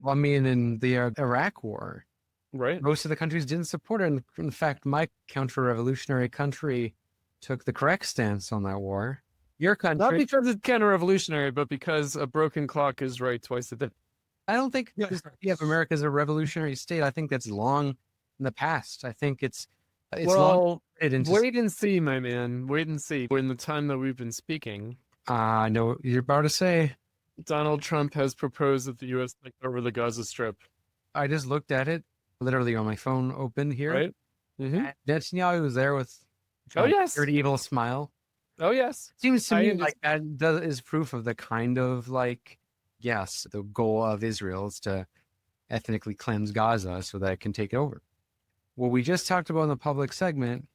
Well, I mean, in the Iraq War, right? most of the countries didn't support it. And in fact, my counter-revolutionary country took the correct stance on that war. Your Not country, because it's counter-revolutionary, but because a broken clock is right twice a day. I don't think Yeah. America as a revolutionary state. I think that's long in the past. I think it's long Well, into. wait and see, my man. Wait and see. In the time that we've been speaking, I know what you're about to say. Donald Trump has proposed that the U.S. take over the Gaza Strip, I just looked at it literally on my phone open here. right? Mm-hmm. And Netanyahu was there with Oh, a yes. dirty evil smile. Oh, yes. Seems to I me understand. like is proof of the kind of yes, the goal of Israel is to ethnically cleanse Gaza so that it can take it over. What we just talked about in the public segment,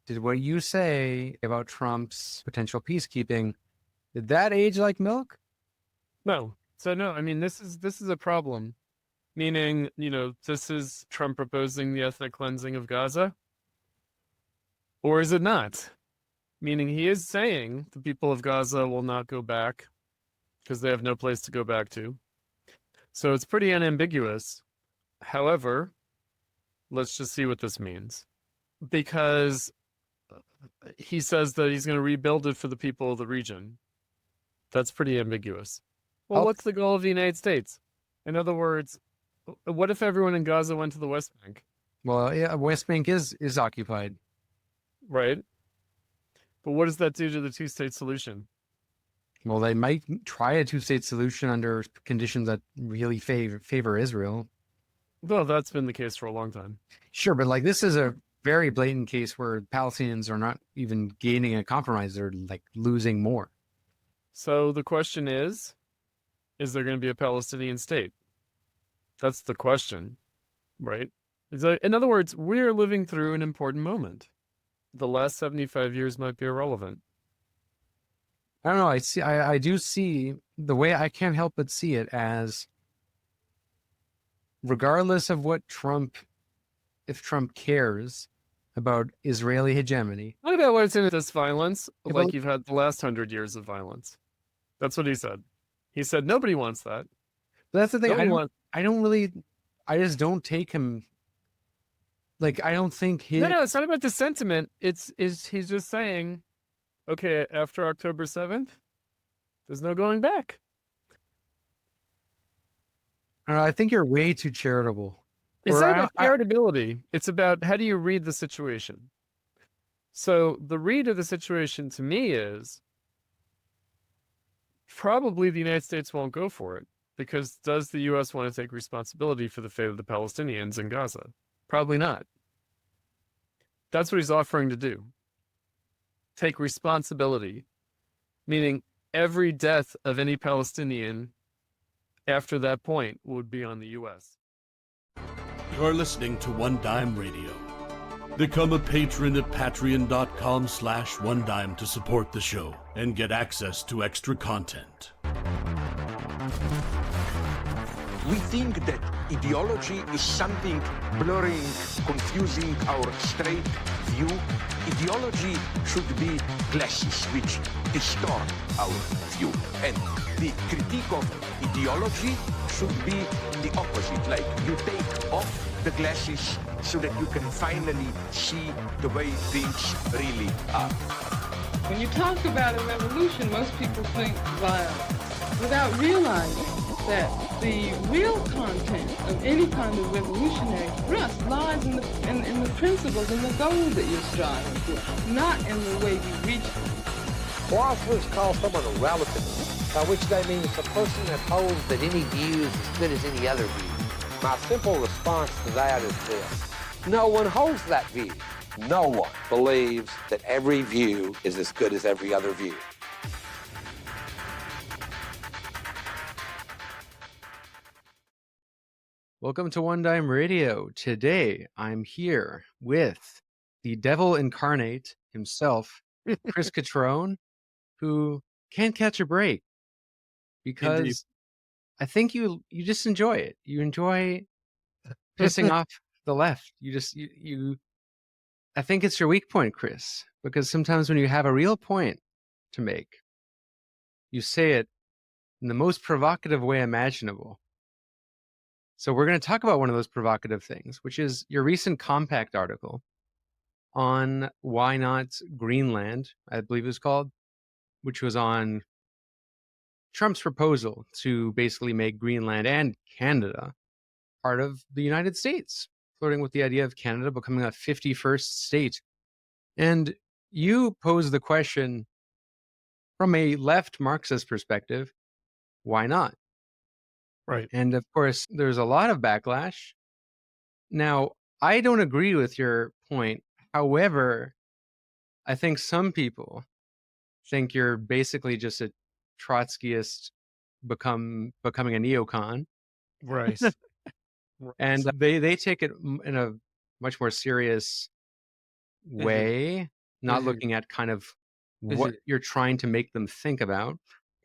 did what you say about Trump's potential peacekeeping, did that age like milk? No. So, no, I mean, this is a problem. Meaning, this is Trump proposing the ethnic cleansing of Gaza? Or is it not? Meaning he is saying the people of Gaza will not go back because they have no place to go back to. So it's pretty unambiguous. However, let's just see what this means. Because he says that he's going to rebuild it for the people of the region. That's pretty ambiguous. Well, what's the goal of the United States? In other words, what if everyone in Gaza went to the West Bank? Well, yeah, West Bank is occupied. Right? But what does that do to the two-state solution? Well, they might try a two-state solution under conditions that really favor Israel. Well, that's been the case for a long time. Sure, but this is a very blatant case where Palestinians are not even gaining a compromise; they're losing more. So the question is there going to be a Palestinian state? That's the question, right? In other words, we're living through an important moment. The last 75 years might be irrelevant. I don't know. I do see the way I can't help but see it as, regardless of what if Trump cares about Israeli hegemony. Look at what's in this violence, Yeah, like you've had the last 100 years of violence. That's what he said. He said nobody wants that. But that's the thing. I just don't take him. I don't think he. No, it's not about the sentiment. He's just saying, okay, after October 7th, there's no going back. I think you're way too charitable. It's not about charitability. It's about how do you read the situation. So the read of the situation to me is probably the United States won't go for it because does the U.S. want to take responsibility for the fate of the Palestinians in Gaza? Probably not. That's what he's offering to do. Take responsibility, meaning every death of any Palestinian after that point would be on the U.S. You're listening to One Dime Radio. Become a patron at patreon.com/onedime to support the show and get access to extra content. We think that ideology is something blurring, confusing our straight view. Ideology should be glasses which distort our view. And the critique of ideology should be the opposite. Like you take off the glasses so that you can finally see the way things really are. When you talk about a revolution, most people think violence without realizing that the real content of any kind of revolutionary thrust lies in the principles and the goals that you're striving for, not in the way you reach them. Philosophers call someone a relativist, by which they mean it's a person that holds that any view is as good as any other view. My simple response to that is this: no one holds that view. No one believes that every view is as good as every other view. Welcome to One Dime Radio. Today, I'm here with the devil incarnate himself, Chris Cutrone, who can't catch a break because Indeed. I think you just enjoy it. You enjoy pissing off the left. I think it's your weak point, Chris, because sometimes when you have a real point to make, you say it in the most provocative way imaginable. So we're going to talk about one of those provocative things, which is your recent Compact article on why not Greenland, I believe it was called, which was on Trump's proposal to basically make Greenland and Canada part of the United States, flirting with the idea of Canada becoming a 51st state. And you pose the question from a left Marxist perspective, why not? Right. And of course, there's a lot of backlash. Now, I don't agree with your point. However, I think some people think you're basically just a Trotskyist becoming a neocon. Right. And they take it in a much more serious way, not Mhm. looking at kind of what Mhm. you're trying to make them think about.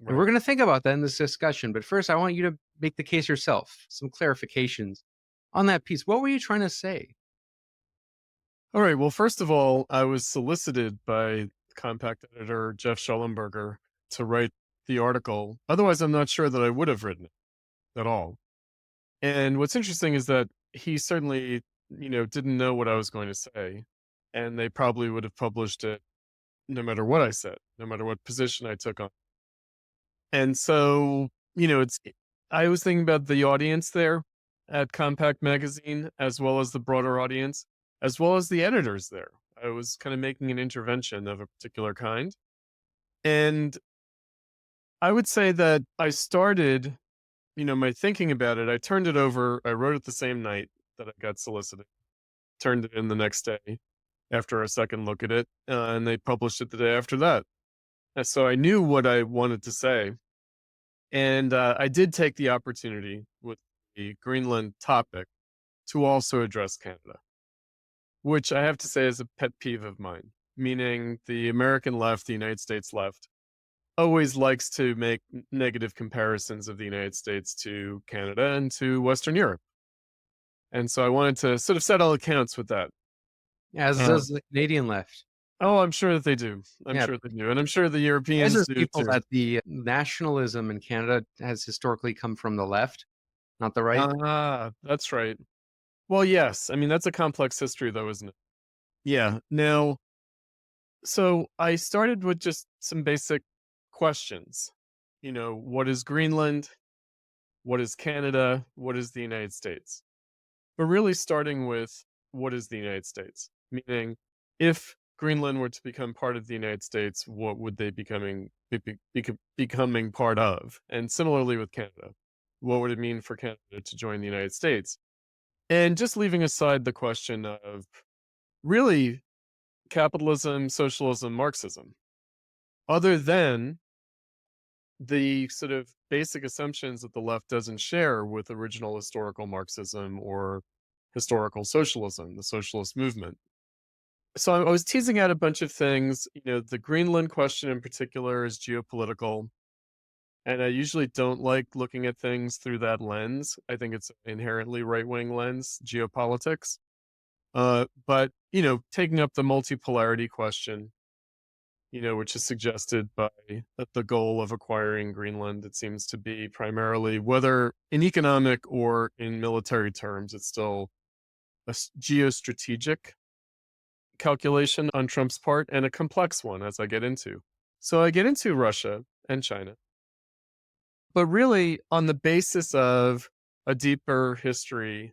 And we're Right. going to think about that in this discussion. But first, I want you to make the case yourself, some clarifications on that piece. What were you trying to say? All right. Well, first of all, I was solicited by Compact editor Jeff Schellenberger to write the article. Otherwise, I'm not sure that I would have written it at all. And what's interesting is that he certainly, didn't know what I was going to say, and they probably would have published it no matter what I said, no matter what position I took on. And so, I was thinking about the audience there at Compact Magazine, as well as the broader audience, as well as the editors there. I was kind of making an intervention of a particular kind. And I would say that I started, my thinking about it. I turned it over. I wrote it the same night that I got solicited, turned it in the next day after a second look at it, and they published it the day after that. And so I knew what I wanted to say. And I did take the opportunity with the Greenland topic to also address Canada, which I have to say is a pet peeve of mine, meaning the American left, the United States left, always likes to make negative comparisons of the United States to Canada and to Western Europe. And so I wanted to sort of settle accounts with that. As Uh, does the Canadian left. Oh, I'm sure that they do. I'm Yeah. sure they do. And I'm sure the As Europeans does do people too. that the nationalism in Canada has historically come from the left, not the right. Ah, that's right. Well, yes. I mean, that's a complex history, though, isn't it? Yeah. Now, so I started with just some basic questions. What is Greenland? What is Canada? What is the United States? But really starting with what is the United States? Meaning, if Greenland were to become part of the United States, what would they becoming part of? And similarly with Canada, what would it mean for Canada to join the United States? And just leaving aside the question of really capitalism, socialism, Marxism, other than the sort of basic assumptions that the left doesn't share with original historical Marxism or historical socialism, the socialist movement. So I was teasing out a bunch of things. The Greenland question in particular is geopolitical. And I usually don't like looking at things through that lens. I think it's an inherently right-wing lens, geopolitics. But, taking up the multipolarity question, which is suggested by the goal of acquiring Greenland, it seems to be primarily, whether in economic or in military terms, it's still a geostrategic calculation on Trump's part and a complex one as I get into. So I get into Russia and China, but really on the basis of a deeper history of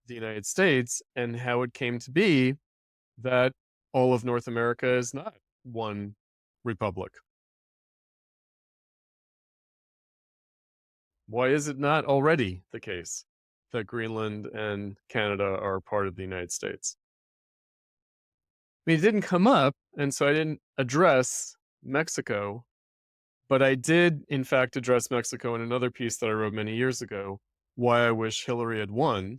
the United States and how it came to be that all of North America is not one republic. Why is it not already the case that Greenland and Canada are part of the United States? I mean, it didn't come up, and so I didn't address Mexico, but I did, in fact, address Mexico in another piece that I wrote many years ago, Why I Wish Hillary Had Won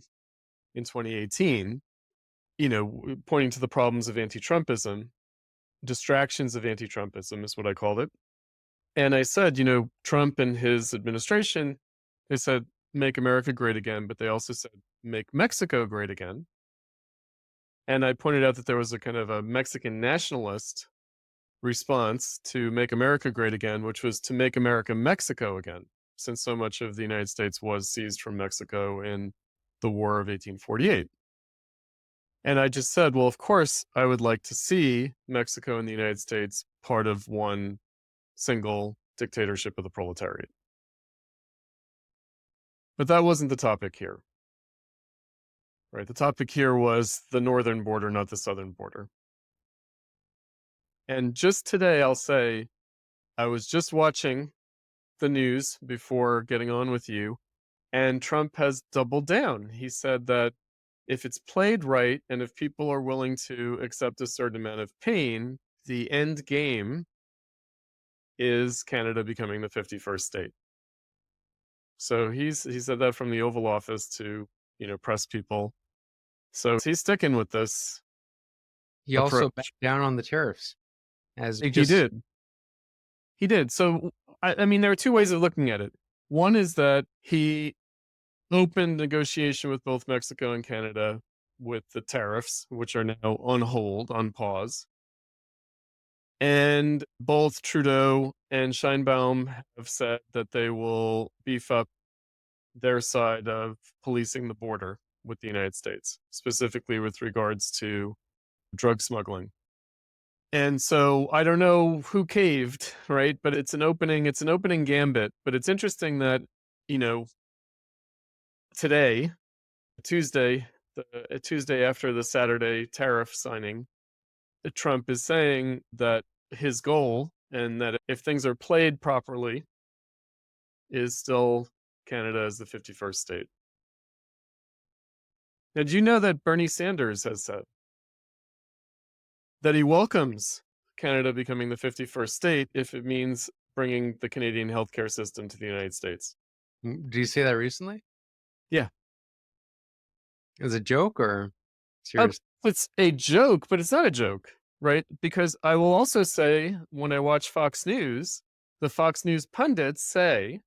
in 2018, pointing to the problems of anti-Trumpism, distractions of anti-Trumpism is what I called it. And I said, Trump and his administration, they said, make America great again, but they also said, make Mexico great again. And I pointed out that there was a kind of a Mexican nationalist response to make America great again, which was to make America Mexico again. since so much of the United States was seized from Mexico in the War of 1848. And I just said, well, of course, I would like to see Mexico and the United States part of one single dictatorship of the proletariat. But that wasn't the topic here. Right? The topic here was the northern border, not the southern border. And just today, I'll say, I was just watching the news before getting on with you, and Trump has doubled down. He said that if it's played right and if people are willing to accept a certain amount of pain, the end game is Canada becoming the 51st state. So he said that from the Oval Office to, press people. So he's sticking with this. He also approach. backed down on the tariffs. As He did. He did. So, I mean, there are two ways of looking at it. One is that he opened negotiation with both Mexico and Canada with the tariffs, which are now on hold, on pause. And both Trudeau and Sheinbaum have said that they will beef up their side of policing the border with the United States, specifically with regards to drug smuggling. And so I don't know who caved, right? But it's an opening gambit. But it's interesting that, today, Tuesday after the Saturday tariff signing, Trump is saying that his goal, and that if things are played properly, is still Canada as the 51st state. Now, do you know that Bernie Sanders has said that he welcomes Canada becoming the 51st state if it means bringing the Canadian healthcare system to the United States? Did you say that recently? Yeah. As a joke or serious? It's a joke, but it's not a joke, right? Because I will also say, when I watch Fox News, the Fox News pundits say,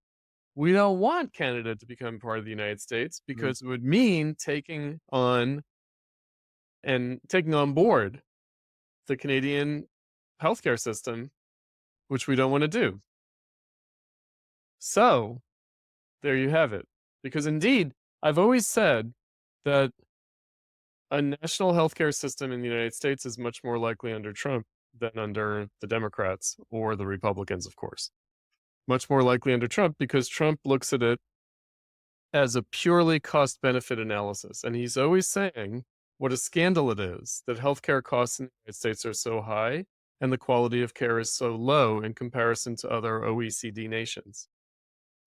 we don't want Canada to become part of the United States because it would mean taking on board the Canadian healthcare system, which we don't want to do. So there you have it. Because indeed, I've always said that a national healthcare system in the United States is much more likely under Trump than under the Democrats or the Republicans, of course. Much more likely under Trump because Trump looks at it as a purely cost-benefit analysis. And he's always saying what a scandal it is that healthcare costs in the United States are so high and the quality of care is so low in comparison to other OECD nations.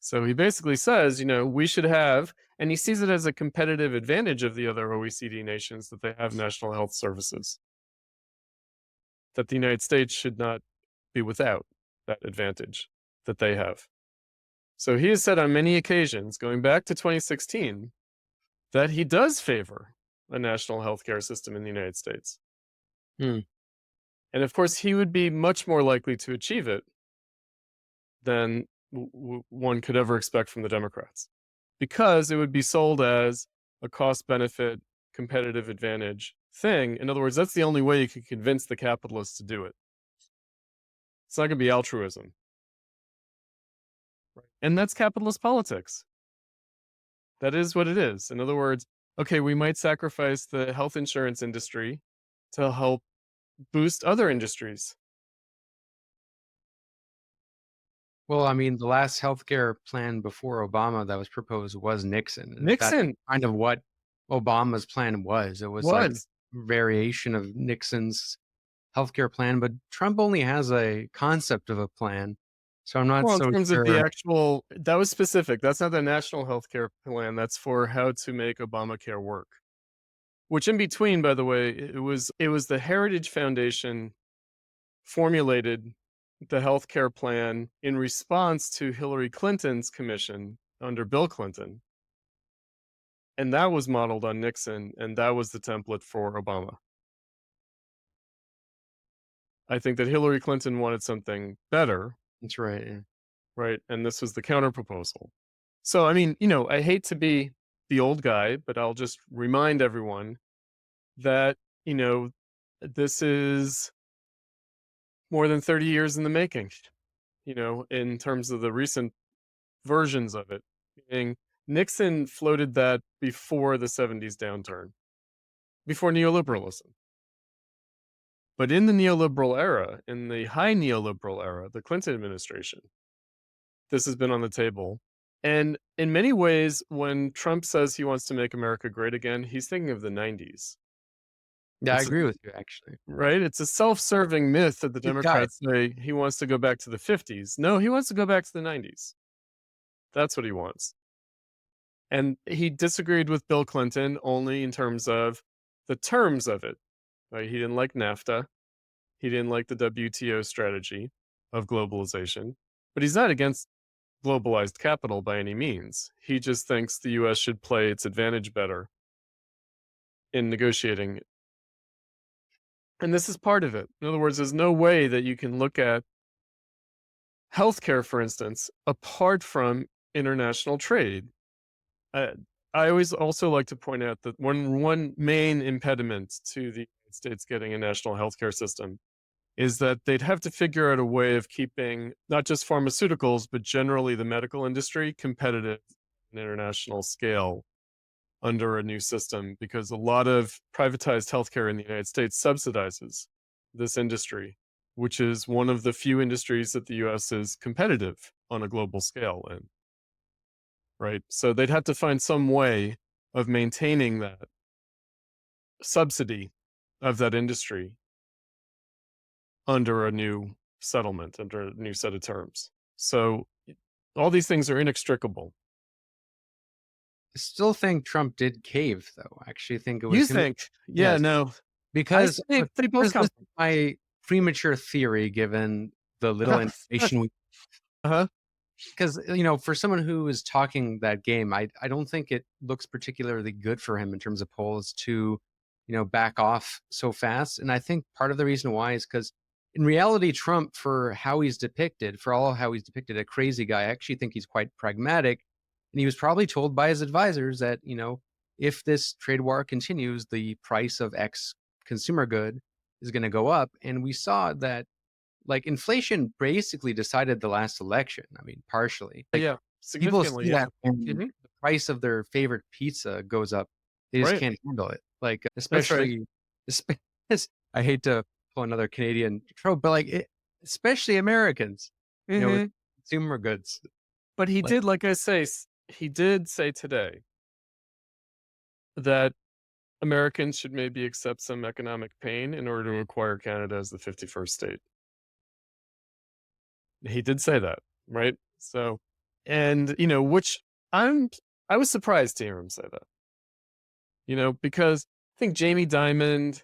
So he basically says, we should have, and he sees it as a competitive advantage of the other OECD nations that they have national health services, that the United States should not be without that advantage that they have. So he has said on many occasions, going back to 2016, that he does favor a national healthcare system in the United States. And of course, he would be much more likely to achieve it than one could ever expect from the Democrats, because it would be sold as a cost-benefit, competitive advantage thing. In other words, that's the only way you can convince the capitalists to do it. It's not going to be altruism. And that's capitalist politics. That is what it is. In other words, okay, we might sacrifice the health insurance industry to help boost other industries. Well, I mean, the last healthcare plan before Obama that was proposed was Nixon. Nixon. That's kind of what Obama's plan was. It was like variation of Nixon's healthcare plan, but Trump only has a concept of a plan. So I'm not so in terms sure. of the actual, that was specific. That's not the national healthcare plan. That's for how to make Obamacare work. Which in between, by the way, it was the Heritage Foundation formulated the healthcare plan in response to Hillary Clinton's commission under Bill Clinton. And that was modeled on Nixon, and that was the template for Obama. I think that Hillary Clinton wanted something better. That's right. Yeah. Right. And this was the counter proposal. So, I mean, I hate to be the old guy, but I'll just remind everyone that, this is more than 30 years in the making, in terms of the recent versions of it. Meaning Nixon floated that before the 70s downturn, before neoliberalism. But in the neoliberal era, in the high neoliberal era, the Clinton administration, this has been on the table. And in many ways, when Trump says he wants to make America great again, he's thinking of the 90s. Yeah, I It's- agree with you, actually. Right? It's a self-serving myth that the Good guy. Democrats say he wants to go back to the 50s. No, he wants to go back to the 90s. That's what he wants. And he disagreed with Bill Clinton only in terms of the terms of it. Right? He didn't like NAFTA. He didn't like the WTO strategy of globalization. But he's not against globalized capital by any means. He just thinks the US should play its advantage better in negotiating. And this is part of it. In other words, there's no way that you can look at healthcare, for instance, apart from international trade. I always also like to point out that one main impediment to the United States getting a national healthcare system is that they'd have to figure out a way of keeping not just pharmaceuticals, but generally the medical industry competitive on an international scale under a new system, because a lot of privatized healthcare in the United States subsidizes this industry, which is one of the few industries that the US is competitive on a global scale in. Right? So they'd have to find some way of maintaining that subsidy of that industry under a new settlement, under a new set of terms. So all these things are inextricable. I still think Trump did cave, though. I actually think it was You him- think? Yeah, Yes. no. because I think they both this come. is my premature theory, given the little information we. Uh-huh. Because for someone who is talking that game, I don't think it looks particularly good for him in terms of polls to back off so fast. And I think part of the reason why is because in reality, Trump, for how he's depicted, a crazy guy, I actually think he's quite pragmatic. And he was probably told by his advisors that, if this trade war continues, the price of X consumer good is going to go up. And we saw that, like, inflation basically decided the last election. I mean, partially. Like, Yeah, people significantly. see Yeah. that when Mhm. the price of their favorite pizza goes up, they just Right. can't handle it. Like, right. especially, I hate to pull another Canadian trope, but especially Americans, Mhm. with consumer goods. But he Like- did, like I say, he did say today that Americans should maybe accept some economic pain in order to acquire Canada as the 51st state. He did say that, right? So, and which I was surprised to hear him say that. Because I think Jamie Dimon,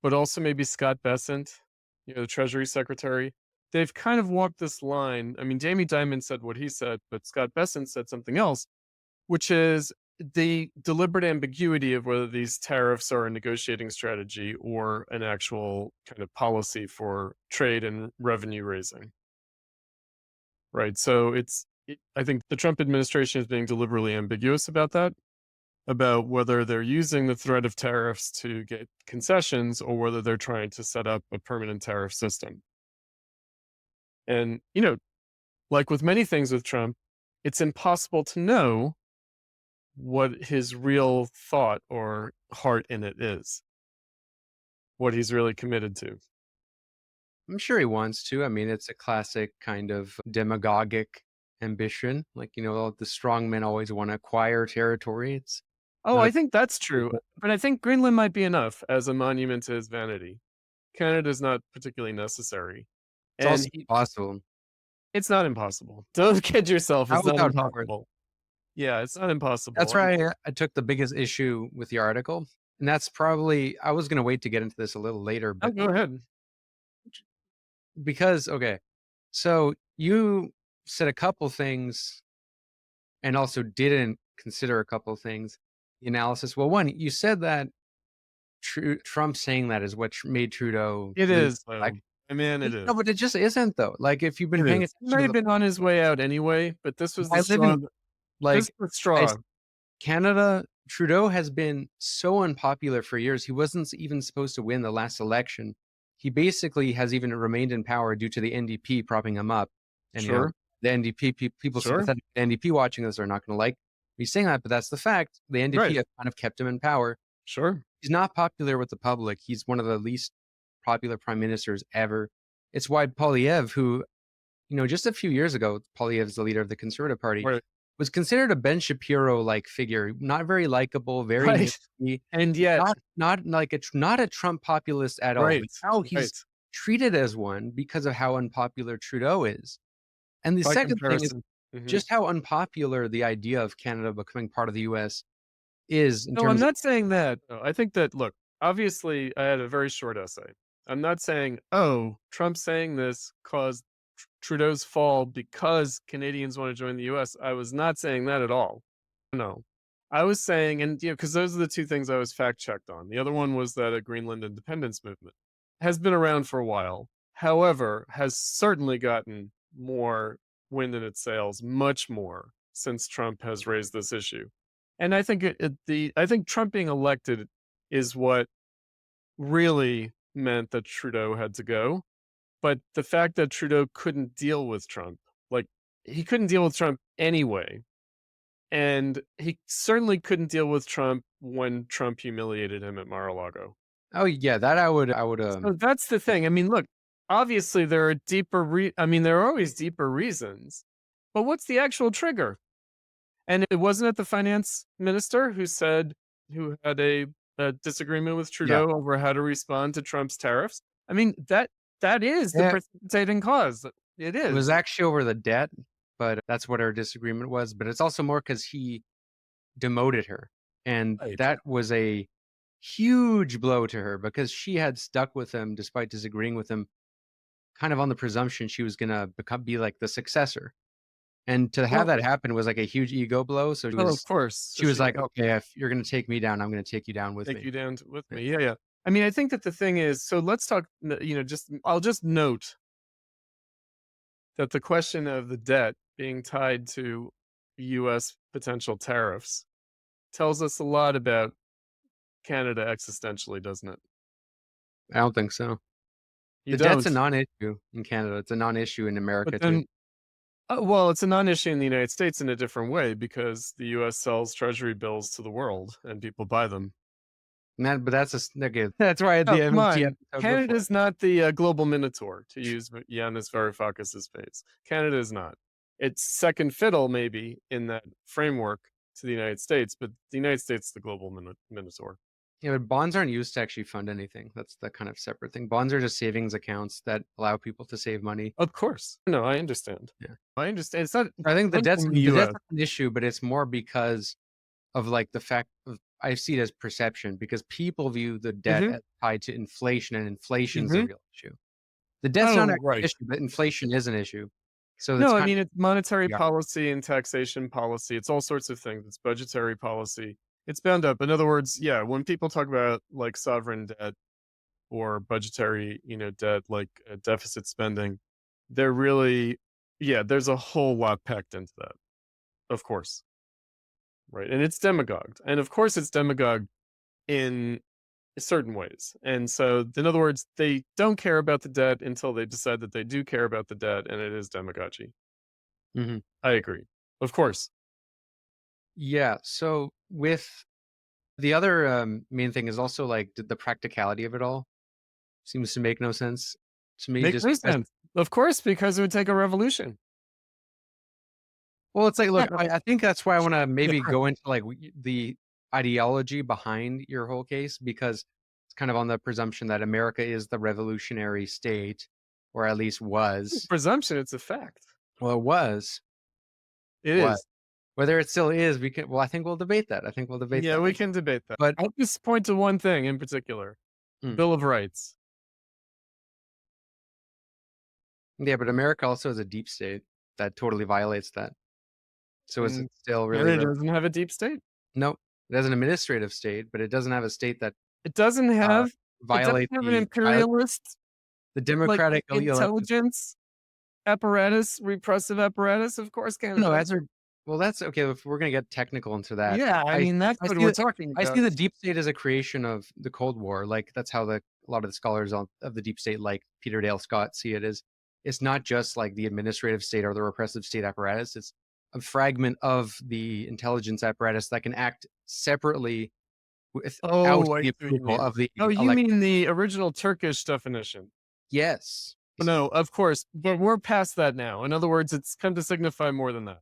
but also maybe Scott Bessent, the Treasury Secretary, they've kind of walked this line. I mean, Jamie Dimon said what he said, but Scott Bessent said something else, which is the deliberate ambiguity of whether these tariffs are a negotiating strategy or an actual kind of policy for trade and revenue raising. Right. So I think the Trump administration is being deliberately ambiguous about that, about whether they're using the threat of tariffs to get concessions or whether they're trying to set up a permanent tariff system. And, like with many things with Trump, it's impossible to know what his real thought or heart in it is, what he's really committed to. I'm sure he wants to. I mean, it's a classic kind of demagogic ambition. Like, the strong men always want to acquire territory. It's Oh, not I a- think that's true. But I think Greenland might be enough as a monument to his vanity. Canada's not particularly necessary. it's And also possible. it's not impossible. Don't kid yourself. It's Not not without Hogwarts. impossible. Yeah, it's not impossible. That's why I took the biggest issue with the article. And that's probably, I was going to wait to get into this a little later, Oh, but go ahead. because, okay, so you said a couple things and also didn't consider a couple things. The analysis. Well, one, you said that Trump saying that is what made Trudeau. It lose is, the though. election. I mean, it is. No, but it just isn't, though. Like, if you've been It paying is. He attention might to have been on his way out anyway, but this was the I live straw. in, like, This was the straw. Canada, Trudeau has been so unpopular for years. He wasn't even supposed to win the last election. He basically has even remained in power due to the NDP propping him up. And Sure. The NDP people Sure. sympathetic to NDP watching this are not going to like me saying that, but that's the fact. The NDP Right. have kind of kept him in power. Sure. He's not popular with the public. He's one of the least popular prime ministers ever. It's why Polyev, who, just a few years ago, Polyev is the leader of the Conservative Party, Right. was considered a Ben Shapiro-like figure, not very likable, very Right. nifty, And yet, not a Trump populist at all. right. But now he's Right. treated as one because of how unpopular Trudeau is. And the By second thing is comparison. Mhm. just how unpopular the idea of Canada becoming part of the U.S. is in No, I'm terms of not saying that. No, I think that, look, obviously, I had a very short essay. I'm not saying, oh, Trump saying this caused Trudeau's fall because Canadians want to join the US. I was not saying that at all. No. I was saying, and because those are the two things I was fact checked on. The other one was that a Greenland independence movement has been around for a while, however, has certainly gotten more wind in its sails, much more, since Trump has raised this issue. And I think I think Trump being elected is what really meant that Trudeau had to go. But the fact that Trudeau couldn't deal with Trump, like he couldn't deal with Trump anyway. And he certainly couldn't deal with Trump when Trump humiliated him at Mar-a-Lago. oh yeah, that I would So that's the thing. I mean, look, obviously there are deeper there are always deeper reasons. But what's the actual trigger? And it wasn't it the finance minister who had a disagreement with Trudeau over how to respond to Trump's tariffs? I mean, that is the Yeah. precipitating cause. It is. It was actually over the debt, but that's what our disagreement was. But it's also more because he demoted her. And Right. that was a huge blow to her because she had stuck with him despite disagreeing with him, kind of on the presumption she was going to be like the successor. And to have that happen was like a huge ego blow. So of course. she was like, okay, if you're going to take me down, I'm going to take you down with take me. you down with me. Yeah, yeah. I mean, I think that the thing is, so let's talk, I'll just note that the question of the debt being tied to U.S. potential tariffs tells us a lot about Canada existentially, doesn't it? I don't think so. You The debt's a don't. non-issue in Canada. It's a non-issue in America But too. then, well, it's a non-issue in the United States in a different way because the U.S. sells treasury bills to the world and people buy them. But that's okay. That's why Oh, the come on. MMT episode before. Canada's not the global minotaur, to use Yanis Varoufakis' phrase. Canada is not. It's second fiddle, maybe, in that framework to the United States, but the United States is the global minotaur. Yeah, but bonds aren't used to actually fund anything. That's the kind of separate thing. Bonds are just savings accounts that allow people to save money. Of course. No, I understand. Yeah. I understand. It's not. I think the I'm debt's from the US. not an issue, but it's more because of like the fact of I see it as perception because people view the debt Mhm. as tied to inflation, and inflation's Mhm. the real issue. The debt's not Oh, actually an right. issue, but inflation is an issue. So No, it's I mean, it's monetary Yeah. policy and taxation policy. It's all sorts of things. It's budgetary policy. It's bound up. In other words, yeah, when people talk about like sovereign debt or budgetary, debt, like deficit spending, they're really, there's a whole lot packed into that. Of course. Right. And it's demagogued. And of course, it's demagogued in certain ways. And so, in other words, they don't care about the debt until they decide that they do care about the debt, and it is demagogy. Mhm. I agree. Of course. Yeah. So with the other main thing is also like the practicality of it all seems to make no sense to me. Makes Just no because- sense. Of course, because it would take a revolution. Well, it's like, look, Yeah. I think that's why I want to maybe Yeah. go into like the ideology behind your whole case because it's kind of on the presumption that America is the revolutionary state, or at least was. Presumption, it's a fact. Well, it was. It is. What? Whether it still is, we can. Well, I think we'll debate that. I think we'll debate Yeah, that. we can debate that. But- I'll just point to one thing in particular. Hmm. Bill of Rights. Yeah, but America also has a deep state that totally violates that. So is it still really? Canada doesn't have a deep state. No, it has an administrative state, but it doesn't have a state that It doesn't have, violates an the imperialist the democratic like, intelligence apparatus, repressive apparatus. Of course, Canada. No, that's okay. If we're gonna get technical into that, Yeah, I mean that's I what see we're the- talking I about. see the deep state as a creation of the Cold War. Like that's how a lot of the scholars of the deep state, like Peter Dale Scott, see it as it's not just like the administrative state or the repressive state apparatus. It's a fragment of the intelligence apparatus that can act separately without Oh, I the see what you approval mean. of the Oh, you elect. mean the original Turkish definition? Yes. No, of course, but we're past that now. In other words, it's come to signify more than that.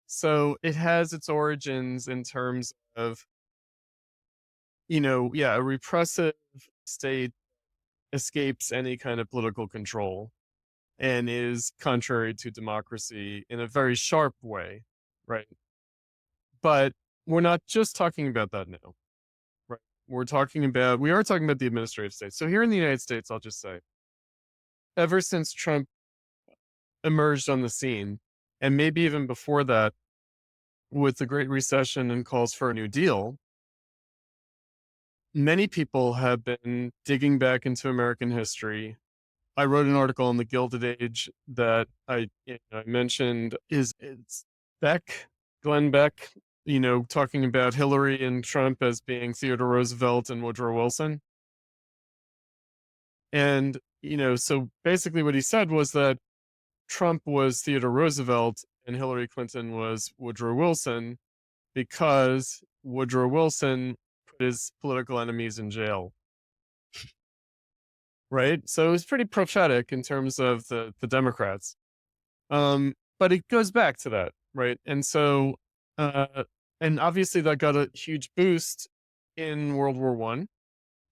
So it has its origins in terms of, a repressive state escapes any kind of political control and is contrary to democracy in a very sharp way, right? But we're not just talking about that now, right? We are talking about the administrative state. So here in the United States, I'll just say, ever since Trump emerged on the scene, and maybe even before that, with the Great Recession and calls for a New Deal, many people have been digging back into American history. I wrote an article on the Gilded Age that I mentioned. It's Glenn Beck, talking about Hillary and Trump as being Theodore Roosevelt and Woodrow Wilson. And, so basically what he said was that Trump was Theodore Roosevelt and Hillary Clinton was Woodrow Wilson because Woodrow Wilson put his political enemies in jail. Right? So it was pretty prophetic in terms of the Democrats. But it goes back to that, right? And so, and obviously that got a huge boost in World War I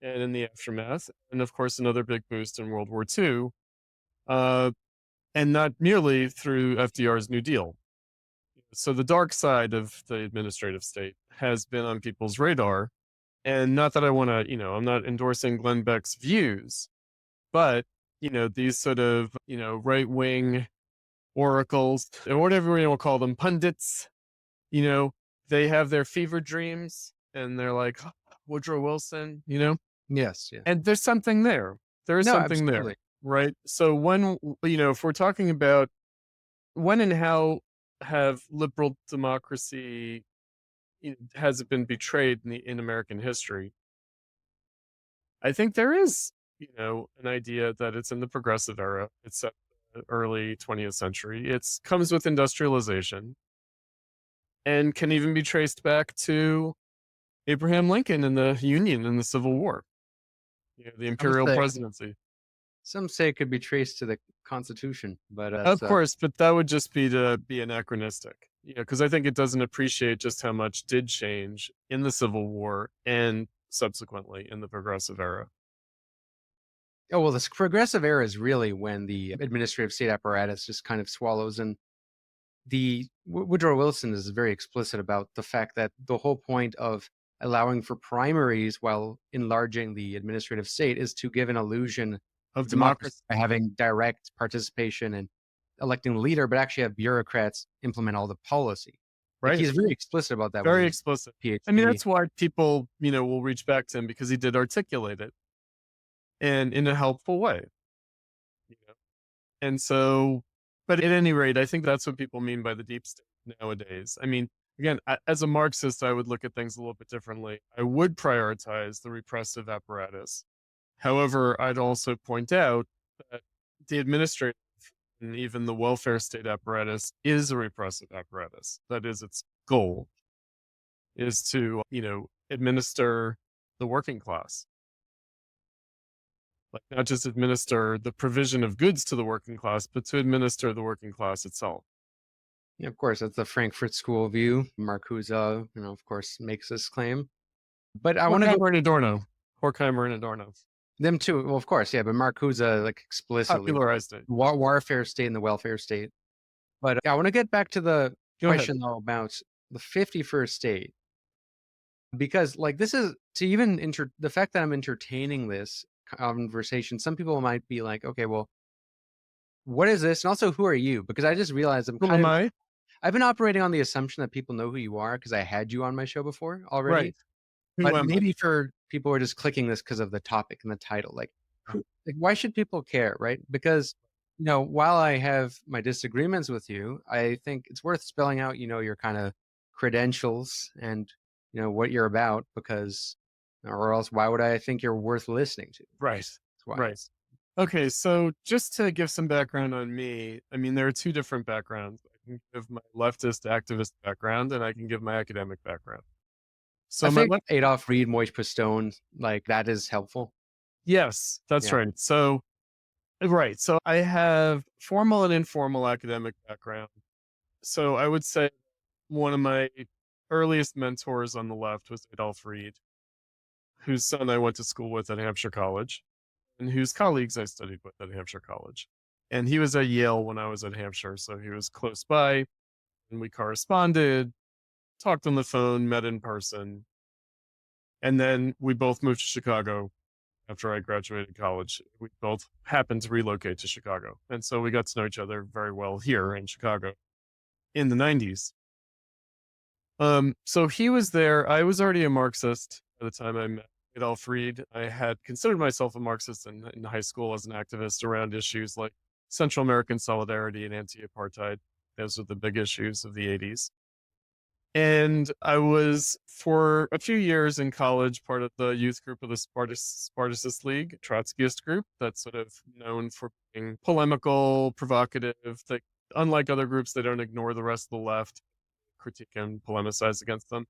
and in the aftermath. And of course, another big boost in World War II. And not merely through FDR's New Deal. So the dark side of the administrative state has been on people's radar. And not that I want to, I'm not endorsing Glenn Beck's views, but, these sort of, right-wing oracles, or whatever you want to call them, pundits, they have their fever dreams and they're like, Woodrow Wilson, Yes. Yeah. and there's something there. There is No, something absolutely. there. Right. So when, if we're talking about when and how have liberal democracy, has it been betrayed in American history? I think there is, an idea that it's in the progressive era. It's the early 20th century. It comes with industrialization and can even be traced back to Abraham Lincoln and the Union and the Civil War, the imperial presidency. Some say it could be traced to the Constitution, but Of course, but that would just be to be anachronistic, because I think it doesn't appreciate just how much did change in the Civil War and subsequently in the progressive era. Oh, well, this progressive era is really when the administrative state apparatus just kind of swallows. And Woodrow Wilson is very explicit about the fact that the whole point of allowing for primaries while enlarging the administrative state is to give an illusion Of democracy democracy. by having direct participation and electing the leader, but actually have bureaucrats implement all the policy. Like, Right. he's very explicit about that. Very explicit. PhD. I mean, that's why people, will reach back to him, because he did articulate it and in a helpful way. And so, but at any rate, I think that's what people mean by the deep state nowadays. I mean, again, as a Marxist, I would look at things a little bit differently. I would prioritize the repressive apparatus. However, I'd also point out that the administrative and even the welfare state apparatus is a repressive apparatus. That is its goal, is to, administer the working class. Like, not just administer the provision of goods to the working class, but to administer the working class itself. Yeah, of course, that's the Frankfurt School view. Marcuse, of course, makes this claim. But I want to Horkheimer and Adorno. Horkheimer and Adorno them too. Well, of course, yeah, but Marcuse explicitly popularized it. warfare state and the welfare state. But I want to get back to the Go ahead. question though about the 51st state, because this is to even the fact that I'm entertaining this conversation. Some people might be like, okay, well, what is this? And also, who are you? Because I just realized Who am I? I've been operating on the assumption that people know who you are because I had you on my show before already. Right. Who But am I? maybe for people who are just clicking this because of the topic and the title, why should people care, right? Because, while I have my disagreements with you, I think it's worth spelling out, your kind of credentials and, what you're about, because, or else why would I think you're worth listening to? Right. That's why. Right. Okay, so just to give some background on me, I mean, there are two different backgrounds. I can give my leftist activist background and I can give my academic background. I So my think Adolf Reed, Moish Pistone, like that is helpful. yes, that's Yeah. right. So right, so I have formal and informal academic background. So I would say one of my earliest mentors on the left was Adolf Reed, whose son I went to school with at Hampshire College, and whose colleagues I studied with at Hampshire College. And he was at Yale when I was at Hampshire, so he was close by, and we corresponded, talked on the phone, met in person. And then we both moved to Chicago after I graduated college. We both happened to relocate to Chicago. And so we got to know each other very well here in Chicago in the 90s. So he was there. I was already a Marxist by the time I met Adolf Reed. I had considered myself a Marxist in high school as an activist around issues like Central American solidarity and anti-apartheid. Those are the big issues of the 80s. And I was, for a few years in college, part of the youth group of the Spartacist League, Trotskyist group, that's sort of known for being polemical, provocative. That, unlike other groups, they don't ignore the rest of the left, critique and polemicize against them.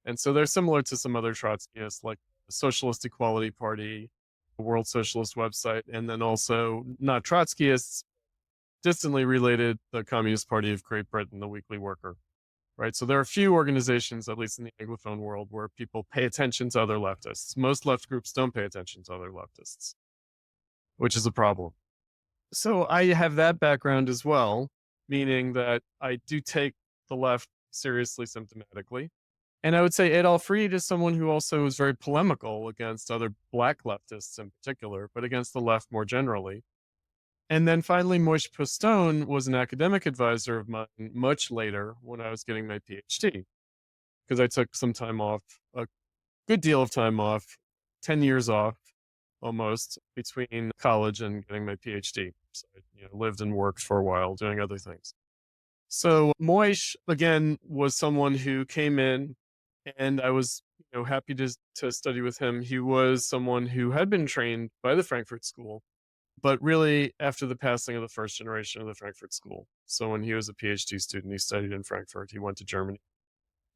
And so they're similar to some other Trotskyists, like the Socialist Equality Party, the World Socialist website, and then also not Trotskyists, distantly related, the Communist Party of Great Britain, the Weekly Worker. Right. So there are a few organizations, at least in the Anglophone world, where people pay attention to other leftists. Most left groups don't pay attention to other leftists, which is a problem. So I have that background as well, meaning that I do take the left seriously symptomatically. And I would say Adolf Reed is someone who also is very polemical against other black leftists in particular, but against the left more generally. And then finally, Moish Pistone was an academic advisor of mine much later when I was getting my PhD, because I took some time off, a good deal of time off, 10 years off almost between college and getting my PhD. So I lived and worked for a while doing other things. So Moish, again, was someone who came in and I was happy to study with him. He was someone who had been trained by the Frankfurt School, but really after the passing of the first generation of the Frankfurt School. So when he was a PhD student, he studied in Frankfurt. He went to Germany.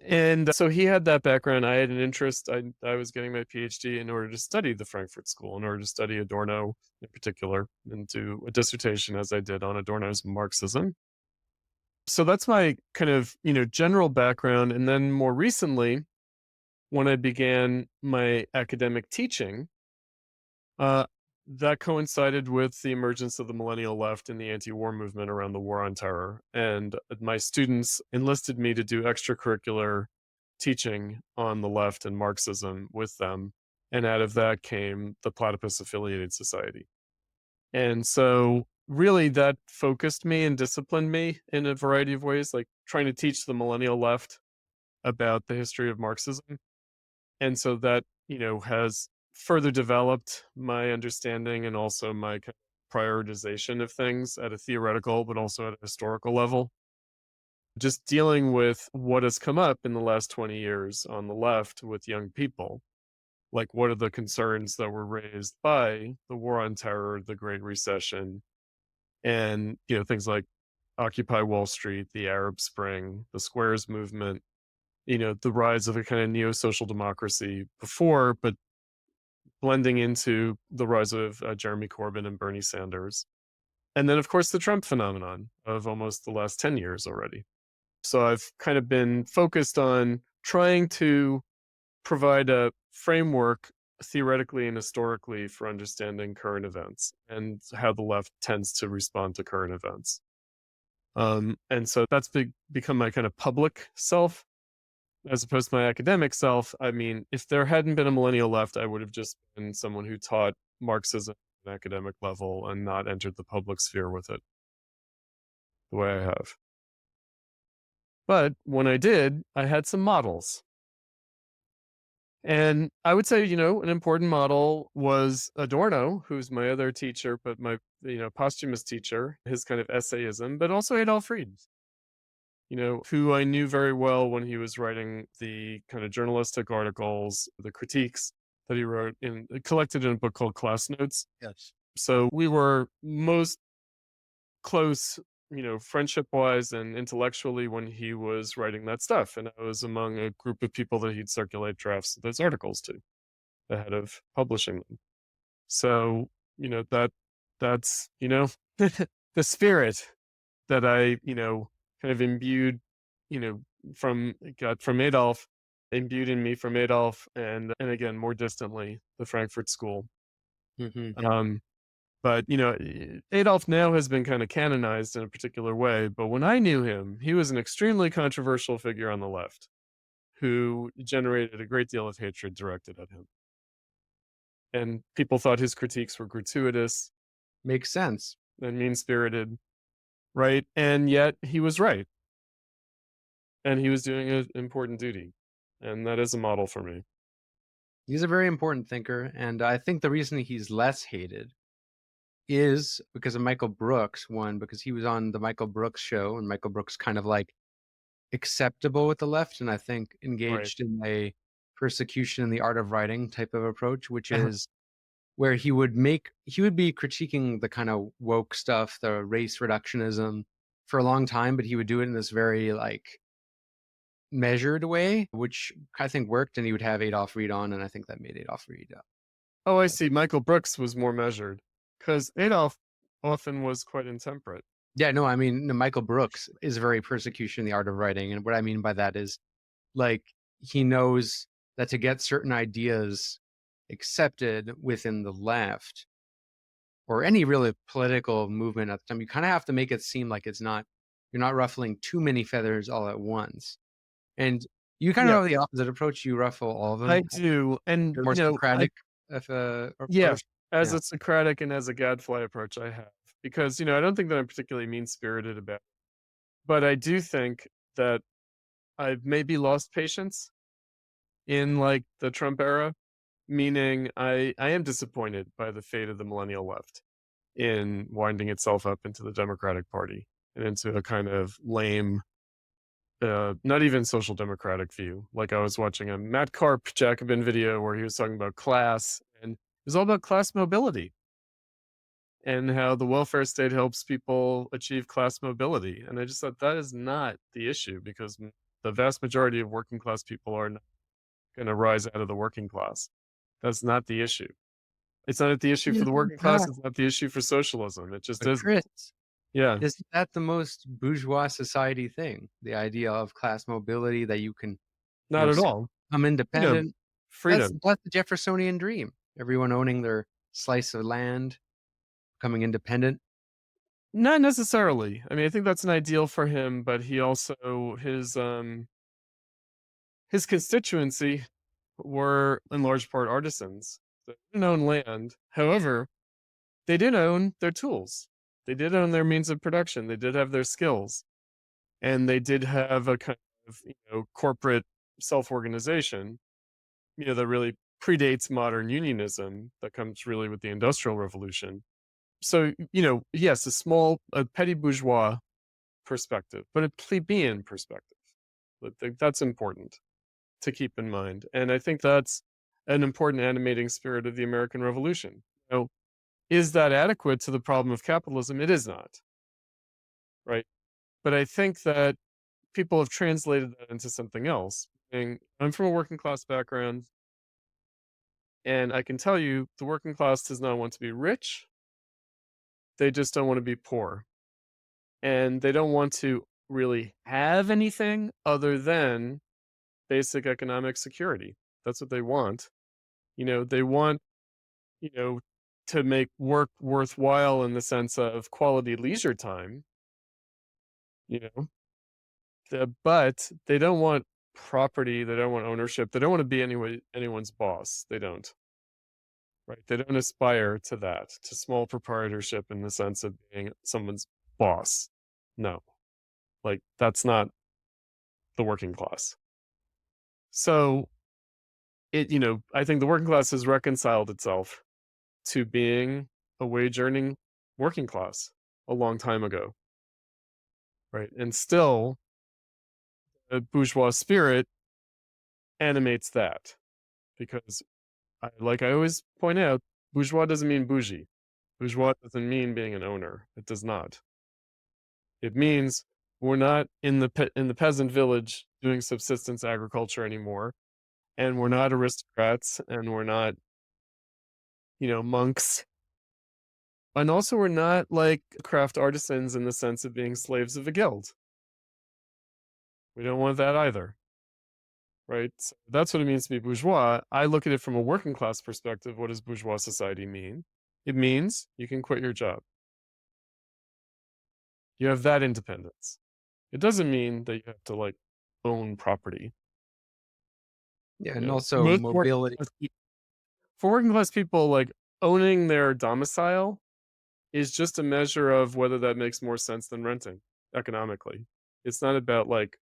And so he had that background. I had an interest. I was getting my PhD in order to study the Frankfurt School, in order to study Adorno in particular, and do a dissertation, as I did, on Adorno's Marxism. So that's my kind of, general background. And then more recently, when I began my academic teaching, that coincided with the emergence of the millennial left and the anti-war movement around the war on terror. And my students enlisted me to do extracurricular teaching on the left and Marxism with them. And out of that came the Platypus Affiliated Society. And so really that focused me and disciplined me in a variety of ways, like trying to teach the millennial left about the history of Marxism. And so that, has further developed my understanding and also my kind of prioritization of things at a theoretical, but also at a historical level. Just dealing with what has come up in the last 20 years on the left with young people. Like, what are the concerns that were raised by the war on terror, the Great Recession, and, things like Occupy Wall Street, the Arab Spring, the Squares movement, the rise of a kind of neo-social democracy before, but blending into the rise of Jeremy Corbyn and Bernie Sanders. And then, of course, the Trump phenomenon of almost the last 10 years already. So I've kind of been focused on trying to provide a framework theoretically and historically for understanding current events and how the left tends to respond to current events. And so that's become my kind of public self as opposed to my academic self. I mean, if there hadn't been a millennial left, I would have just been someone who taught Marxism at an academic level and not entered the public sphere with it the way I have. But when I did, I had some models. And I would say, an important model was Adorno, who's my other teacher, but my, posthumous teacher, his kind of essayism, but also Adolf Reed, who I knew very well when he was writing the kind of journalistic articles, the critiques that he wrote collected in a book called Class Notes. Yes. So we were most close, friendship wise and intellectually when he was writing that stuff. And I was among a group of people that he'd circulate drafts of those articles to ahead of publishing them. So, that's, the spirit that I, kind of imbued, got from Adolf, imbued in me from Adolf, and again, more distantly, the Frankfurt School. Mm-hmm. But, Adolf now has been kind of canonized in a particular way. But when I knew him, he was an extremely controversial figure on the left who generated a great deal of hatred directed at him. And people thought his critiques were gratuitous Makes sense. and mean-spirited, right? And yet he was right. And he was doing an important duty. And that is a model for me. He's a very important thinker, and I think the reason he's less hated is because of Michael Brooks. One, because he was on the Michael Brooks show, and Michael Brooks kind of like acceptable with the left, and I think engaged in a persecution in the art of writing type of approach, which is where he would be critiquing the kind of woke stuff, the race reductionism for a long time, but he would do it in this very like measured way, which I think worked, and he would have Adolf read on, and I think that made Adolf read up. Oh, I see. Michael Brooks was more measured because Adolf often was quite intemperate. Yeah, no, I mean, Michael Brooks is very persecution in the art of writing. And what I mean by that is, like, he knows that to get certain ideas accepted within the left or any really political movement at the time, you kind of have to make it seem like you're not ruffling too many feathers all at once. And you kind of have the opposite approach. You ruffle all of them. I do. And, More Socratic approach. As a Socratic and as a gadfly approach, I have. Because, I don't think that I'm particularly mean-spirited about it. But I do think that I've maybe lost patience in, like, the Trump era. Meaning, I am disappointed by the fate of the millennial left in winding itself up into the Democratic Party and into a kind of lame, not even social democratic view. Like I was watching a Matt Karp Jacobin video where he was talking about class, and it was all about class mobility and how the welfare state helps people achieve class mobility. And I just thought that is not the issue, because the vast majority of working class people are not going to rise out of the working class. That's not the issue. It's not the issue for the working class. It's not the issue for socialism. It just isn't. Chris, Yeah. isn't that the most bourgeois society thing? The idea of class mobility, that you can Not at all. become independent. Freedom. That's the Jeffersonian dream. Everyone owning their slice of land, becoming independent. Not necessarily. I mean, I think that's an ideal for him, but he also, his constituency were in large part artisans. They didn't own land. However, they did own their tools. They did own their means of production. They did have their skills. And they did have a kind of, corporate self-organization, that really predates modern unionism, that comes really with the Industrial Revolution. So, yes, a petty bourgeois perspective, but a plebeian perspective. That's important to keep in mind. And I think that's an important animating spirit of the American Revolution. Is that adequate to the problem of capitalism? It is not. Right? But I think that people have translated that into something else. And I'm from a working class background, and I can tell you the working class does not want to be rich. They just don't want to be poor. And they don't want to really have anything other than basic economic security. That's what they want. They want, to make work worthwhile in the sense of quality leisure time, but they don't want property. They don't want ownership. They don't want to be anyone's boss. They don't. Right? They don't aspire to that, to small proprietorship in the sense of being someone's boss. No. Like, that's not the working class. So, I think the working class has reconciled itself to being a wage-earning working class a long time ago. Right? And still, a bourgeois spirit animates that. Because, like I always point out, bourgeois doesn't mean bougie. Bourgeois doesn't mean being an owner. It does not. It means we're not in the peasant village doing subsistence agriculture anymore, and we're not aristocrats, and we're not, monks, and also we're not like craft artisans in the sense of being slaves of a guild. We don't want that either, right? So that's what it means to be bourgeois. I look at it from a working class perspective. What does bourgeois society mean? It means you can quit your job. You have that independence. It doesn't mean that you have to like own property. Yeah, and Yeah. also Most mobility. For working class people, like owning their domicile is just a measure of whether that makes more sense than renting economically. It's not about like,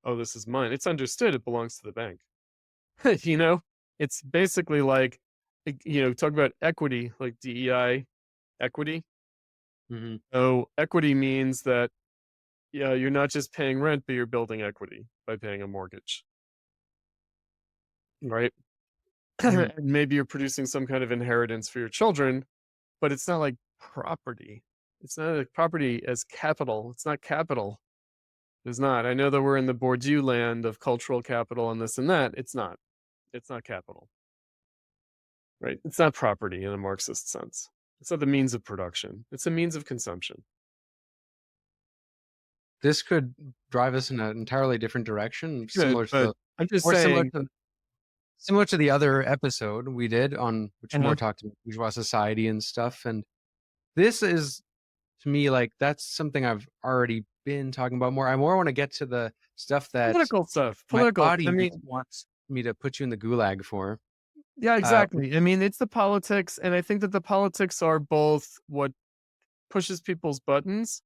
oh, this is mine. It's understood it belongs to the bank. It's basically like, talk about equity, like DEI equity. hmm So equity means that, you're not just paying rent, but you're building equity by paying a mortgage, right? Mhm. And maybe you're producing some kind of inheritance for your children, but it's not like property. It's not like property as capital. It's not capital. It's not. I know that we're in the Bourdieu land of cultural capital and this and that. It's not. It's not capital, right? It's not property in a Marxist sense. It's not the means of production. It's a means of consumption. This could drive us in an entirely different direction, similar to But I'm just or saying. similar to the other episode we did on which more Uh-huh. talked about bourgeois society and stuff. And this is, to me, like that's something I've already been talking about more. I more want to get to the stuff that Political stuff. my Political. audience I mean, wants me to put you in the gulag for. yeah, exactly. I mean, it's the politics, and I think that the politics are both what pushes people's buttons,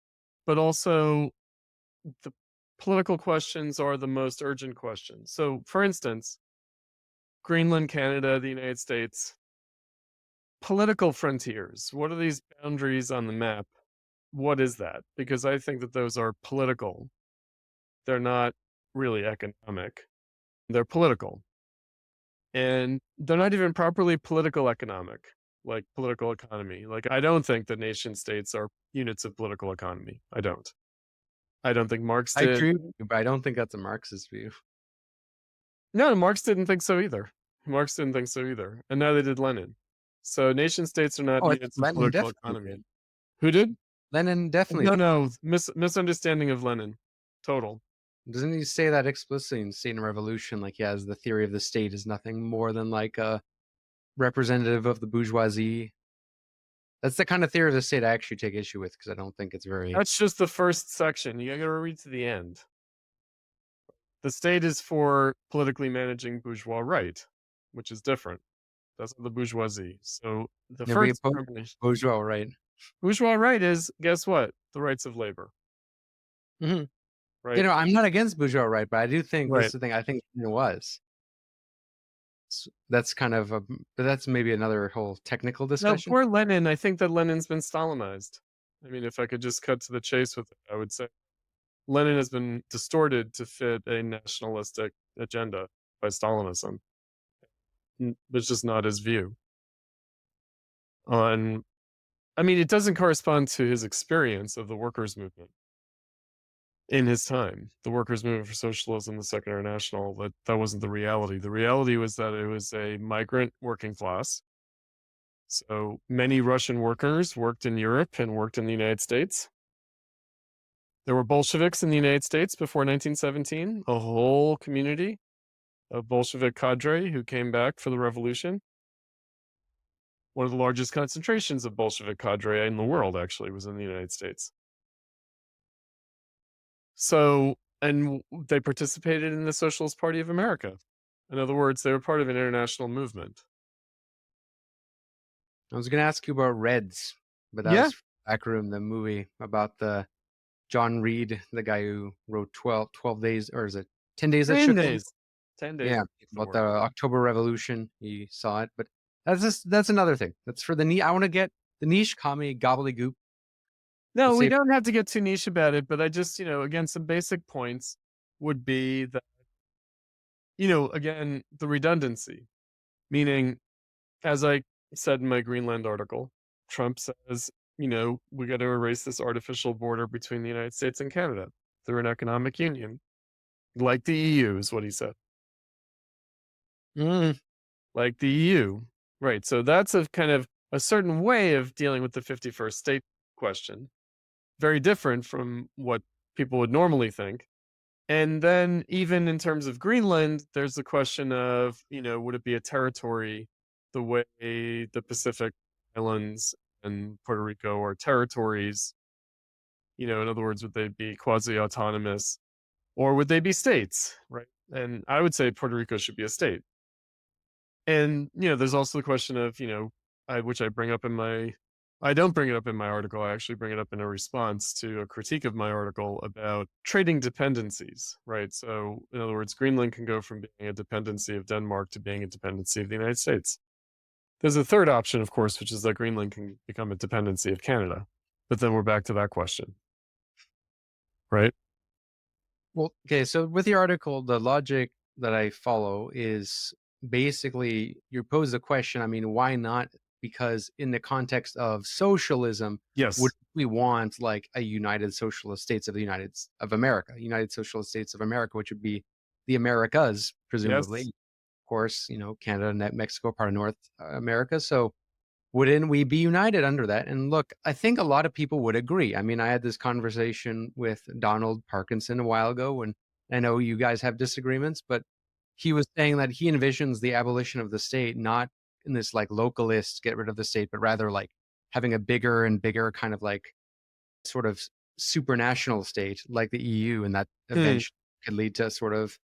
but also the political questions are the most urgent questions. So, for instance, Greenland, Canada, the United States, political frontiers. What are these boundaries on the map? What is that? Because I think that those are political. They're not really economic. They're political. And they're not even properly political economic, like political economy. Like, I don't think that nation states are units of political economy. I don't think Marx I did. agree with you, but I don't think that's a Marxist view. No, Marx didn't think so either. And neither did Lenin. So nation states are not Oh, units of Lenin political definitely economy. did. Who did? Lenin definitely. No, misunderstanding of Lenin. Total. Doesn't he say that explicitly in State and Revolution? Like he has the theory of the state is nothing more than like a representative of the bourgeoisie. That's the kind of theory of the state I actually take issue with because I don't think it's very. That's just the first section. You gotta read to the end. The state is for politically managing bourgeois right, which is different. That's the bourgeoisie. So the Yeah, we first oppose determination, bourgeois, right? bourgeois right is, guess what? The rights of labor. Mhm. Right. You know, I'm not against bourgeois right, but I do think this Right. is the thing. I think it was. That's kind of but that's maybe another whole technical Now, discussion. for Lenin, I think that Lenin's been Stalinized. I mean, if I could just cut to the chase with it, I would say Lenin has been distorted to fit a nationalistic agenda by Stalinism. It's just not his view. It doesn't correspond to his experience of the workers' movement in his time. The workers' movement for socialism, the Second International, that wasn't the reality. The reality was that it was a migrant working class. So many Russian workers worked in Europe and worked in the United States. There were Bolsheviks in the United States before 1917, a whole community of Bolshevik cadre who came back for the revolution. One of the largest concentrations of Bolshevik cadre in the world, actually, was in the United States. So, and they participated in the Socialist Party of America. In other words, they were part of an international movement. I was going to ask you about Reds, but that was Backroom, the movie about the John Reed, the guy who wrote 12 days, or is it 10 days? 10 days. 10 days. Yeah, about the October Revolution. He saw it, but that's another thing. That's for the niche. I want to get the niche comedy gobbledygook. No, we don't have to get too niche about it, but I just, again, some basic points would be that, again, the redundancy, meaning, as I said in my Greenland article, Trump says, we got to erase this artificial border between the United States and Canada through an economic union, like the EU is what he said. Mm. Like the EU. Right. So that's a kind of a certain way of dealing with the 51st state question. Very different from what people would normally think. And then even in terms of Greenland, there's the question of, would it be a territory the way the Pacific Islands and Puerto Rico are territories? In other words, would they be quasi-autonomous or would they be states, right? And I would say Puerto Rico should be a state. And, there's also the question of, which I bring up in my, I don't bring it up in my article. I actually bring it up in a response to a critique of my article about trading dependencies, right? So in other words, Greenland can go from being a dependency of Denmark to being a dependency of the United States. There's a third option, of course, which is that Greenland can become a dependency of Canada. But then we're back to that question, right? Well, okay. So with your article, the logic that I follow is basically you pose the question. I mean, why not? Because in the context of socialism, Yes. would we want like a United Socialist States of the America, United Socialist States of America, which would be the Americas, presumably. Yes. Of course, Canada, Mexico, part of North America. So wouldn't we be united under that? And look, I think a lot of people would agree. I mean, I had this conversation with Donald Parkinson a while ago, and I know you guys have disagreements, but he was saying that he envisions the abolition of the state not in this like localist get rid of the state, but rather like having a bigger and bigger kind of like sort of supranational state like the EU, and that eventually could lead to sort of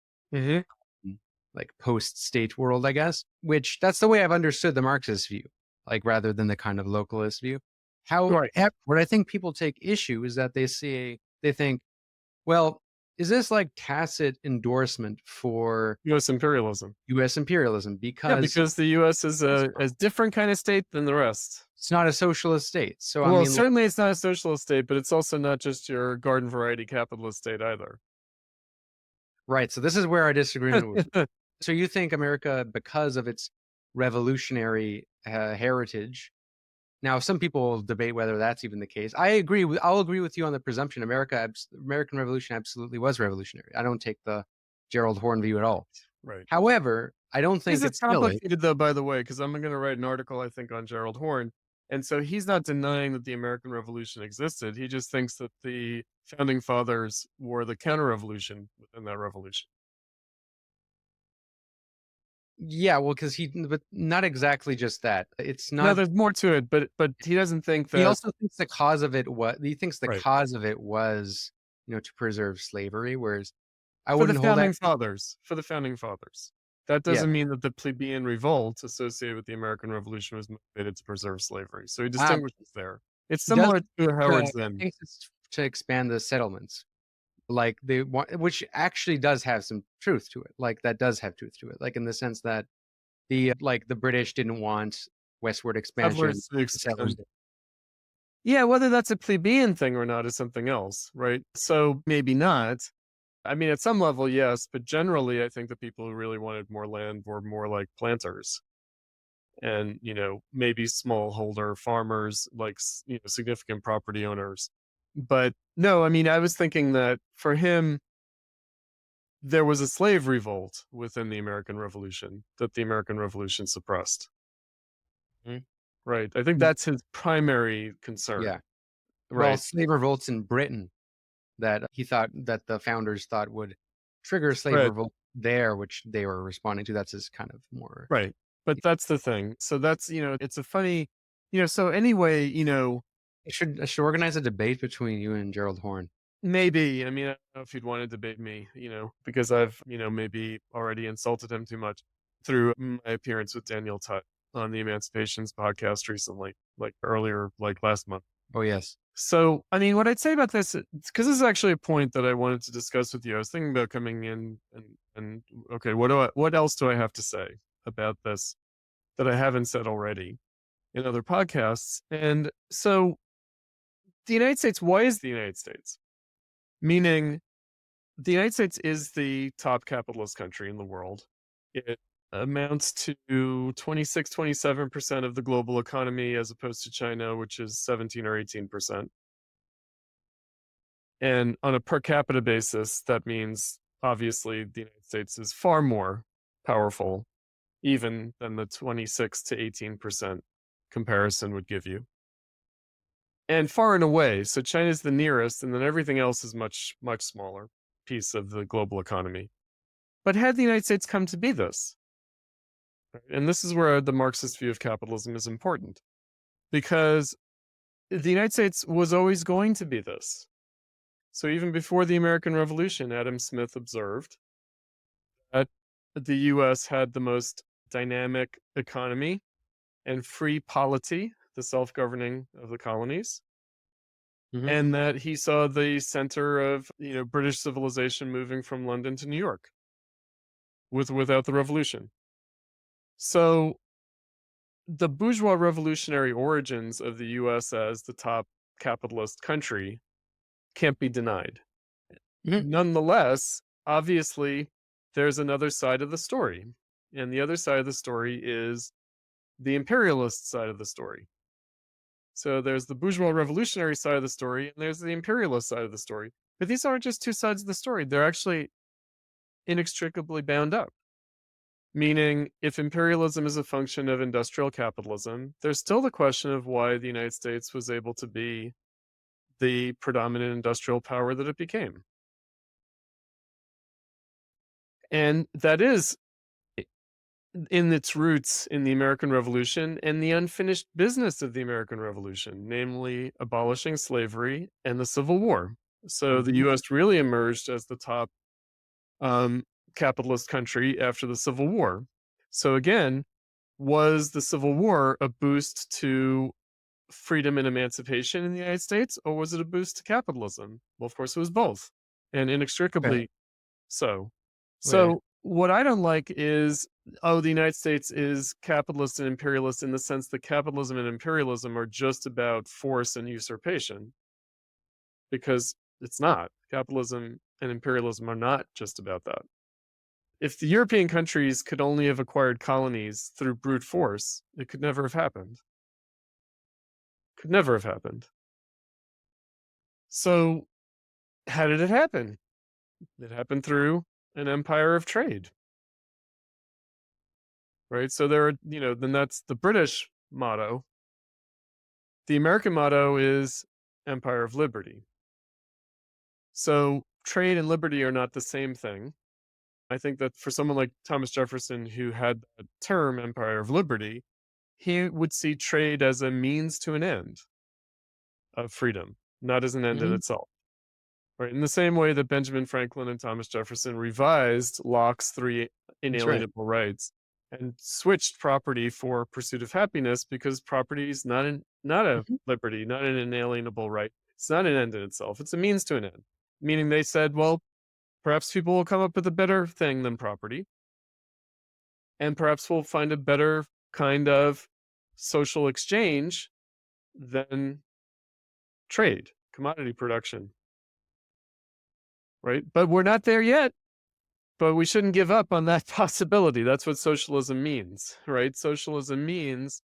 like post-state world, I guess, which that's the way I've understood the Marxist view, like rather than the kind of localist view. What I think people take issue is that they think, well, is this like tacit endorsement for U.S. imperialism? U.S. imperialism because the U.S. is a different kind of state than the rest. It's not a socialist state. So well, I mean, certainly it's not a socialist state, but it's also not just your garden variety capitalist state either. Right. So this is where our disagreement was. So you think America, because of its revolutionary heritage. Now, some people debate whether that's even the case. I'll agree with you on the presumption. American Revolution absolutely was revolutionary. I don't take the Gerald Horne view at all. Right. However, I don't think it's complicated though, by the way, because I'm going to write an article, I think, on Gerald Horne. And so he's not denying that the American Revolution existed. He just thinks that the founding fathers were the counter-revolution within that revolution. Yeah, well, but not exactly just that. It's not. No, there's more to it, but he doesn't think that. He also thinks the cause of it cause of it was, to preserve slavery. Whereas I wouldn't hold that for the founding fathers. That doesn't mean that the plebeian revolt associated with the American Revolution was motivated to preserve slavery. So he distinguishes there. It's similar to Howard's End. I think it's to expand the settlements. Like they want, which actually does have some truth to it. Like that does have truth to it. Like in the sense that the British didn't want westward expansion. Yeah, whether that's a plebeian thing or not is something else, right? So maybe not. I mean, at some level, yes, but generally, I think the people who really wanted more land were more like planters, and maybe smallholder farmers, like significant property owners. But no, I mean, I was thinking that for him, there was a slave revolt within the American Revolution that the American Revolution suppressed. Mm-hmm. Right. I think that's his primary concern. Yeah. Right. Well, slave revolts in Britain that he thought that the founders thought would trigger slave revolt there, which they were responding to. That's his kind of more. Right. But that's the thing. So that's, it's a funny, so anyway, I should organize a debate between you and Gerald Horne. Maybe. I mean, I don't know if he'd want to debate me, because I've, maybe already insulted him too much through my appearance with Daniel Tutt on the Emancipations podcast recently, like earlier, like last month. Oh, yes. So, I mean, what I'd say about this, because this is actually a point that I wanted to discuss with you. I was thinking about coming in and okay, what else do I have to say about this that I haven't said already in other podcasts? And so the United States, why is the United States? Meaning the United States is the top capitalist country in the world. It amounts to 26-27% of the global economy, as opposed to China, which is 17 or 18%. And on a per capita basis, that means obviously the United States is far more powerful even than the 26 to 18% comparison would give you. And far and away, so China's the nearest, and then everything else is much, much smaller piece of the global economy. But had the United States come to be this, and this is where the Marxist view of capitalism is important, because the United States was always going to be this. So even before the American Revolution, Adam Smith observed that the US had the most dynamic economy and free polity, the self-governing of the colonies, and that he saw the center of British civilization moving from London to New York without the revolution. So the bourgeois revolutionary origins of the US as the top capitalist country can't be denied. Nonetheless, obviously, there's another side of the story. And the other side of the story is the imperialist side of the story. So there's the bourgeois revolutionary side of the story, and there's the imperialist side of the story. But these aren't just two sides of the story. They're actually inextricably bound up. Meaning, if imperialism is a function of industrial capitalism, there's still the question of why the United States was able to be the predominant industrial power that it became. And that is in its roots in the American Revolution and the unfinished business of the American Revolution, namely abolishing slavery and the Civil War. So the US really emerged as the top capitalist country after the Civil War. So again, was the Civil War a boost to freedom and emancipation in the United States, or was it a boost to capitalism? Well, of course, it was both, and inextricably so. So what I don't like is, the United States is capitalist and imperialist in the sense that capitalism and imperialism are just about force and usurpation, because it's not. Capitalism and imperialism are not just about that. If the European countries could only have acquired colonies through brute force, it could never have happened. Could never have happened. So how did it happen? It happened through an empire of trade. Right? So there are, then that's the British motto. The American motto is Empire of Liberty. So trade and liberty are not the same thing. I think that for someone like Thomas Jefferson, who had the term Empire of Liberty, he would see trade as a means to an end of freedom, not as an end in itself. Right? In the same way that Benjamin Franklin and Thomas Jefferson revised Locke's 3 inalienable rights and switched property for pursuit of happiness, because property is not a liberty, not an inalienable right. It's not an end in itself. It's a means to an end. Meaning they said, well, perhaps people will come up with a better thing than property. And perhaps we'll find a better kind of social exchange than trade, commodity production. Right? But we're not there yet. But we shouldn't give up on that possibility. That's what socialism means, right? Socialism means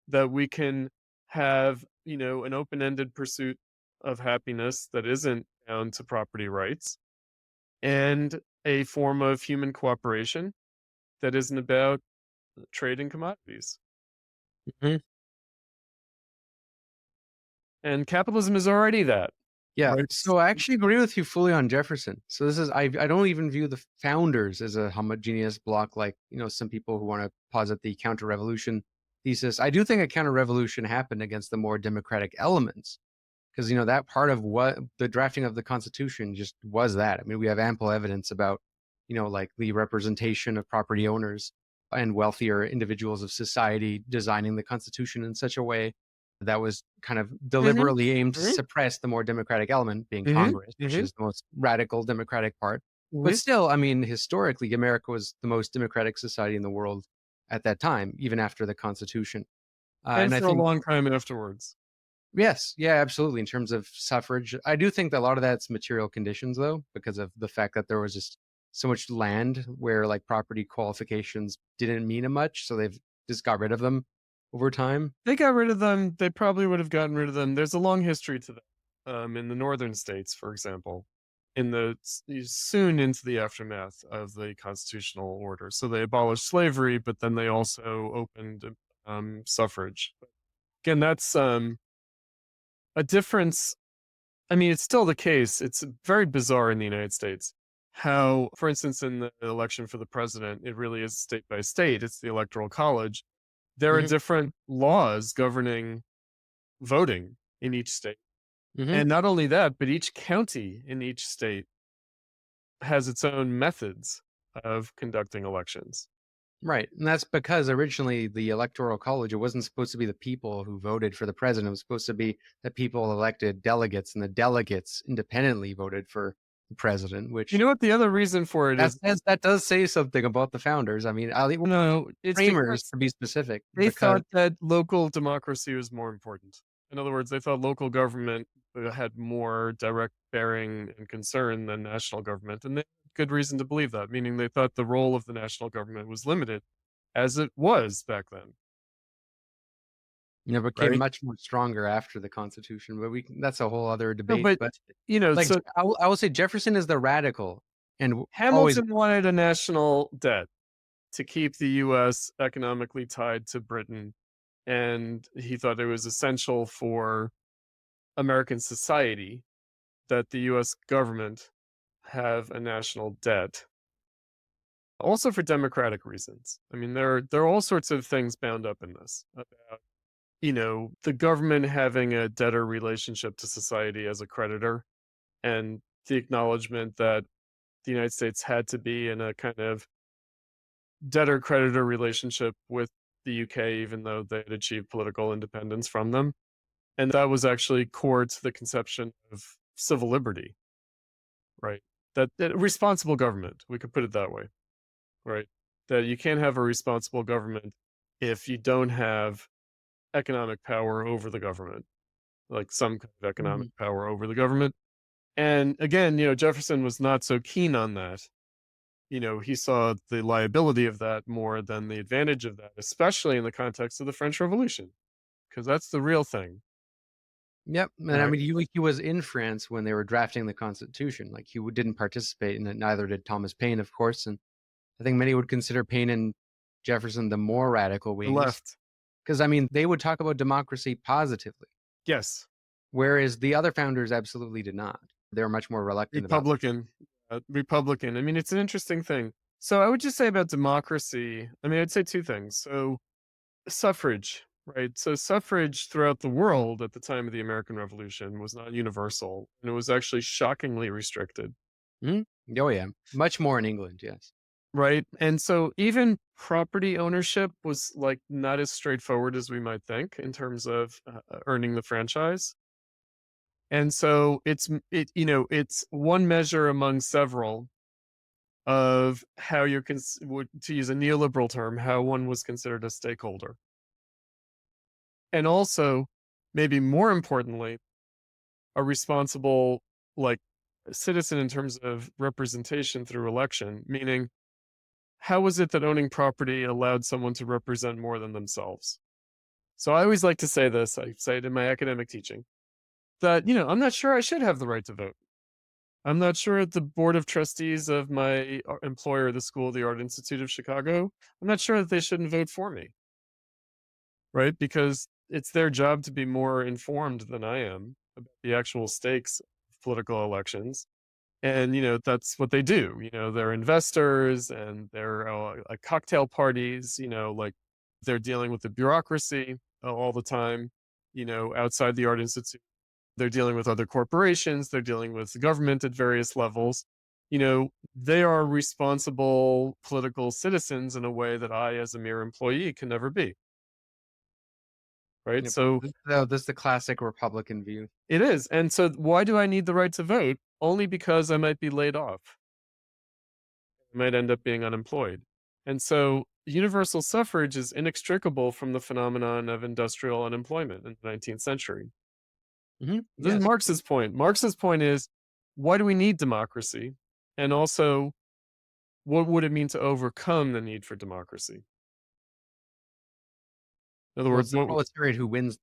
that we can have, an open-ended pursuit of happiness that isn't bound to property rights, and a form of human cooperation that isn't about trade in commodities. And capitalism is already that. Yeah. Right. So I actually agree with you fully on Jefferson. So this is, I don't even view the founders as a homogeneous block, like, some people who want to posit the counter-revolution thesis. I do think a counter-revolution happened against the more democratic elements, because, that part of what the drafting of the Constitution just was that. I mean, we have ample evidence about, like the representation of property owners and wealthier individuals of society designing the Constitution in such a way that was kind of deliberately aimed to suppress the more democratic element, being Congress, which is the most radical democratic part. But still, I mean, historically, America was the most democratic society in the world at that time, even after the Constitution. And I for think, a long time afterwards. Yes, yeah, absolutely. In terms of suffrage, I do think that a lot of that's material conditions, though, because of the fact that there was just so much land where like property qualifications didn't mean much, so they've just got rid of them over time. They got rid of them. They probably would have gotten rid of them. There's a long history to that. In the northern states, for example, soon into the aftermath of the constitutional order. So they abolished slavery, but then they also opened suffrage. Again, that's a difference. I mean, it's still the case. It's very bizarre in the United States how, for instance, in the election for the president, it really is state by state. It's the Electoral College. There are different laws governing voting in each state. And not only that, but each county in each state has its own methods of conducting elections. Right. And that's because originally the Electoral College, it wasn't supposed to be the people who voted for the president. It was supposed to be the people elected delegates, and the delegates independently voted for the president, which, You know what the other reason for it is? that does say something about the founders. I mean, No, it's framers, because to be specific. they because- thought that local democracy was more important. In other words, they thought local government had more direct bearing and concern than national government. And they had good reason to believe that, meaning they thought the role of the national government was limited, as it was back then. became Right. much more stronger after the Constitution, but that's a whole other debate. but, You know, like, so I will say Jefferson is the radical, and always Hamilton wanted a national debt to keep the U.S. economically tied to Britain. And he thought it was essential for American society that the U.S. government have a national debt. Also for democratic reasons. I mean, there are all sorts of things bound up in this about, the government having a debtor relationship to society as a creditor, and the acknowledgement that the United States had to be in a kind of debtor-creditor relationship with the UK, even though they had achieved political independence from them. And that was actually core to the conception of civil liberty, right? That responsible government, we could put it that way, right? That you can't have a responsible government if you don't have economic power over the government, like some kind of economic power over the government. And again, Jefferson was not so keen on that. He saw the liability of that more than the advantage of that, especially in the context of the French Revolution, because that's the real thing. Yep. And I mean, he was in France when they were drafting the Constitution. Like, he didn't participate in it. Neither did Thomas Paine, of course. And I think many would consider Paine and Jefferson the more radical The wings. left. Because, I mean, they would talk about democracy positively, Yes. whereas the other founders absolutely did not. They were much more reluctant about it. Republican. I mean, it's an interesting thing. So I would just say about democracy, I mean, I'd say two things. So suffrage, right? So suffrage throughout the world at the time of the American Revolution was not universal, and it was actually shockingly restricted. Oh, yeah. Much more in England, yes. Right. And so even property ownership was like not as straightforward as we might think in terms of earning the franchise. And so it's one measure among several of how you're to use a neoliberal term, how one was considered a stakeholder. And also, maybe more importantly, a responsible citizen in terms of representation through election, meaning how was it that owning property allowed someone to represent more than themselves? So I always like to say this, I say it in my academic teaching, that, I'm not sure I should have the right to vote. I'm not sure the board of trustees of my employer, the School of the Art Institute of Chicago, I'm not sure that they shouldn't vote for me, right? Because it's their job to be more informed than I am about the actual stakes of political elections. And, that's what they do. They're investors, and they're cocktail parties, they're dealing with the bureaucracy all the time, outside the Art Institute. They're dealing with other corporations. They're dealing with the government at various levels. They are responsible political citizens in a way that I, as a mere employee, can never be. Right? Yep. So this is the classic Republican view. It is. And so why do I need the right to vote? Only because I might be laid off. I might end up being unemployed. And so universal suffrage is inextricable from the phenomenon of industrial unemployment in the 19th century. This is Marx's point. Marx's point is, why do we need democracy? And also, what would it mean to overcome the need for democracy? In other Well, words, it's the what proletariat who wins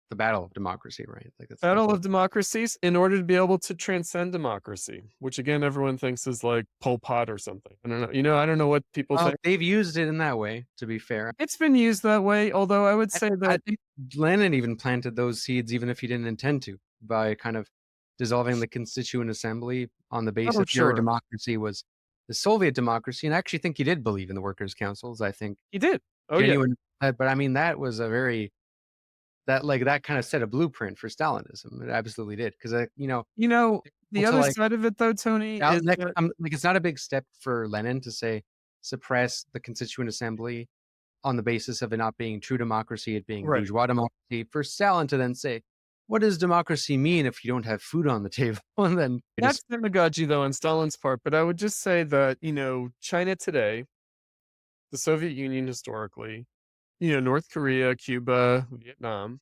the battle of democracy, right? Like that's the battle whole. of democracies in order to be able to transcend democracy, which again everyone thinks is like Pol Pot or something. I don't know. I don't know what people Well, think. they've used it in that way. To be fair, It's been used that way, although I would I, say I that think Lenin even planted those seeds, even if he didn't intend to, by kind of dissolving the Constituent Assembly on the basis oh that their sure, democracy was the Soviet democracy. And I actually think he did believe in the workers' councils. I think he did. Oh yeah, genuine, but I mean that was a very that kind of set a blueprint for Stalinism. It absolutely did because the to other like side of it though, Tony, is that like it's not a big step for Lenin to say suppress the Constituent Assembly on the basis of it not being true democracy, it being right. bourgeois democracy. For Stalin to then say, what does democracy mean if you don't have food on the table? And then That's demagogy though on Stalin's part, but I would just say that China today, the Soviet Union historically, North Korea, Cuba, Vietnam,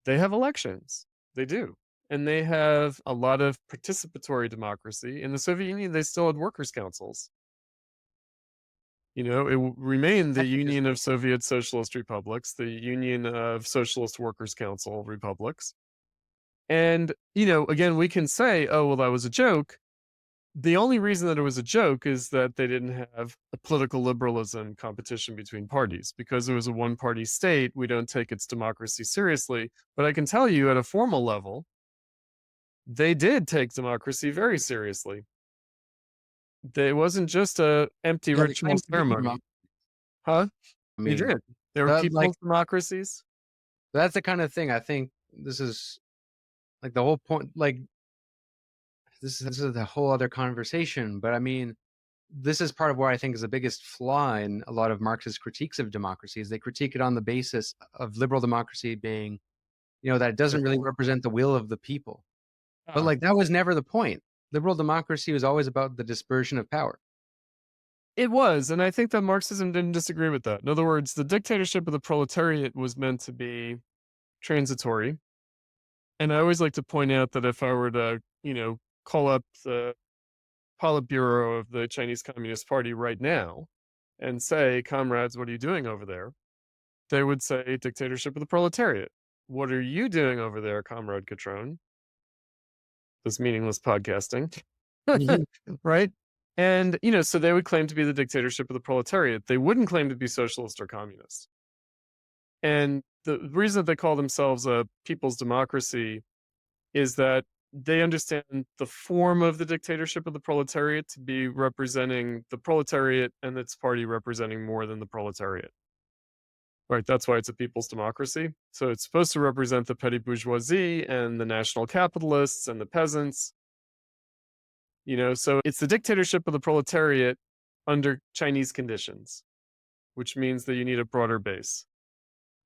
they have elections. They do. And they have a lot of participatory democracy. In the Soviet Union, they still had workers' councils. It remained the Union of Soviet Socialist Republics, the Union of Socialist Workers' Council Republics. And, again, we can say, oh, well, that was a joke. The only reason that it was a joke is that they didn't have a political liberalism competition between parties. Because it was a one-party state, we don't take its democracy seriously. But I can tell you at a formal level, they did take democracy very seriously. It wasn't just a empty Yeah, they ritual claimed to be ceremony. democracy. Huh? I They mean, did. They were that, people's democracies. that's the kind of thing I think this is like the whole point. Like this is a whole other conversation. But I mean, this is part of what I think is the biggest flaw in a lot of Marxist critiques of democracy is they critique it on the basis of liberal democracy being, that it doesn't really represent the will of the people. But like that was never the point. Liberal democracy was always about the dispersion of power. It was, and I think that Marxism didn't disagree with that. In other words, the dictatorship of the proletariat was meant to be transitory. And I always like to point out that if I were to, call up the Politburo of the Chinese Communist Party right now and say, comrades, what are you doing over there? They would say, dictatorship of the proletariat. What are you doing over there, Comrade Cutrone? This meaningless podcasting. Right? And, so they would claim to be the dictatorship of the proletariat. They wouldn't claim to be socialist or communist. And the reason that they call themselves a people's democracy is that they understand the form of the dictatorship of the proletariat to be representing the proletariat and its party representing more than the proletariat. Right, that's why it's a people's democracy. So it's supposed to represent the petty bourgeoisie and the national capitalists and the peasants. So it's the dictatorship of the proletariat under Chinese conditions, which means that you need a broader base,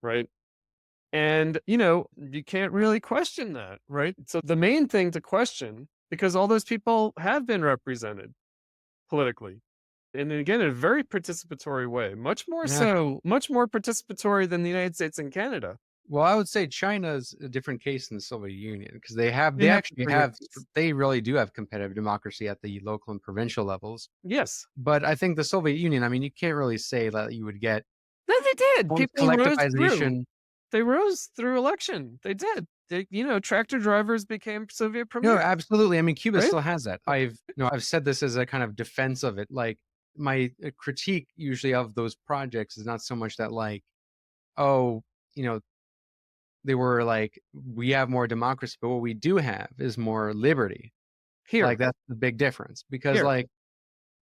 right? And, you can't really question that, right? So the main thing to question, because all those people have been represented politically, and again, in a very participatory way, much more participatory than the United States and Canada. Well, I would say China's a different case than the Soviet Union because they really do have competitive democracy at the local and provincial levels. Yes. But I think the Soviet Union, I mean, you can't really say that you would get No, they did. People collectivization. They rose through election. They did. Tractor drivers became Soviet premiers. No, absolutely. I mean, Cuba Right? still has that. I've said this as a kind of defense of it. Like my critique usually of those projects is not so much that like, oh, they were like, we have more democracy, but what we do have is more liberty. Here. Like that's the big difference because Here. like,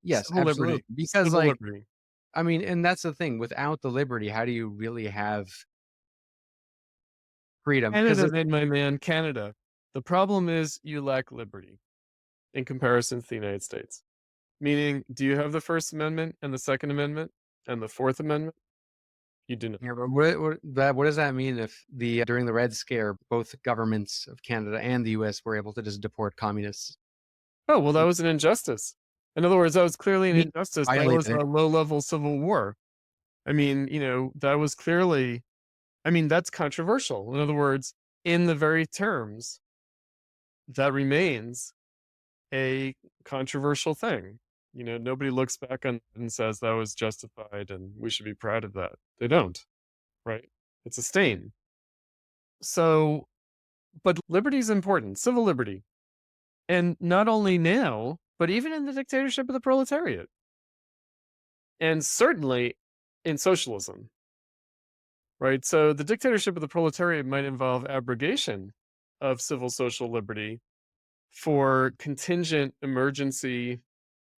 yes, Civil absolutely. liberty. Because Civil like, liberty. I mean, and that's the thing. Without the liberty, how do you really have freedom? Canada made my man Canada. The problem is you lack liberty in comparison to the United States. Meaning, do you have the First Amendment and the Second Amendment and the Fourth Amendment? You do not. Yeah, but what does that mean if during the Red Scare, both governments of Canada and the U.S. were able to just deport communists? Oh, well, that was an injustice. In other words, that was clearly an injustice. That was a low-level civil war. I mean, that was clearly, that's controversial. In other words, in the very terms, that remains a controversial thing. Nobody looks back on it and says that was justified and we should be proud of that. They don't, right? It's a stain. So, but liberty is important, civil liberty. And not only now, but even in the dictatorship of the proletariat. And certainly in socialism, right? So the dictatorship of the proletariat might involve abrogation of civil social liberty for contingent emergency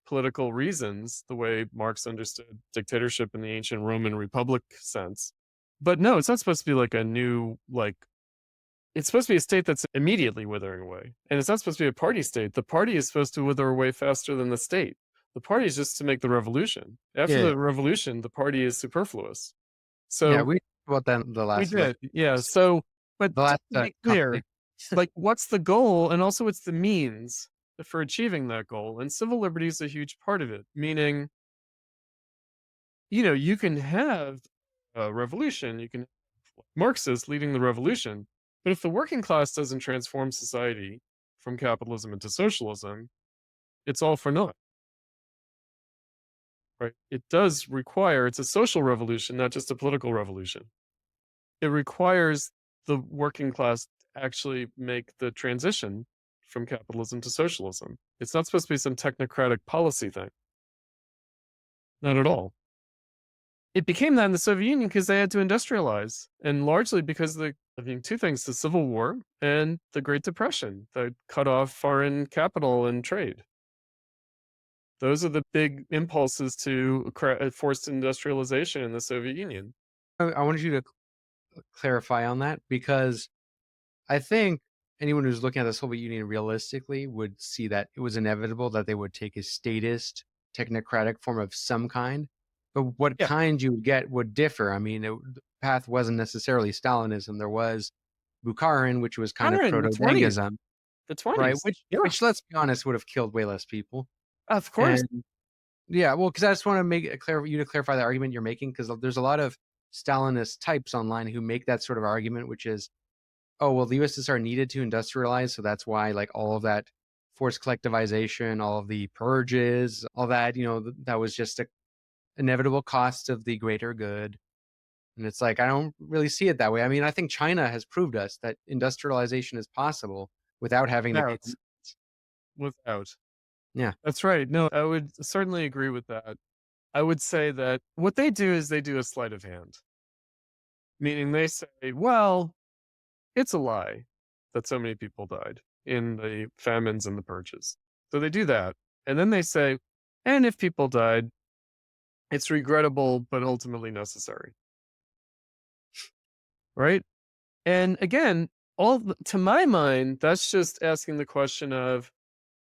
political reasons, the way Marx understood dictatorship in the ancient Roman Republic sense. But no, it's not supposed to be like a new, it's supposed to be a state that's immediately withering away. And it's not supposed to be a party state. The party is supposed to wither away faster than the state. The party is just to make the revolution. After the revolution, the party is superfluous. So yeah, we talked about that in the last. we did, yeah. So, but the last to be clear, what's the goal, and also what's the means for achieving that goal? And civil liberty is a huge part of it. Meaning, you can have a revolution, you can have Marxists leading the revolution, but if the working class doesn't transform society from capitalism into socialism, it's all for naught. Right? It does require, it's a social revolution, not just a political revolution. It requires the working class to actually make the transition from capitalism to socialism. It's not supposed to be some technocratic policy thing. Not at all. It became that in the Soviet Union because they had to industrialize, and largely because two things: the Civil War and the Great Depression that cut off foreign capital and trade. Those are the big impulses to forced industrialization in the Soviet Union. I wanted you to clarify on that, because I think anyone who's looking at the Soviet Union realistically would see that it was inevitable that they would take a statist, technocratic form of some kind. But what kind you would get would differ. I mean, the path wasn't necessarily Stalinism. There was Bukharin, which was kind of proto-Dengism. The 20s. Right, which, let's be honest, would have killed way less people. Of course. And, yeah, well, because I just want to make it clear, you to clarify the argument you're making, because there's a lot of Stalinist types online who make that sort of argument, which is, oh, well, the USSR needed to industrialize, so that's why, all of that forced collectivization, all of the purges, all that, that was just a inevitable cost of the greater good. And it's I don't really see it that way. I mean, I think China has proved us that industrialization is possible without having to. Without. Yeah. That's right. No, I would certainly agree with that. I would say that what they do is they do a sleight of hand. Meaning they say, well, it's a lie that so many people died in the famines and the purges. So they do that. And then they say, and if people died, it's regrettable, but ultimately necessary. Right? And again, to my mind, that's just asking the question of,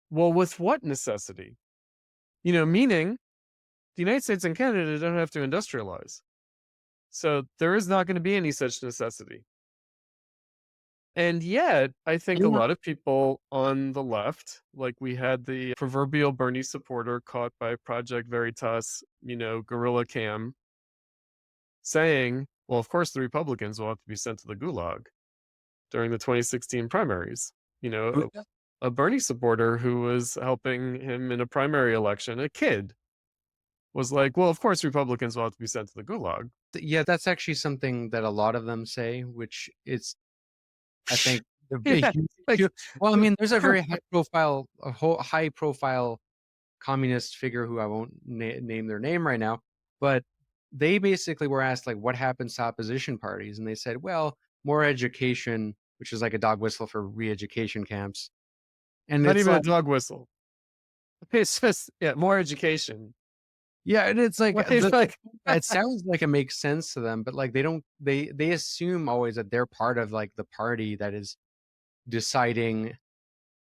well, with what necessity? Meaning the United States and Canada don't have to industrialize. So there is not going to be any such necessity. And yet, I think a lot of people on the left, we had the proverbial Bernie supporter caught by Project Veritas, guerrilla cam, saying, well, of course, the Republicans will have to be sent to the gulag during the 2016 primaries. A Bernie supporter who was helping him in a primary election, a kid, was like, well, of course, Republicans will have to be sent to the gulag. Yeah, that's actually something that a lot of them say, which is, I think, well, I mean, there's a very high profile communist figure who I won't name their name right now, but they basically were asked, what happens to opposition parties? And they said, well, more education, which is like a dog whistle for re-education camps. And not even a dog whistle. It's just, more education. Yeah, and it's it sounds like it makes sense to them, but they assume always that they're part of the party that is deciding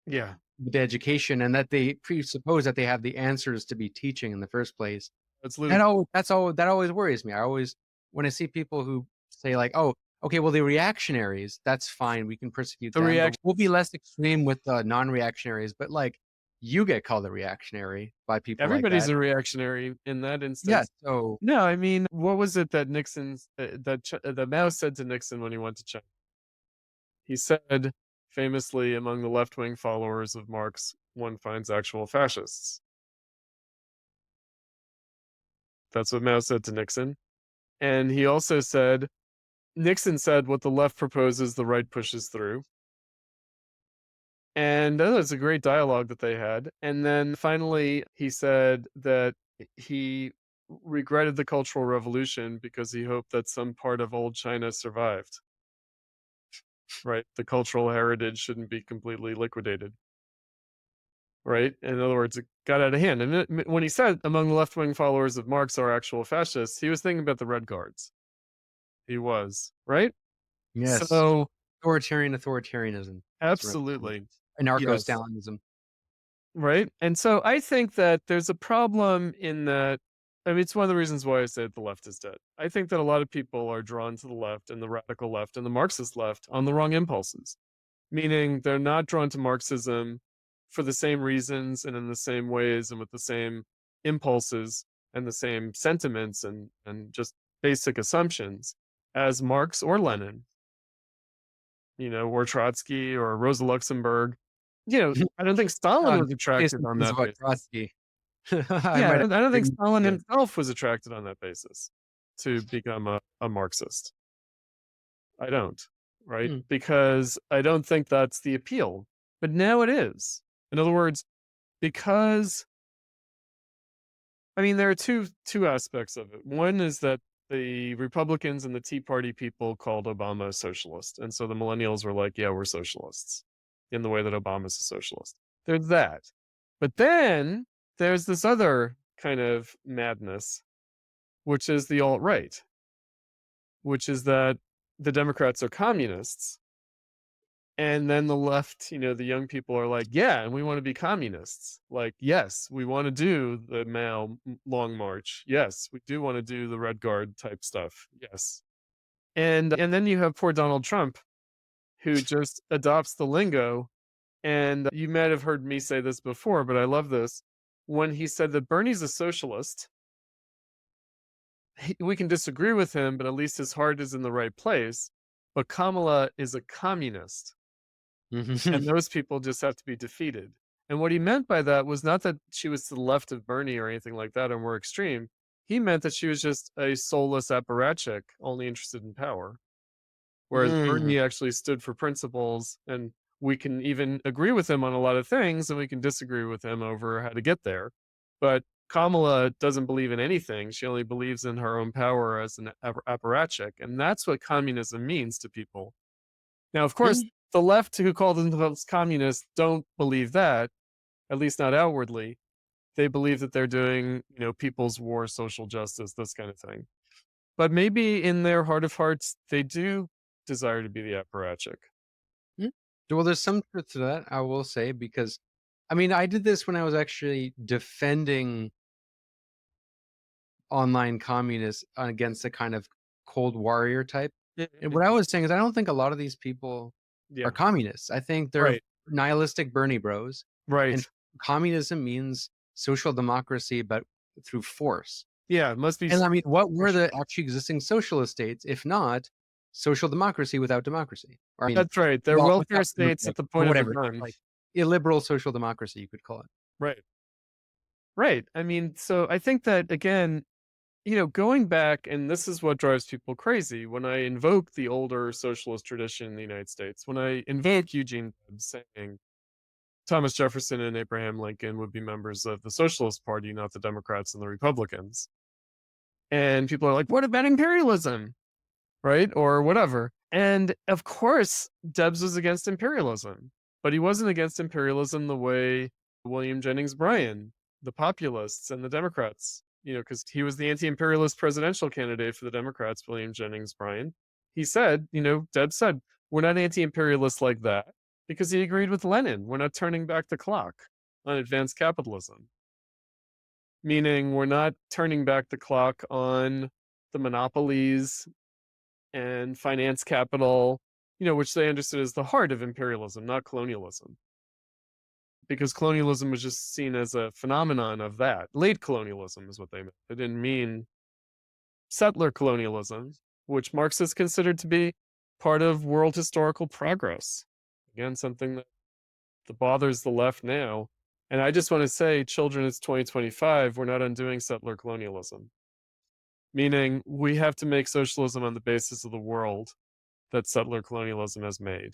the education, and that they presuppose that they have the answers to be teaching in the first place. That always worries me. When I see people who say oh, okay, well, the reactionaries, that's fine, we can persecute them. We'll be less extreme with the non-reactionaries, but you get called a reactionary by people. Everybody's a reactionary in that instance. Yeah. So no, I mean, what was it that that Mao said to Nixon when he went to China? He said, famously, among the left-wing followers of Marx, one finds actual fascists. That's what Mao said to Nixon. And he also said, Nixon said, what the left proposes, the right pushes through. And that was a great dialogue that they had. And then finally, he said that he regretted the Cultural Revolution because he hoped that some part of old China survived. Right? The cultural heritage shouldn't be completely liquidated. Right? In other words, it got out of hand. And when he said among the left-wing followers of Marx are actual fascists, he was thinking about the Red Guards. He was, right? Yes. So Authoritarianism. absolutely. Anarcho-Stalinism. Right. And so I think that there's a problem in that. I mean, it's one of the reasons why I say the left is dead. I think that a lot of people are drawn to the left and the radical left and the Marxist left on the wrong impulses, meaning they're not drawn to Marxism for the same reasons and in the same ways and with the same impulses and the same sentiments and just basic assumptions as Marx or Lenin, or Trotsky or Rosa Luxemburg. I don't think Stalin was attracted on that basis. Trotsky. I don't think Stalin himself was attracted on that basis to become a Marxist. I don't, right? Because I don't think that's the appeal. But now it is. In other words, because there are two aspects of it. One is that the Republicans and the Tea Party people called Obama a socialist. And so the millennials were like, yeah, we're socialists in the way that Obama's a socialist. There's that. But then there's this other kind of madness, which is the alt-right, which is that the Democrats are communists. And then the left, the young people are like, yeah, and we want to be communists. Like, yes, we want to do the Mao Long March. Yes, we do want to do the Red Guard type stuff. Yes. And then you have poor Donald Trump, who just adopts the lingo. And you might have heard me say this before, but I love this. When he said that Bernie's a socialist, we can disagree with him, but at least his heart is in the right place. But Kamala is a communist. And those people just have to be defeated. And what he meant by that was not that she was to the left of Bernie or anything like that or more extreme. He meant that she was just a soulless apparatchik, only interested in power. Whereas Bernie actually stood for principles, and we can even agree with him on a lot of things, and we can disagree with him over how to get there. But Kamala doesn't believe in anything. She only believes in her own power as an apparatchik. And that's what communism means to people. Now, of course, the left who call themselves communists don't believe that, at least not outwardly. They believe that they're doing, people's war, social justice, this kind of thing. But maybe in their heart of hearts, they do desire to be the apparatchik. Well, there's some truth to that, I will say, because, I did this when I was actually defending online communists against a kind of cold warrior type. And what I was saying is I don't think a lot of these people are communists. I think they're nihilistic Bernie bros. Right. And communism means social democracy, but through force. Yeah, it must be. And what were the actually existing socialist states, if not social democracy without democracy? That's right. They're welfare states at the point of a gun. Like illiberal social democracy, you could call it. Right. Right. So I think that, again, going back, and this is what drives people crazy, when I invoke the older socialist tradition in the United States, when I invoke Eugene Debs saying Thomas Jefferson and Abraham Lincoln would be members of the Socialist Party, not the Democrats and the Republicans. And people are like, what about imperialism? Right? Or whatever. And of course, Debs was against imperialism, but he wasn't against imperialism the way William Jennings Bryan, the populists and the Democrats, because he was the anti-imperialist presidential candidate for the Democrats, William Jennings Bryan. He said, Debs said, we're not anti-imperialists like that, because he agreed with Lenin. We're not turning back the clock on advanced capitalism. Meaning we're not turning back the clock on the monopolies and finance capital, which they understood as the heart of imperialism, not colonialism. Because colonialism was just seen as a phenomenon of that. Late colonialism is what they meant. They didn't mean settler colonialism, which Marxists considered to be part of world historical progress. Again, something that bothers the left now. And I just want to say, children, it's 2025. We're not undoing settler colonialism. meaning we have to make socialism on the basis of the world that settler colonialism has made.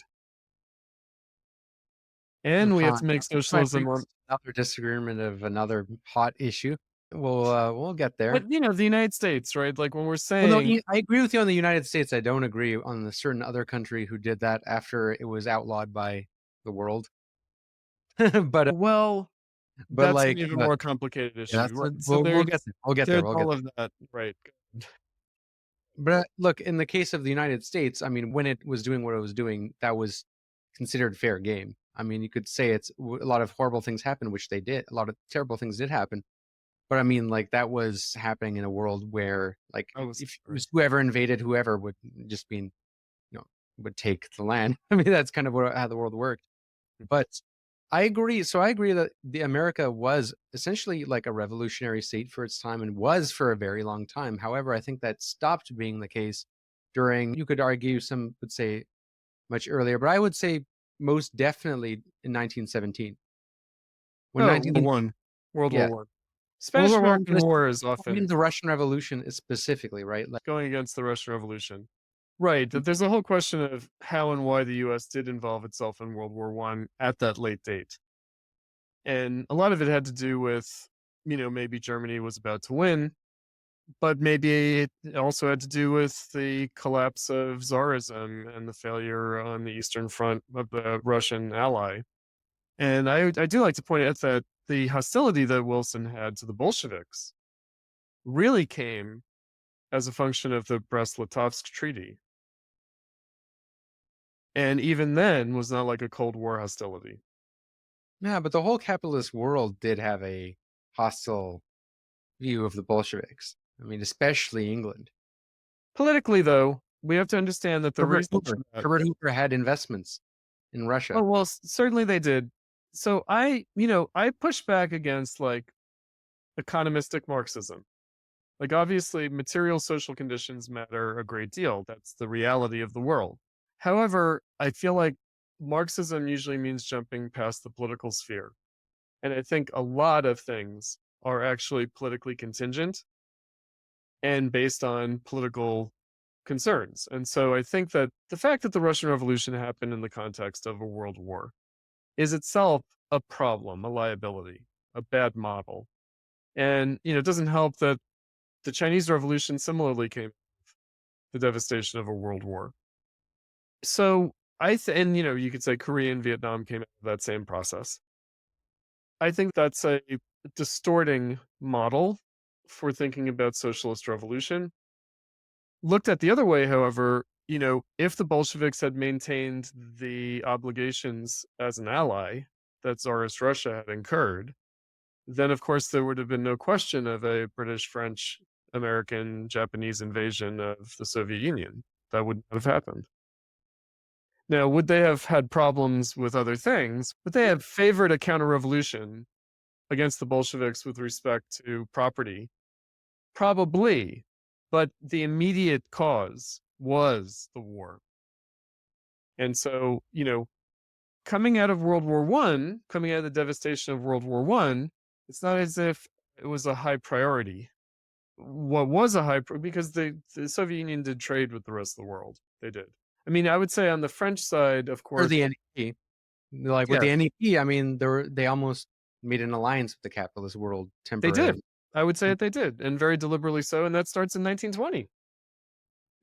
And we have to make socialism on. Another disagreement of another hot issue. We'll get there. But, the United States, right? Like when we're Well, no, saying. I agree with you on the United States. I don't agree on the certain other country who did that after it was outlawed by the world. but Well, that's like an even more complicated issue. yeah, Right? we'll get there. We'll get there. There's all of that, right? But look, in the case of the United States, I mean, when it was doing what it was doing, that was considered fair game. I mean, you could say a lot of horrible things happened, which they did. A lot of terrible things did happen. But I mean, like that was happening in a world where, like, if it was whoever invaded whoever would just be, would take the land. I mean, that's kind of how the world worked. But I agree. So I agree that the America was essentially like a revolutionary state for its time and was for a very long time. However, I think that stopped being the case during, you could argue, some would say much earlier, but I would say most definitely in 1917. When World War I. Spanish American War is often. I mean, the Russian Revolution is specifically, right? Like going against the Russian Revolution. Right. That there's a whole question of how and why the U.S. did involve itself in World War I at that late date. And a lot of it had to do with, maybe Germany was about to win, but maybe it also had to do with the collapse of Tsarism and the failure on the Eastern Front of the Russian ally. And I do like to point out that the hostility that Wilson had to the Bolsheviks really came as a function of the Brest-Litovsk Treaty. And even then was not like a Cold War hostility. Yeah, but the whole capitalist world did have a hostile view of the Bolsheviks. I mean, especially England. Politically, though, we have to understand that the reason Herbert Hoover had investments in Russia. Oh, well, certainly they did. So I push back against like economistic Marxism. Like obviously material social conditions matter a great deal. That's the reality of the world. However, I feel like Marxism usually means jumping past the political sphere. And I think a lot of things are actually politically contingent and based on political concerns. And so I think that the fact that the Russian Revolution happened in the context of a world war is itself a problem, a liability, a bad model. And, it doesn't help that the Chinese Revolution similarly came with the devastation of a world war. So and you could say Korea and Vietnam came out of that same process. I think that's a distorting model for thinking about socialist revolution. Looked at the other way, however, if the Bolsheviks had maintained the obligations as an ally that Tsarist Russia had incurred, then of course there would have been no question of a British, French, American, Japanese invasion of the Soviet Union. That would not have happened. Now, would they have had problems with other things? Would they have favored a counter-revolution against the Bolsheviks with respect to property? Probably. But the immediate cause was the war. And so, coming out of World War I, coming out of the devastation of World War I, it's not as if it was a high priority. What was a high because the Soviet Union did trade with the rest of the world. They did. I mean, I would say on the French side, of course. Or the NEP. Like with the NEP, I mean, they almost made an alliance with the capitalist world temporarily. They did. I would say that they did, and very deliberately so, and that starts in 1920.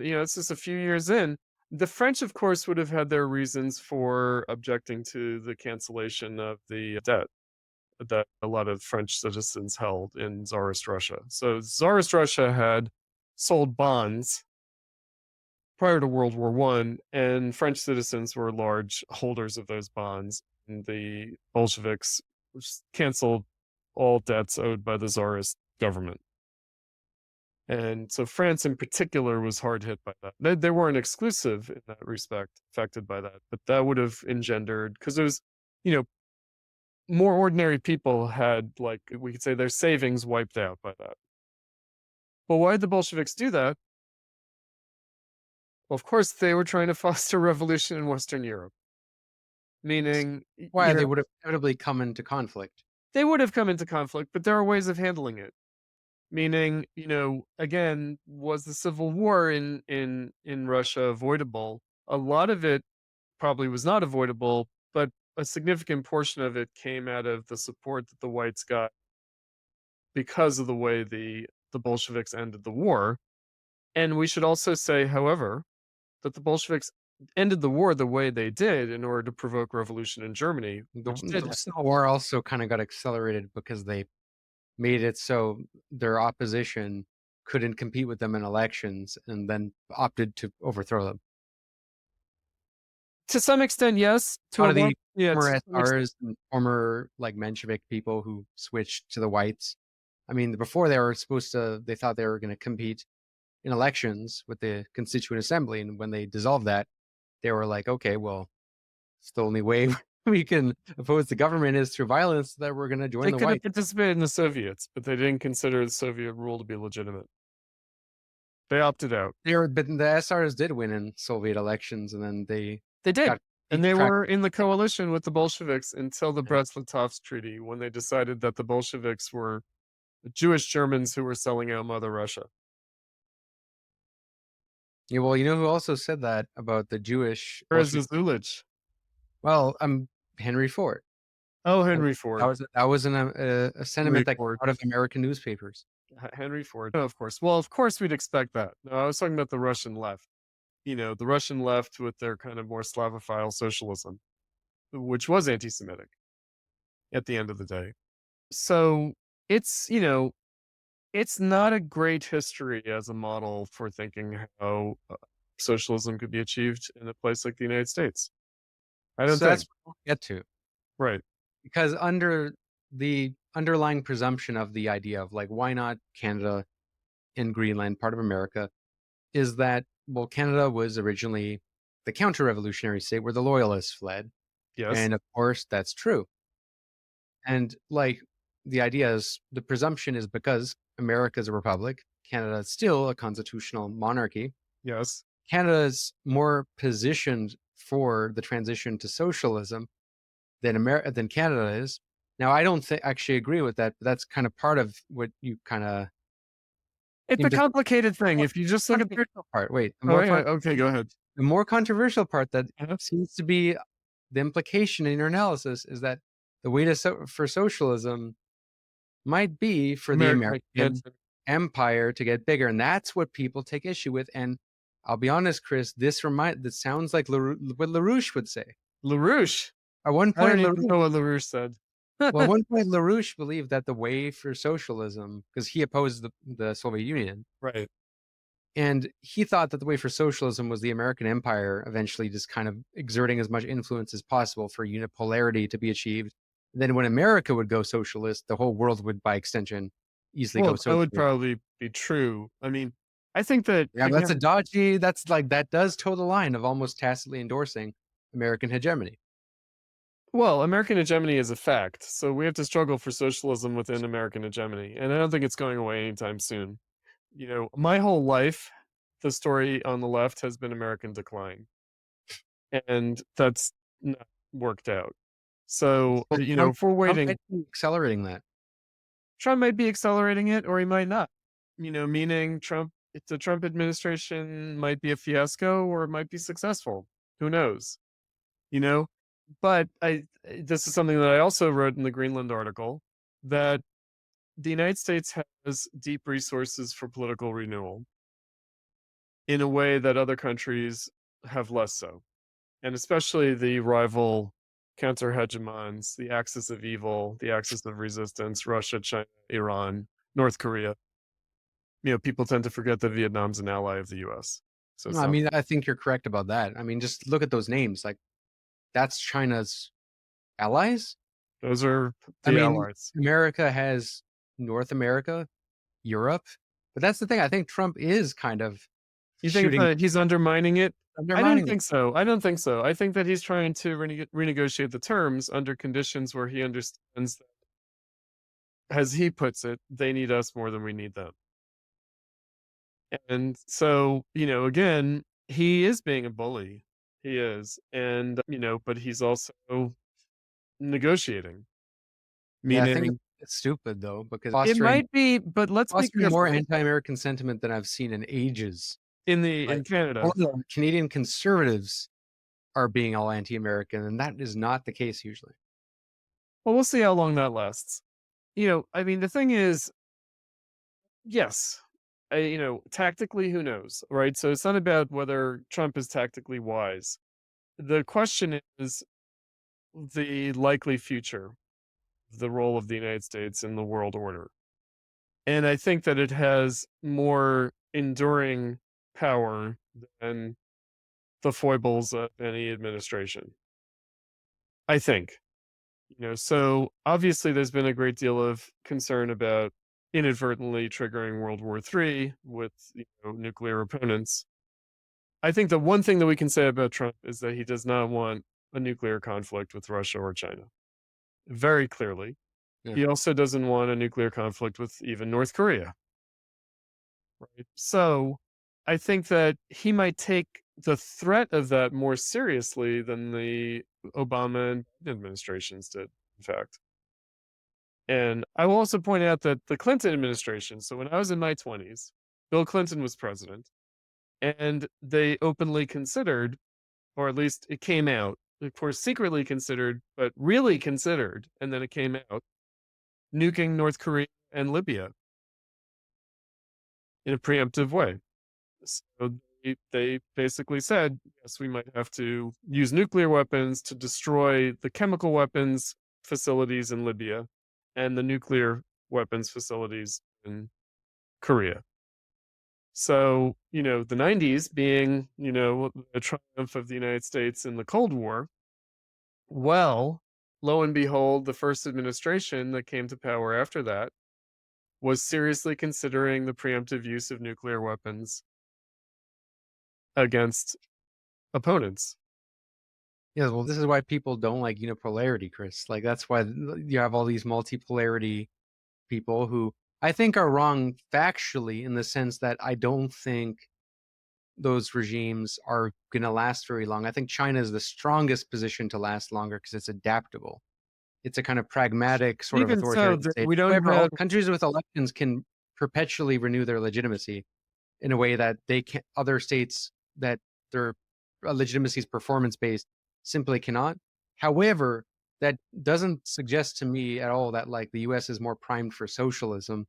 It's just a few years in. The French, of course, would have had their reasons for objecting to the cancellation of the debt that a lot of French citizens held in Tsarist Russia. So Tsarist Russia had sold bonds prior to World War I, and French citizens were large holders of those bonds. And the Bolsheviks canceled all debts owed by the Tsarist government. And so France in particular was hard hit by that. They weren't exclusive in that respect, affected by that, but that would have engendered, because it was, more ordinary people had, like, we could say their savings wiped out by that. Well, why did the Bolsheviks do that? Well, of course, they were trying to foster revolution in Western Europe. Meaning... Why they would have inevitably come into conflict. They would have come into conflict, but there are ways of handling it. Meaning, again, was the civil war in Russia avoidable? A lot of it probably was not avoidable, but a significant portion of it came out of the support that the whites got because of the way the Bolsheviks ended the war. And we should also say, however, that the Bolsheviks ended the war the way they did in order to provoke revolution in Germany, which did The Civil War also kind of got accelerated because they made it so their opposition couldn't compete with them in elections and then opted to overthrow them. to some extent, yes. A lot of the yeah, former to some extent. SRs and former like Menshevik people who switched to the whites. I mean, before they were they thought they were going to compete in elections with the Constituent Assembly. And when they dissolved that, they were like, okay, well, it's the only way we can oppose the government is through violence, that we're going to join They the could have whites. participated in the Soviets, but they didn't consider the Soviet rule to be legitimate. They opted out. But the SRs did win in Soviet elections, and then they They did. got And they tracked. were in the coalition with the Bolsheviks until the Brest-Litovsk Treaty, when they decided that the Bolsheviks were Jewish Germans who were selling out Mother Russia. Yeah, well, you know who also said that about the Jewish? Whereas the Zulich. Well, Henry Ford. Oh, Henry Ford. That was a sentiment that came out of American newspapers. Henry Ford. Oh, of course. Well, of course we'd expect that. No, I was talking about the Russian left. The Russian left with their kind of more Slavophile socialism, which was anti-Semitic at the end of the day. So it's, it's not a great history as a model for thinking how socialism could be achieved in a place like the United States. I don't think. That's what we'll get to. Right. Because under the underlying presumption of the idea of like, why not Canada and Greenland, part of America, is that, well, Canada was originally the counter-revolutionary state where the loyalists fled. Yes. And of course, that's true. And like, the idea is, the presumption is because America is a republic, Canada is still a constitutional monarchy. Yes. Canada is more positioned for the transition to socialism than Canada is. Now, I don't actually agree with that, but that's kind of part of what you kind of. It's a complicated thing. If you just look at the part, wait. Okay, go ahead. The more controversial part that Uh-huh. seems to be the implication in your analysis is that the way for socialism might be for the American empire to get bigger, and that's what people take issue with. And I'll be honest, Chris, this sounds like what LaRouche would say. LaRouche. At one I point, don't even know what LaRouche said. well, at one point, LaRouche believed that the way for socialism, because he opposed the Soviet Union, Right. and he thought that the way for socialism was the American empire eventually just kind of exerting as much influence as possible for unipolarity to be achieved. Then when America would go socialist, the whole world would, by extension, easily go socialist. That would probably be true. I mean, I think that... Yeah, that's that does toe the line of almost tacitly endorsing American hegemony. Well, American hegemony is a fact, so we have to struggle for socialism within American hegemony, and I don't think it's going away anytime soon. My whole life, the story on the left has been American decline, and that's not worked out. So, if we're waiting... Trump might be accelerating that. Trump might be accelerating it, or he might not. Meaning the Trump administration might be a fiasco, or it might be successful. Who knows? But this is something that I also wrote in the Greenland article, that the United States has deep resources for political renewal in a way that other countries have less so. And especially the rival counter-hegemons, the axis of evil, the axis of resistance, Russia, China, Iran, North Korea. People tend to forget that Vietnam's an ally of the U.S. So No, I mean, I think you're correct about that. I mean, just look at those names. Like, that's China's allies. Those are the allies. America has North America, Europe, but that's the thing. I think Trump is kind of. You think that he's undermining it? I don't think so. I think that he's trying to renegotiate the terms under conditions where he understands that, as he puts it, they need us more than we need them. And so, again, he is being a bully. He is. And, but he's also negotiating. Meaning, It's stupid though, because It might be, but let's be fostering more careful. anti-American sentiment than I've seen in ages. In Like, Canada. all the Canadian conservatives are being all anti-American, and that is not the case usually. Well, we'll see how long that lasts. I mean, the thing is, yes, tactically, who knows, right? So it's not about whether Trump is tactically wise. The question is the likely future, the role of the United States in the world order. And I think that it has more enduring power than the foibles of any administration. I think. So obviously there's been a great deal of concern about inadvertently triggering World War III with nuclear opponents. I think the one thing that we can say about Trump is that he does not want a nuclear conflict with Russia or China. Very clearly. Yeah. He also doesn't want a nuclear conflict with even North Korea. Right. So I think that he might take the threat of that more seriously than the Obama and Biden administrations did, in fact. And I will also point out that the Clinton administration, so when I was in my 20s, Bill Clinton was president, and they openly considered, or at least it came out, of course, secretly considered, but really considered, and then it came out, nuking North Korea and Libya in a preemptive way. So they basically said, yes, we might have to use nuclear weapons to destroy the chemical weapons facilities in Libya and the nuclear weapons facilities in Korea. So, the 90s being, the triumph of the United States in the Cold War, well, lo and behold, the first administration that came to power after that was seriously considering the preemptive use of nuclear weapons against opponents. Yeah, well, this is why people don't like unipolarity, Chris. Like, that's why you have all these multipolarity people who I think are wrong factually, in the sense that I don't think those regimes are going to last very long. I think China is the strongest position to last longer because it's adaptable. It's a kind of pragmatic sort of Even so, authoritarian state. we don't However, have countries with elections can perpetually renew their legitimacy in a way that they can other states that their legitimacy is performance based simply cannot. However, that doesn't suggest to me at all that like the US is more primed for socialism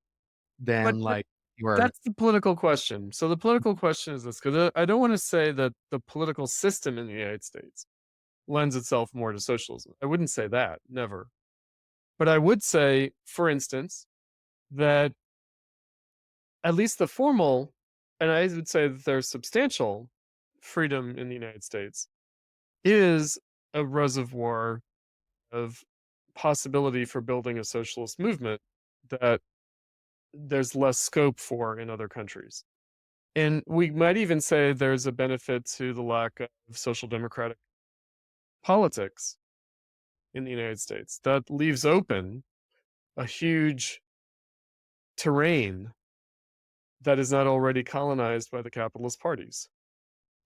than But like you are. that's the political question. So the political question is this, because I don't want to say that the political system in the United States lends itself more to socialism. I wouldn't say that, never. But I would say, for instance, that at least the formal, and I would say that there's substantial freedom in the United States, is a reservoir of possibility for building a socialist movement that there's less scope for in other countries. And we might even say there's a benefit to the lack of social democratic politics in the United States. That leaves open a huge terrain that is not already colonized by the capitalist parties,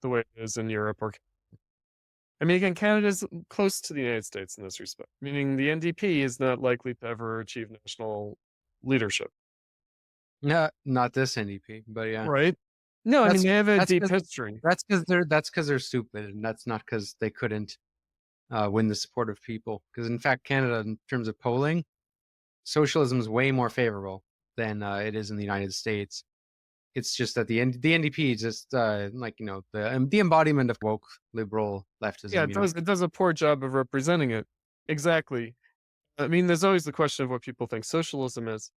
the way it is in Europe or I mean, again, Canada's close to the United States in this respect, meaning the NDP is not likely to ever achieve national leadership. Not this NDP, but yeah. Right? No, I mean, they have a deep 'cause- history. That's because they're stupid, and that's not because they couldn't win the support of people. Because in fact, Canada, in terms of polling, socialism is way more favorable than it is in the United States. It's just that the NDP is just the embodiment of woke liberal leftism. Yeah, it does a poor job of representing it. Exactly. I mean, there's always the question of what people think socialism is.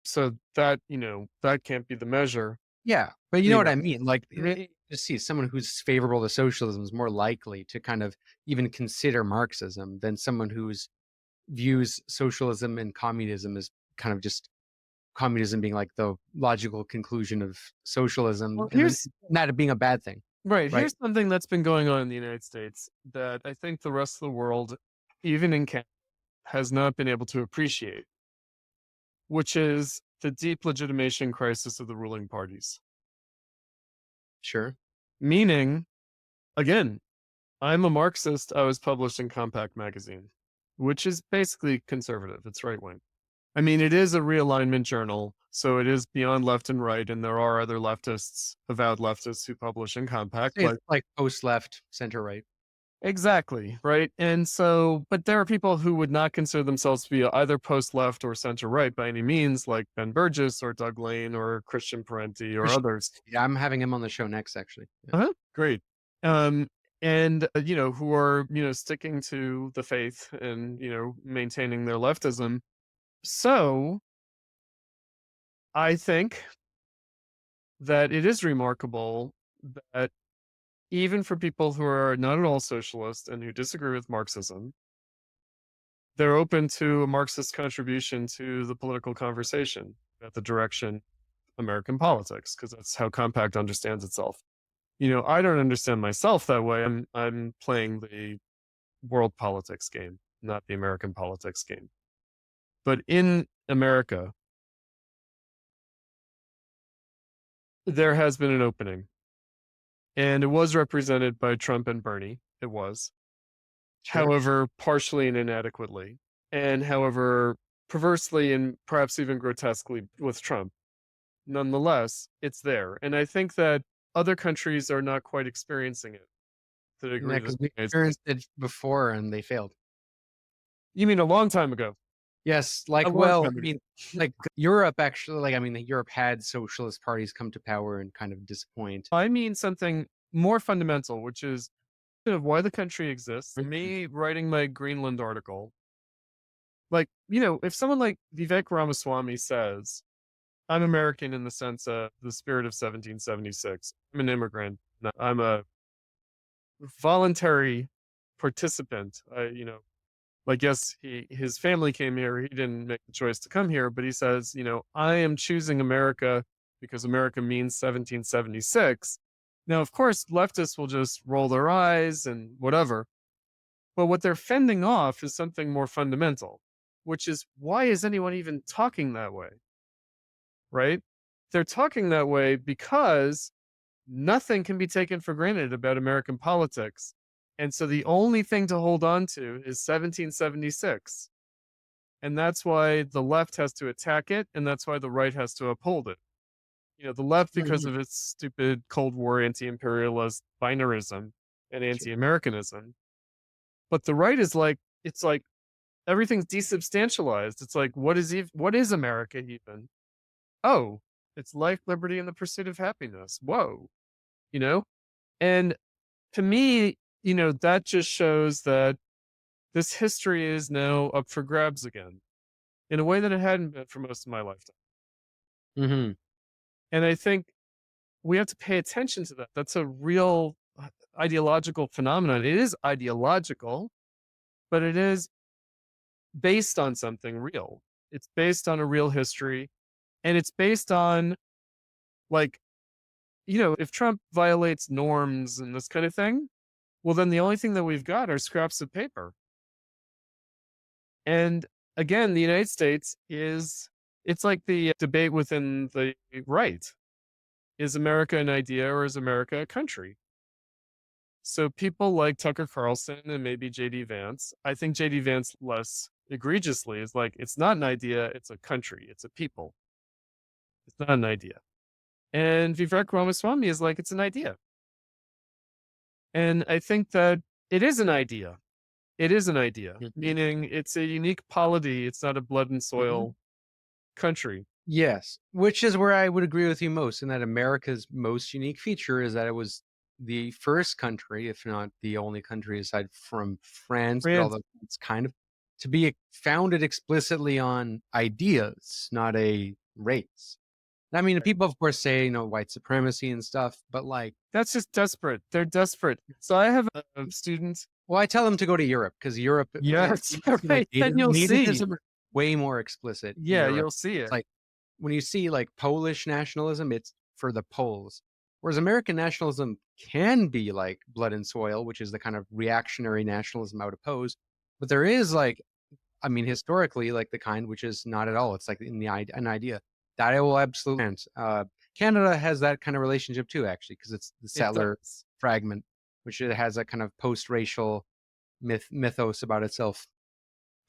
So that, that can't be the measure. Yeah, but you know what I mean? Like, Mhm. just see someone who's favorable to socialism is more likely to kind of even consider Marxism than someone who's views socialism and communism as kind of just communism being like the logical conclusion of socialism, Well, and then not being a bad thing. Right. Right. Here's something that's been going on in the United States that I think the rest of the world, even in Canada, has not been able to appreciate, which is the deep legitimation crisis of the ruling parties. Sure. Meaning, again, I'm a Marxist. I was published in Compact magazine, which is basically conservative. It's right wing. I mean, it is a realignment journal, so it is beyond left and right, and there are other leftists, avowed leftists, who publish in Compact. It's But like post left, center right. exactly, right? And so, but there are people who would not consider themselves to be either post left or center right by any means, like Ben Burgess or Doug Lane or Christian Parenti or Christian- others. Yeah, I'm having him on the show next, actually. Yeah. Great. And who are, sticking to the faith and, maintaining their leftism. So I think that it is remarkable that even for people who are not at all socialist and who disagree with Marxism, they're open to a Marxist contribution to the political conversation at the direction of American politics, because that's how Compact understands itself. I don't understand myself that way. I'm playing the world politics game, not the American politics game. But in America, there has been an opening. And it was represented by Trump and Bernie. It was. Sure. However, partially and inadequately. And however, perversely and perhaps even grotesquely with Trump. Nonetheless, it's there. And I think that other countries are not quite experiencing it to the degree Because that we the United experienced it before and they failed. You mean a long time ago? Yes, like, long well, I time ago. mean, like Europe actually, like, I mean, Europe had socialist parties come to power and kind of disappoint. I mean something more fundamental, which is of why the country exists. For me, writing my Greenland article, like, if someone like Vivek Ramaswamy says, I'm American in the sense of the spirit of 1776, I'm an immigrant, I'm a voluntary participant. Yes, his family came here. He didn't make the choice to come here, but he says, I am choosing America because America means 1776. Now, of course, leftists will just roll their eyes and whatever. But what they're fending off is something more fundamental, which is, why is anyone even talking that way? Right? They're talking that way because nothing can be taken for granted about American politics. And so the only thing to hold on to is 1776. And that's why the left has to attack it, and that's why the right has to uphold it. The left, because of its stupid Cold War anti-imperialist binarism and anti-Americanism. But the right is like, it's like everything's desubstantialized. It's like, what is America even? Oh, it's life, liberty, and the pursuit of happiness. Whoa. And to me, that just shows that this history is now up for grabs again in a way that it hadn't been for most of my lifetime. Mm-hmm. And I think we have to pay attention to that. That's a real ideological phenomenon. It is ideological, but it is based on something real. It's based on a real history, and it's based on, like, if Trump violates norms and this kind of thing, well, then the only thing that we've got are scraps of paper. And again, the United States it's like the debate within the right. Is America an idea or is America a country? So people like Tucker Carlson and maybe J.D. Vance, I think J.D. Vance less egregiously is like, it's not an idea, it's a country, it's a people. It's not an idea. And Vivek Ramaswamy is like, it's an idea. And I think that it is an idea. It is an idea, meaning it's a unique polity. It's not a blood and soil country. Yes, which is where I would agree with you most, in that America's most unique feature is that it was the first country, if not the only country aside from France, but although it's kind of, to be founded explicitly on ideas, not a race. I mean, people, of course, say, white supremacy and stuff, but like, that's just desperate. They're desperate. So I have students. Well, I tell them to go to Europe, because Europe, yes, right. Then you'll see way more explicit. Yeah, you'll see it. It's like when you see like Polish nationalism, it's for the Poles, whereas American nationalism can be like blood and soil, which is the kind of reactionary nationalism I would oppose. But there is historically, like the kind which is not at all. It's like an idea that I will absolutely. Canada has that kind of relationship too, actually, because it's the settler fragment, which it has a kind of post-racial mythos about itself.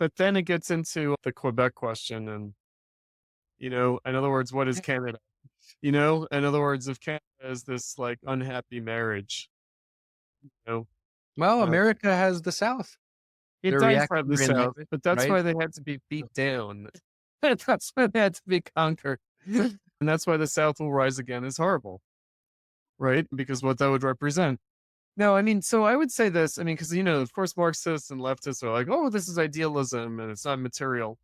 But then it gets into the Quebec question, and You know, in other words, what is Canada? You know, in other words, if Canada is this like unhappy marriage, you know, Well, uh, America has the South. it Their does have the reactionary South, language, but that's right? why they had to be beat down. That's why they had to be conquered. And that's why the South will rise again is horrible, right? Because what that would represent. No, I mean, so I would say this, I mean, because, you know, of course, Marxists and leftists are like, oh, this is idealism and it's not material.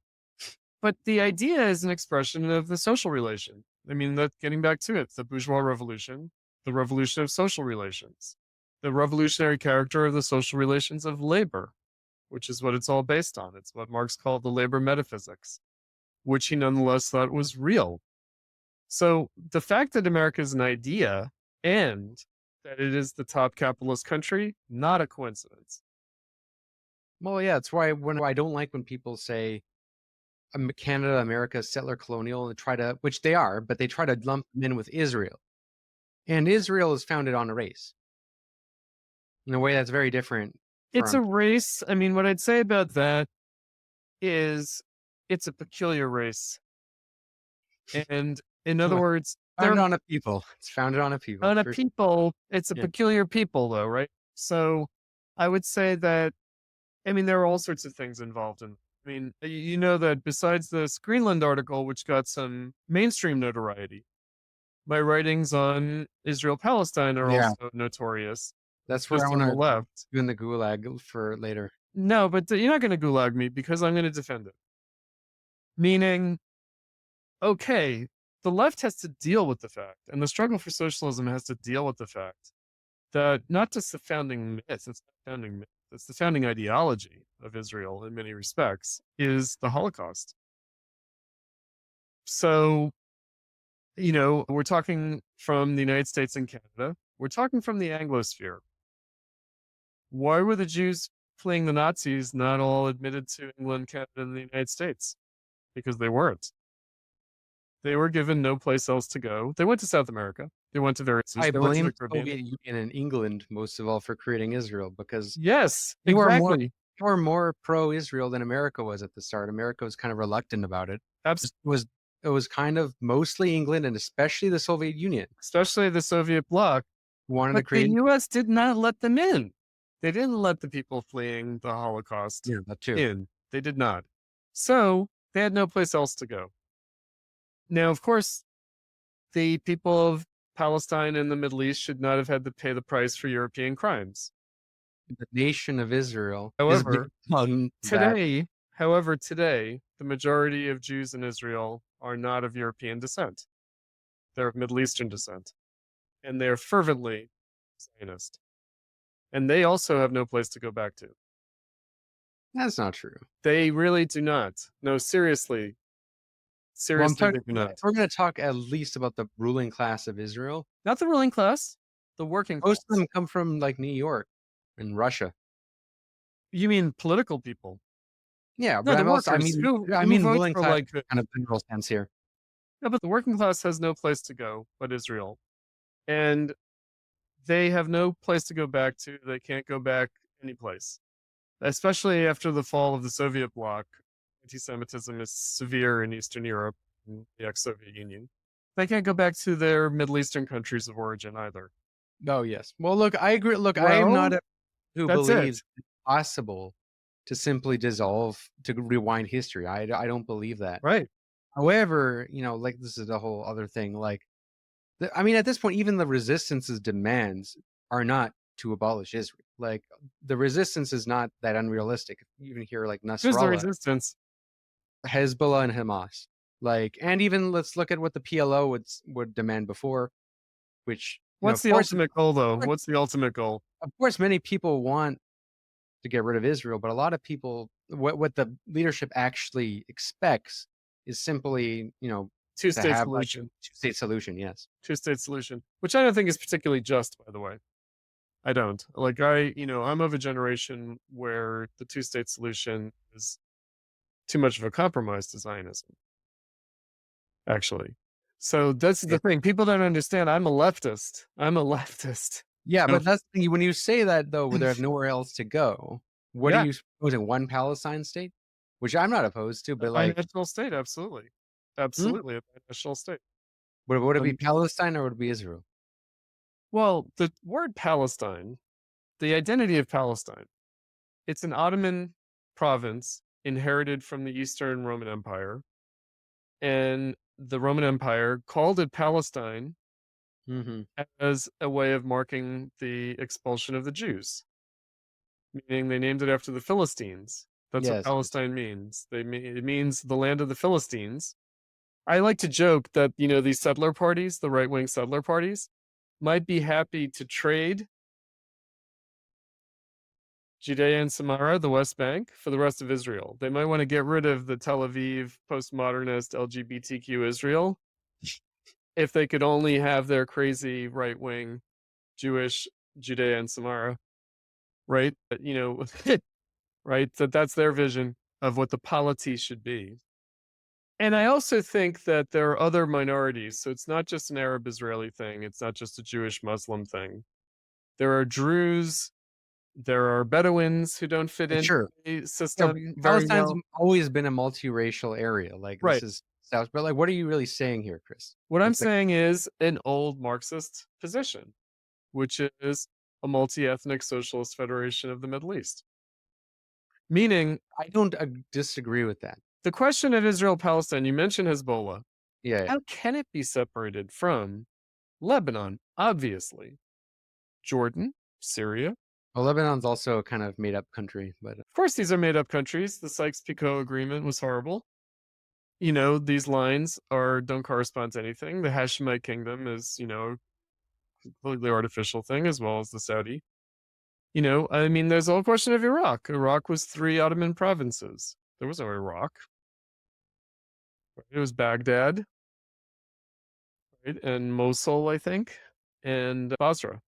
But the idea is an expression of the social relation. I mean, that getting back to it, the bourgeois revolution, the revolution of social relations, the revolutionary character of the social relations of labor, which is what it's all based on. It's what Marx called the labor metaphysics, which he nonetheless thought was real. So the fact that America is an idea and that it is the top capitalist country, not a coincidence. Well, yeah, it's why when I don't like when people say Canada, America, settler colonial, and try to, which they are, but they try to lump them in with Israel. And Israel is founded on a race in a way that's very different It's a from, race. I mean, what I'd say about that is it's a peculiar race. And in other words, founded they're on a people. It's founded on a people. on a for- people, it's a Yeah. peculiar people though, right? So I would say that, I mean, there are all sorts of things involved in, I mean, you know that besides this Greenland article, which got some mainstream notoriety, my writings on Israel-Palestine are Yeah. also notorious, That's where just I on want the to left. do in the gulag for later. No, but you're not going to gulag me because I'm going to defend it. Meaning, okay, the left has to deal with the fact, and the struggle for socialism has to deal with the fact that not just the founding myth, it's not founding myth, it's the founding ideology of Israel in many respects, is the Holocaust. So, you know, we're talking from the United States and Canada. We're talking from the Anglosphere. Why were the Jews fleeing the Nazis not all admitted to England, Canada, and the United States? Because they weren't. They were given no place else to go. They went to South America. They went to various. I they went to blame the the Caribbean. Soviet Union and England most of all for creating Israel because Yes, they exactly. were more pro-Israel than America was at the start. America was kind of reluctant about it. Absolutely. It was kind of mostly England and especially the Soviet Union Especially the Soviet bloc. who wanted to But the create. U.S. did not let them in. They didn't let the people fleeing the Holocaust Yeah, that too. in. They did not. So they had no place else to go. Now, of course, the people of Palestine and the Middle East should not have had to pay the price for European crimes. The nation of Israel However, is that today, the majority of Jews in Israel are not of European descent. They're of Middle Eastern descent. And they're fervently Zionist. And they also have no place to go back to. that's not true. They really do not. No, seriously. Seriously, they do not. We're going to talk at least about the ruling class of Israel. Not the ruling class, the working class. Most of them come from like New York and Russia. You mean political people? Yeah, No, but the I'm also, I workers mean, who vote ruling for, class like, kind of general sense here. No, but the working class has no place to go but Israel. And they have no place to go back to. They can't go back any place. Especially after the fall of the Soviet bloc, anti-Semitism is severe in Eastern Europe and the ex-Soviet Union. They can't go back to their Middle Eastern countries of origin either. Oh, yes. Well, look, I agree. Look, I am not a who that's believes it. it's possible to simply dissolve, to rewind history. I don't believe that. Right. However, you know, like this is a whole other thing. Like, I mean, at this point, even the resistance's demands are not to abolish Israel. Like, the resistance is not that unrealistic. You even hear like Who's the Nasrallah, resistance? Hezbollah, and Hamas. Like, and even let's look at what the PLO would demand before, which What's the ultimate goal, though? What's the ultimate goal? Of course, many people want to get rid of Israel, but a lot of people, what the leadership actually expects is simply, you know, Two-state have solution. like a two-state solution. Yes. Two-state solution, which I don't think is particularly just, by the way. I don't. Like, I'm of a generation where the two-state solution is too much of a compromise to Zionism, actually. So that's the thing. People don't understand. I'm a leftist. Yeah, No. but that's the thing. When you say that, though, where they have nowhere else to go, what Yeah. are you proposing? One Palestine state? Which I'm not opposed to, but A like, national state, absolutely. Absolutely, a binational state. Would it be Palestine or would it be Israel? Well, the word Palestine, the identity of Palestine, it's an Ottoman province inherited from the Eastern Roman Empire. And the Roman Empire called it Palestine Mm-hmm. as a way of marking the expulsion of the Jews, meaning they named it after the Philistines. That's what Yes. Palestine means. It means the land of the Philistines. I like to joke that, these settler parties, the right-wing settler parties, might be happy to trade Judea and Samaria, the West Bank, for the rest of Israel. They might want to get rid of the Tel Aviv postmodernist LGBTQ Israel if they could only have their crazy right-wing Jewish Judea and Samaria, right? But, right? That's their vision of what the polity should be. And I also think that there are other minorities. So it's not just an Arab-Israeli thing. It's not just a Jewish-Muslim thing. There are Druze. There are Bedouins who don't fit into Sure. the system very Palestine's well. always been a multiracial area. Like Right. this is South, but like, what are you really saying here, Chris? What I'm It's like- saying is an old Marxist position, which is a multi-ethnic socialist federation of the Middle East. Meaning, I don't disagree with that. the question of Israel-Palestine, you mentioned Hezbollah. Yeah. How can it be separated from Lebanon? Obviously. Jordan, Syria. Well, Lebanon's also a kind of made up country, but Of course, these are made up countries. The Sykes-Picot Agreement was horrible. These lines don't correspond to anything. The Hashemite kingdom is, a completely artificial thing, as well as the Saudi. There's the whole question of Iraq. Iraq was 3 Ottoman provinces. There was no Iraq. It was Baghdad, right? And Mosul, I think, and Basra.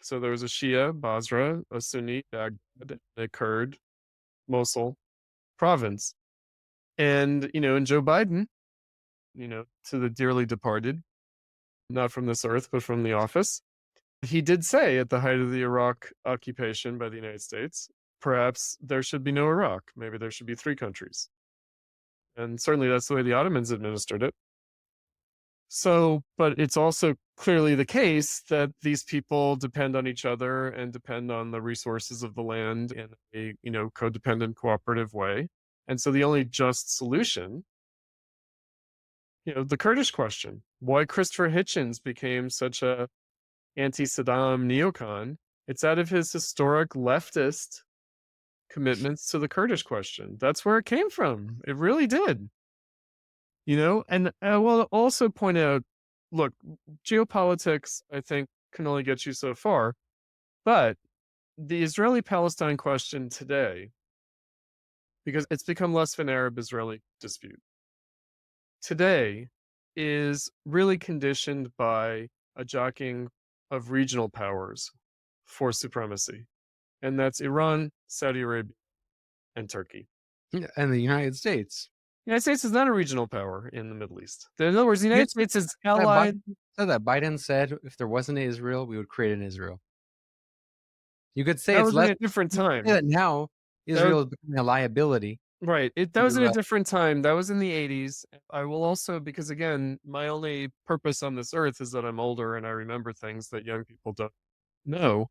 So there was a Shia, Basra, a Sunni, Baghdad, a Kurd, Mosul province. And, and Joe Biden, to the dearly departed, not from this earth, but from the office, he did say at the height of the Iraq occupation by the United States, perhaps there should be no Iraq. Maybe there should be 3 countries. And certainly that's the way the Ottomans administered it. So, but it's also clearly the case that these people depend on each other and depend on the resources of the land in a, codependent, cooperative way. And so the only just solution, the Kurdish question, why Christopher Hitchens became such a anti-Saddam neocon, it's out of his historic leftist commitments to the Kurdish question. That's where it came from. It really did. And I will also point out, look, geopolitics, I think, can only get you so far. But the Israeli-Palestine question today, because it's become less of an Arab-Israeli dispute, today is really conditioned by a jockeying of regional powers for supremacy. And that's Iran, Saudi Arabia, and Turkey. and the United States. The United States is not a regional power in the Middle East. In other words, the United States is allied. So that Biden said if there wasn't Israel, we would create an Israel. You could say That it's was less in a different time. that now Israel is becoming a liability. Right. That was in a Right. different time. That was in the 80s. I will also, because again, my only purpose on this earth is that I'm older and I remember things that young people don't know.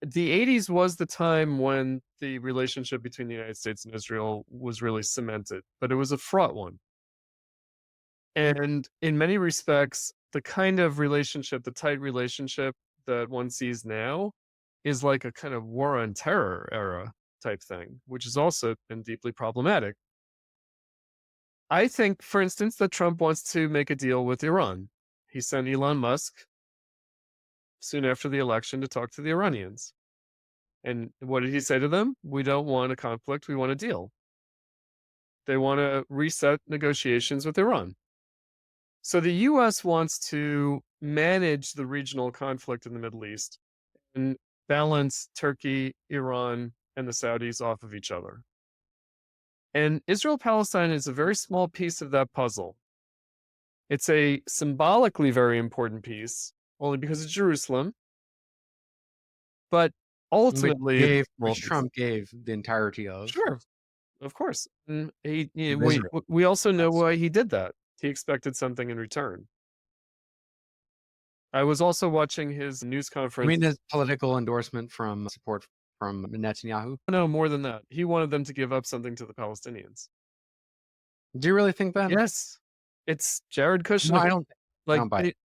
The 80s was the time when the relationship between the United States and Israel was really cemented, but it was a fraught one. And in many respects, the kind of relationship, the tight relationship that one sees now is like a kind of war on terror era type thing, which has also been deeply problematic. I think, for instance, that Trump wants to make a deal with Iran. He sent Elon Musk soon after the election to talk to the Iranians. And what did he say to them? We don't want a conflict, we want a deal. They want to reset negotiations with Iran. So the US wants to manage the regional conflict in the Middle East and balance Turkey, Iran, and the Saudis off of each other. And Israel-Palestine is a very small piece of that puzzle. It's a symbolically very important piece, only because it's Jerusalem. But ultimately, Which Trump gave the entirety of. Sure. Of course. And of Israel. we also know That's- why he did that. He expected something in return. I was also watching his news I conference. mean, his political endorsement from support from Netanyahu. No, more than that. He wanted them to give up something to the Palestinians. Do you really think that? Yes. It's Jared No, Kushner. I don't. Like, don't buy it.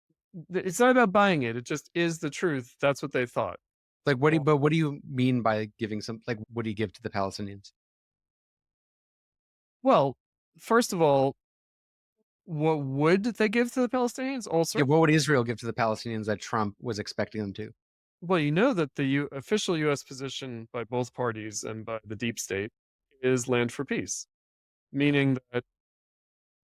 it's not about buying it. It just is the truth. That's what they thought. Like, what do you mean by giving some? Like, what do you give to the Palestinians? Well, first of all, what would they give to the Palestinians? Also, Yeah, what would Israel give to the Palestinians that Trump was expecting them to? well, you know that the official U.S. position by both parties and by the deep state is land for peace, meaning that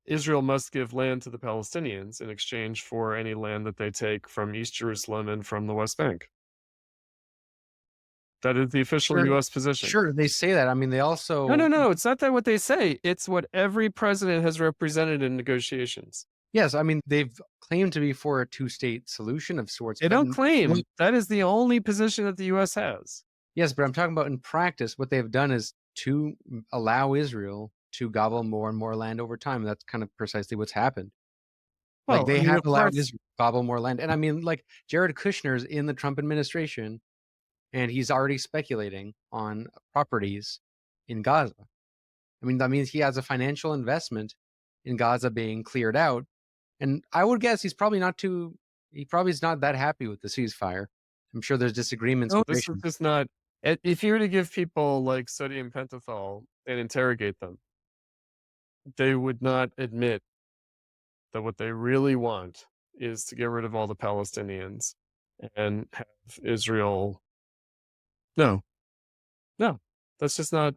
Israel must give land to the Palestinians in exchange for any land that they take from East Jerusalem and from the West Bank. That is the official Sure. U.S. position. Sure, they say that. I mean, they also No. It's not that what they say. It's what every president has represented in negotiations. Yes, I mean they've claimed to be for a two-state solution of sorts. They but don't claim. well, That is the only position that the U.S. has. yes, but I'm talking about in practice. What they've done is to allow Israel to gobble more and more land over time. That's kind of precisely what's happened. Well, Like they I mean, have of allowed course- Israel to gobble more land, and I mean, like Jared Kushner's in the Trump administration, and he's already speculating on properties in Gaza. I mean, that means he has a financial investment in Gaza being cleared out. And I would guess he probably is not that happy with the ceasefire. I'm sure there's disagreements. No, with this is nations. just not. If you were to give people like sodium pentothal and interrogate them, they would not admit that what they really want is to get rid of all the Palestinians and have Israel. No, that's just not.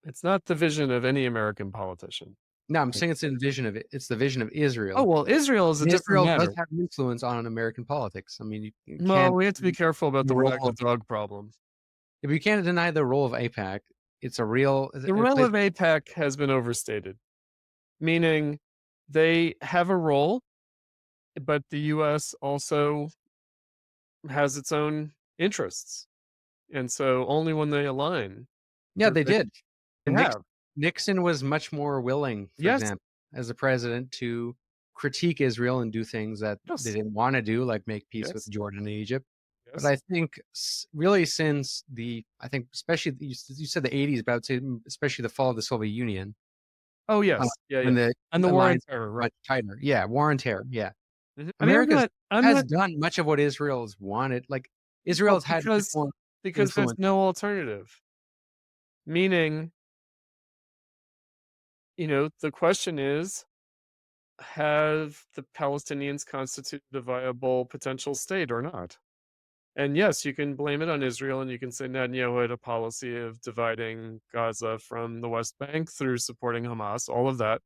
It's not the vision of any American politician. No, I'm saying it's the vision of it. It's the vision of Israel. Oh well, Israel is a And different Israel matter. does have influence on American politics. I mean, you Well, can't. we have to be careful about the role wag the of- dog problem. If you can't deny the role of AIPAC, it's a real. The role of AIPAC has been overstated, meaning they have a role, but the U.S. also has its own interests, and so only when they align. Yeah, they did. They Nix- have. Nixon was much more willing, for Yes. example, as a president, to critique Israel and do things that Yes. they didn't want to do, like make peace Yes. with Jordan and Egypt. Yes. But I think really since especially you said the 80s, but I would say especially the fall of the Soviet Union, Oh yes, when the and the war on alliance terror, was right? much tighter. Yeah, war on terror. Yeah, Mhm. America I'm has not done much of what Israel's wanted. Like Israel's had much because more because there's influence. no alternative. Meaning, the question is, have the Palestinians constituted a viable potential state or not? And yes, you can blame it on Israel, and you can say Netanyahu had a policy of dividing Gaza from the West Bank through supporting Hamas, all of that.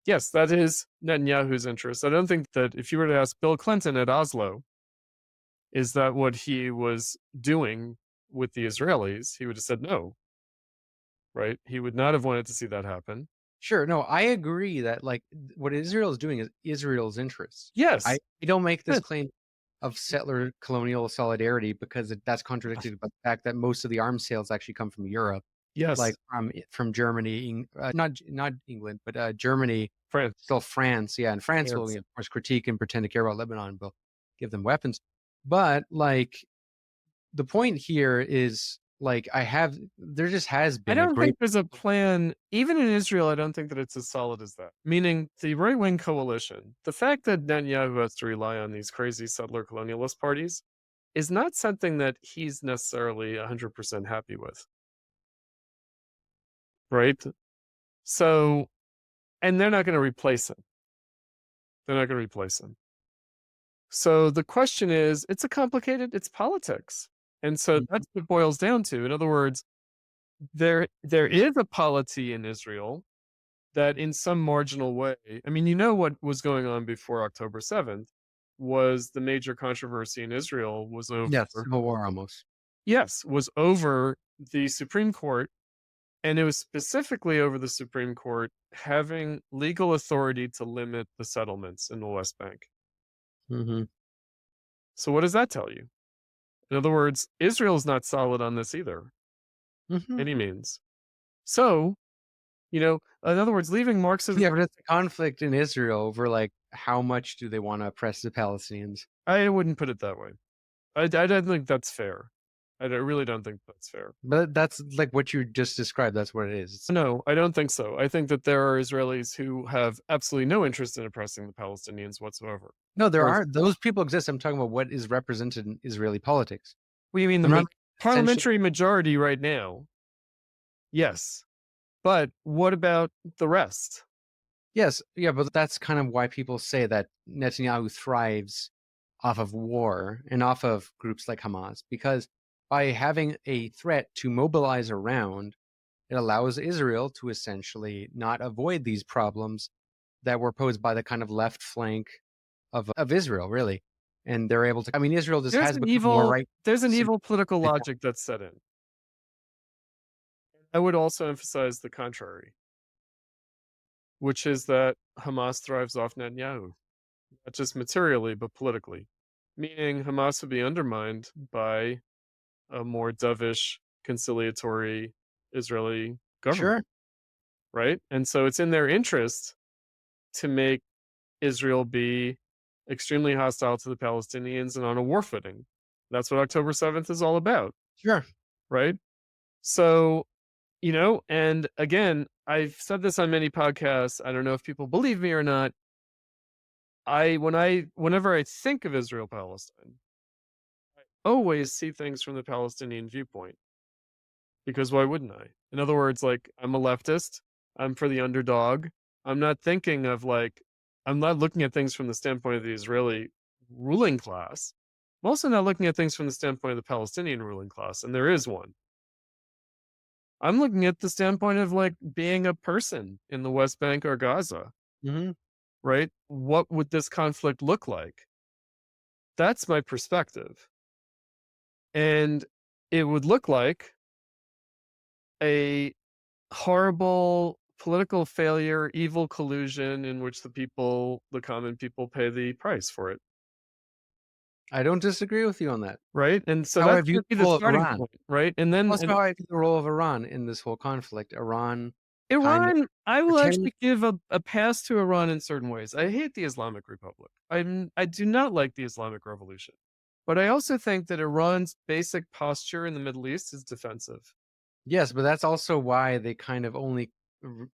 Yes, that is Netanyahu's interest. I don't think that if you were to ask Bill Clinton at Oslo, is that what he was doing with the Israelis, he would have said no, right? He would not have wanted to see that happen. Sure, no, I agree that like what Israel is doing is Israel's interests. Yes. I don't make this Good. claim of settler colonial solidarity because that's contradicted by the fact that most of the arms sales actually come from Europe, Yes. like from Germany, not England, but Germany, France. still France, yeah, and France will France. of course critique and pretend to care about Lebanon, but give them weapons. But like the point here is like there just has I been a don't great think there's a plan, even in Israel, I don't think that it's as solid as that. Meaning the right wing coalition, the fact that Netanyahu has to rely on these crazy settler colonialist parties is not something that he's necessarily 100% happy with. Right? So, and they're not going to replace him. They're not going to replace him. So the question is, it's it's politics. And so that's what it boils down to. In other words, there is a polity in Israel that in some marginal way, I mean, what was going on before October 7th was the major controversy in Israel was over. yeah, civil war almost. Yes, was over the Supreme Court. And it was specifically over the Supreme Court having legal authority to limit the settlements in the West Bank. Mm-hmm. So what does that tell you? In other words, Israel's not solid on this either, Mm-hmm. any means. So, in other words, leaving Marxism, Yeah, but it's a conflict in Israel over like how much do they want to oppress the Palestinians? I wouldn't put it that way. I don't think that's fair. I really don't think that's fair. But that's like what you just described. That's what it is. It's- No, I don't think so. I think that there are Israelis who have absolutely no interest in oppressing the Palestinians whatsoever. No, there Whereas- are those people exist. I'm talking about what is represented in Israeli politics. What do you mean I'm the not parliamentary majority right now? Yes. But what about the rest? Yes, yeah, but that's kind of why people say that Netanyahu thrives off of war and off of groups like Hamas, because by having a threat to mobilize around, it allows Israel to essentially not avoid these problems that were posed by the kind of left flank of Israel, really. And they're able to, I mean, Israel just has become more right. There's an so- evil political logic that's set in. I would also emphasize the contrary, which is that Hamas thrives off Netanyahu, not just materially, but politically. Meaning Hamas would be undermined by a more dovish, conciliatory Israeli government. Sure. Right? And so it's in their interest to make Israel be extremely hostile to the Palestinians and on a war footing. That's what October 7th is all about. Sure. Right? So, and again, I've said this on many podcasts. I don't know if people believe me or not. Whenever I think of Israel Palestine, I always see things from the Palestinian viewpoint. Because why wouldn't I? In other words, like, I'm a leftist, I'm for the underdog. I'm not thinking of I'm not looking at things from the standpoint of the Israeli ruling class. I'm also not looking at things from the standpoint of the Palestinian ruling class, and there is one. I'm looking at the standpoint of being a person in the West Bank or Gaza, Mm-hmm. right? What would this conflict look like? That's my perspective. And it would look like a horrible political failure, evil collusion in which the common people pay the price for it. I don't disagree with you on that. Right. And so How that's have you gonna be the pulled starting Iran? point, right? And then Also, how I view the role of Iran in this whole conflict. Iran, I will pretend- actually give a pass to Iran in certain ways. I hate the Islamic Republic. I do not like the Islamic Revolution. But I also think that Iran's basic posture in the Middle East is defensive. yes, but that's also why they kind of only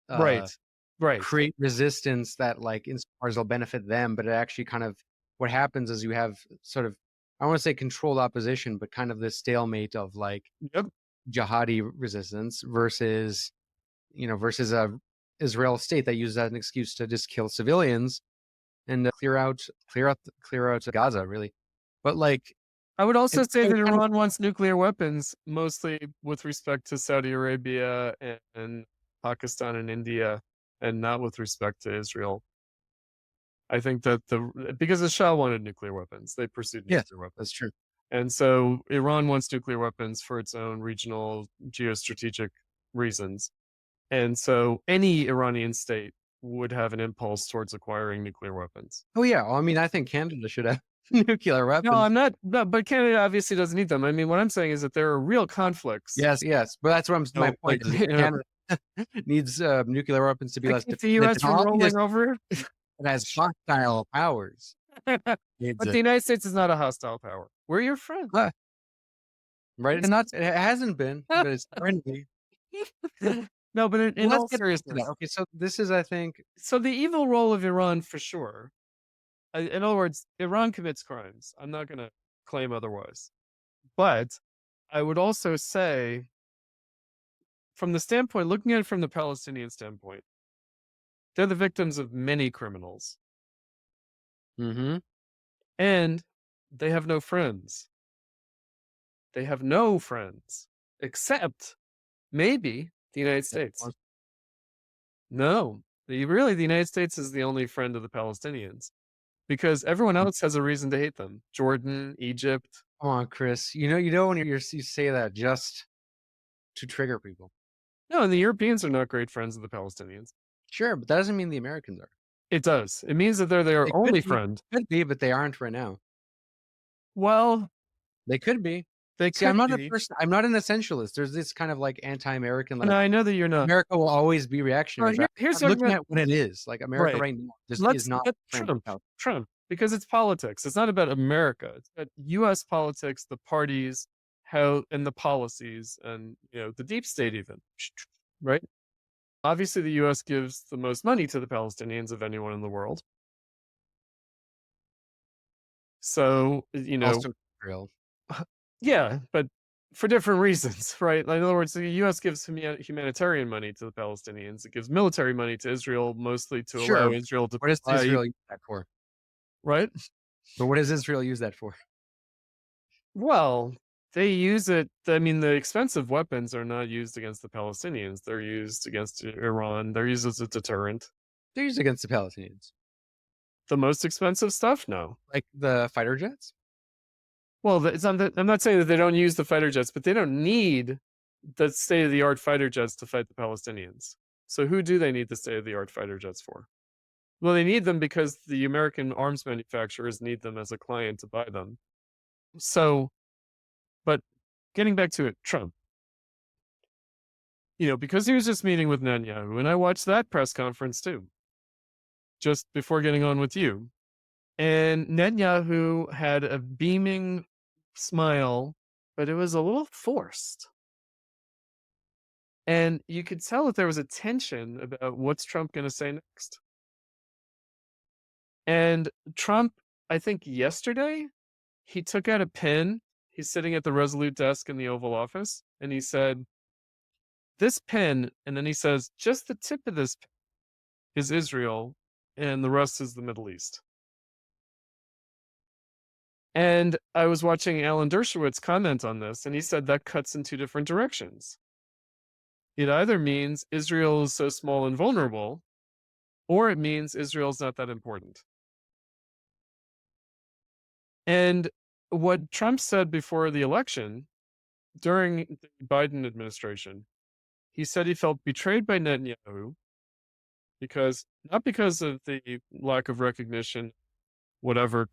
Right. create resistance that insofar as will benefit them, but it actually kind of what happens is you have sort of, I want to say controlled opposition, but kind of this stalemate of Yep. jihadi resistance versus a Israel state that uses that as an excuse to just kill civilians and clear out Gaza, really. But I would also It's say that kind of- Iran wants nuclear weapons, mostly with respect to Saudi Arabia and Pakistan and India, and not with respect to Israel. I think that because the Shah wanted nuclear weapons, they pursued Yeah. nuclear weapons. that's true. And so Iran wants nuclear weapons for its own regional geostrategic reasons. And so any Iranian state would have an impulse towards acquiring nuclear weapons. Oh yeah, well, I mean, I think Canada should have nuclear weapons. No, I'm not. No, but Canada obviously doesn't need them. I mean, what I'm saying is that there are real conflicts. Yes, but that's what my No, point is. Canada needs nuclear weapons to be less If the U.S. were rolling over, It has hostile powers. but the United States is not a hostile power. We're your friend. Right? It's not. It hasn't been, but it's going to be. No, but in Let's all get to seriousness, that. Okay, so this is, I think, so the evil role of Iran for sure. In other words, Iran commits crimes. I'm not going to claim otherwise. But I would also say, from the standpoint, looking at it from the Palestinian standpoint, they're the victims of many criminals. mm-hmm. And they have no friends. They have no friends except maybe the United States. No, the United States is the only friend of the Palestinians because everyone else has a reason to hate them. Jordan, Egypt. Come on, Chris. You know when you say that just to trigger people. No, and the Europeans are not great friends of the Palestinians. Sure, but that doesn't mean the Americans are. It does. It means that they're their They could only be. friend. Could be, but they aren't right now. Well, They could be. They See, could I'm not a be. person. I'm not an essentialist. There's this kind of like anti-American, like No, I know that you're not. America will always be reactionary. Well, But here's I'm looking argument. at what it is. Like America Right. right now just Let's is not get friendly. Trump, because it's politics. It's not about America. It's about U.S. politics, the parties, how and the policies, and the deep state even. Right. Obviously, the U.S. gives the most money to the Palestinians of anyone in the world. So Also Israel. yeah, but for different reasons, right? Like, in other words, the U.S. gives humanitarian money to the Palestinians. It gives military money to Israel, mostly to allow Sure. Israel to What does fly, Israel use that for? right? But what does Israel use that for? Well, they use it. I mean, the expensive weapons are not used against the Palestinians. They're used against Iran. They're used as a deterrent. They're used against the Palestinians, The most expensive stuff, no. like the fighter jets. Well, it's not that, I'm not saying that they don't use the fighter jets, but they don't need the state-of-the-art fighter jets to fight the Palestinians. So who do they need the state-of-the-art fighter jets for? Well, they need them because the American arms manufacturers need them as a client to buy them. So, but getting back to it, Trump, because he was just meeting with Netanyahu, and I watched that press conference too, just before getting on with you. And Netanyahu had a beaming smile, but it was a little forced. And you could tell that there was a tension about what's Trump going to say next. And Trump, I think yesterday, he took out a pen. He's sitting at the Resolute desk in the Oval Office, and he said, this pen, and then he says, just the tip of this pen is Israel, and the rest is the Middle East. And I was watching Alan Dershowitz comment on this, and he said that cuts in two different directions. It either means Israel is so small and vulnerable, or it means Israel's not that important. And what Trump said before the election, during the Biden administration, he said he felt betrayed by Netanyahu not because of the lack of recognition, whatever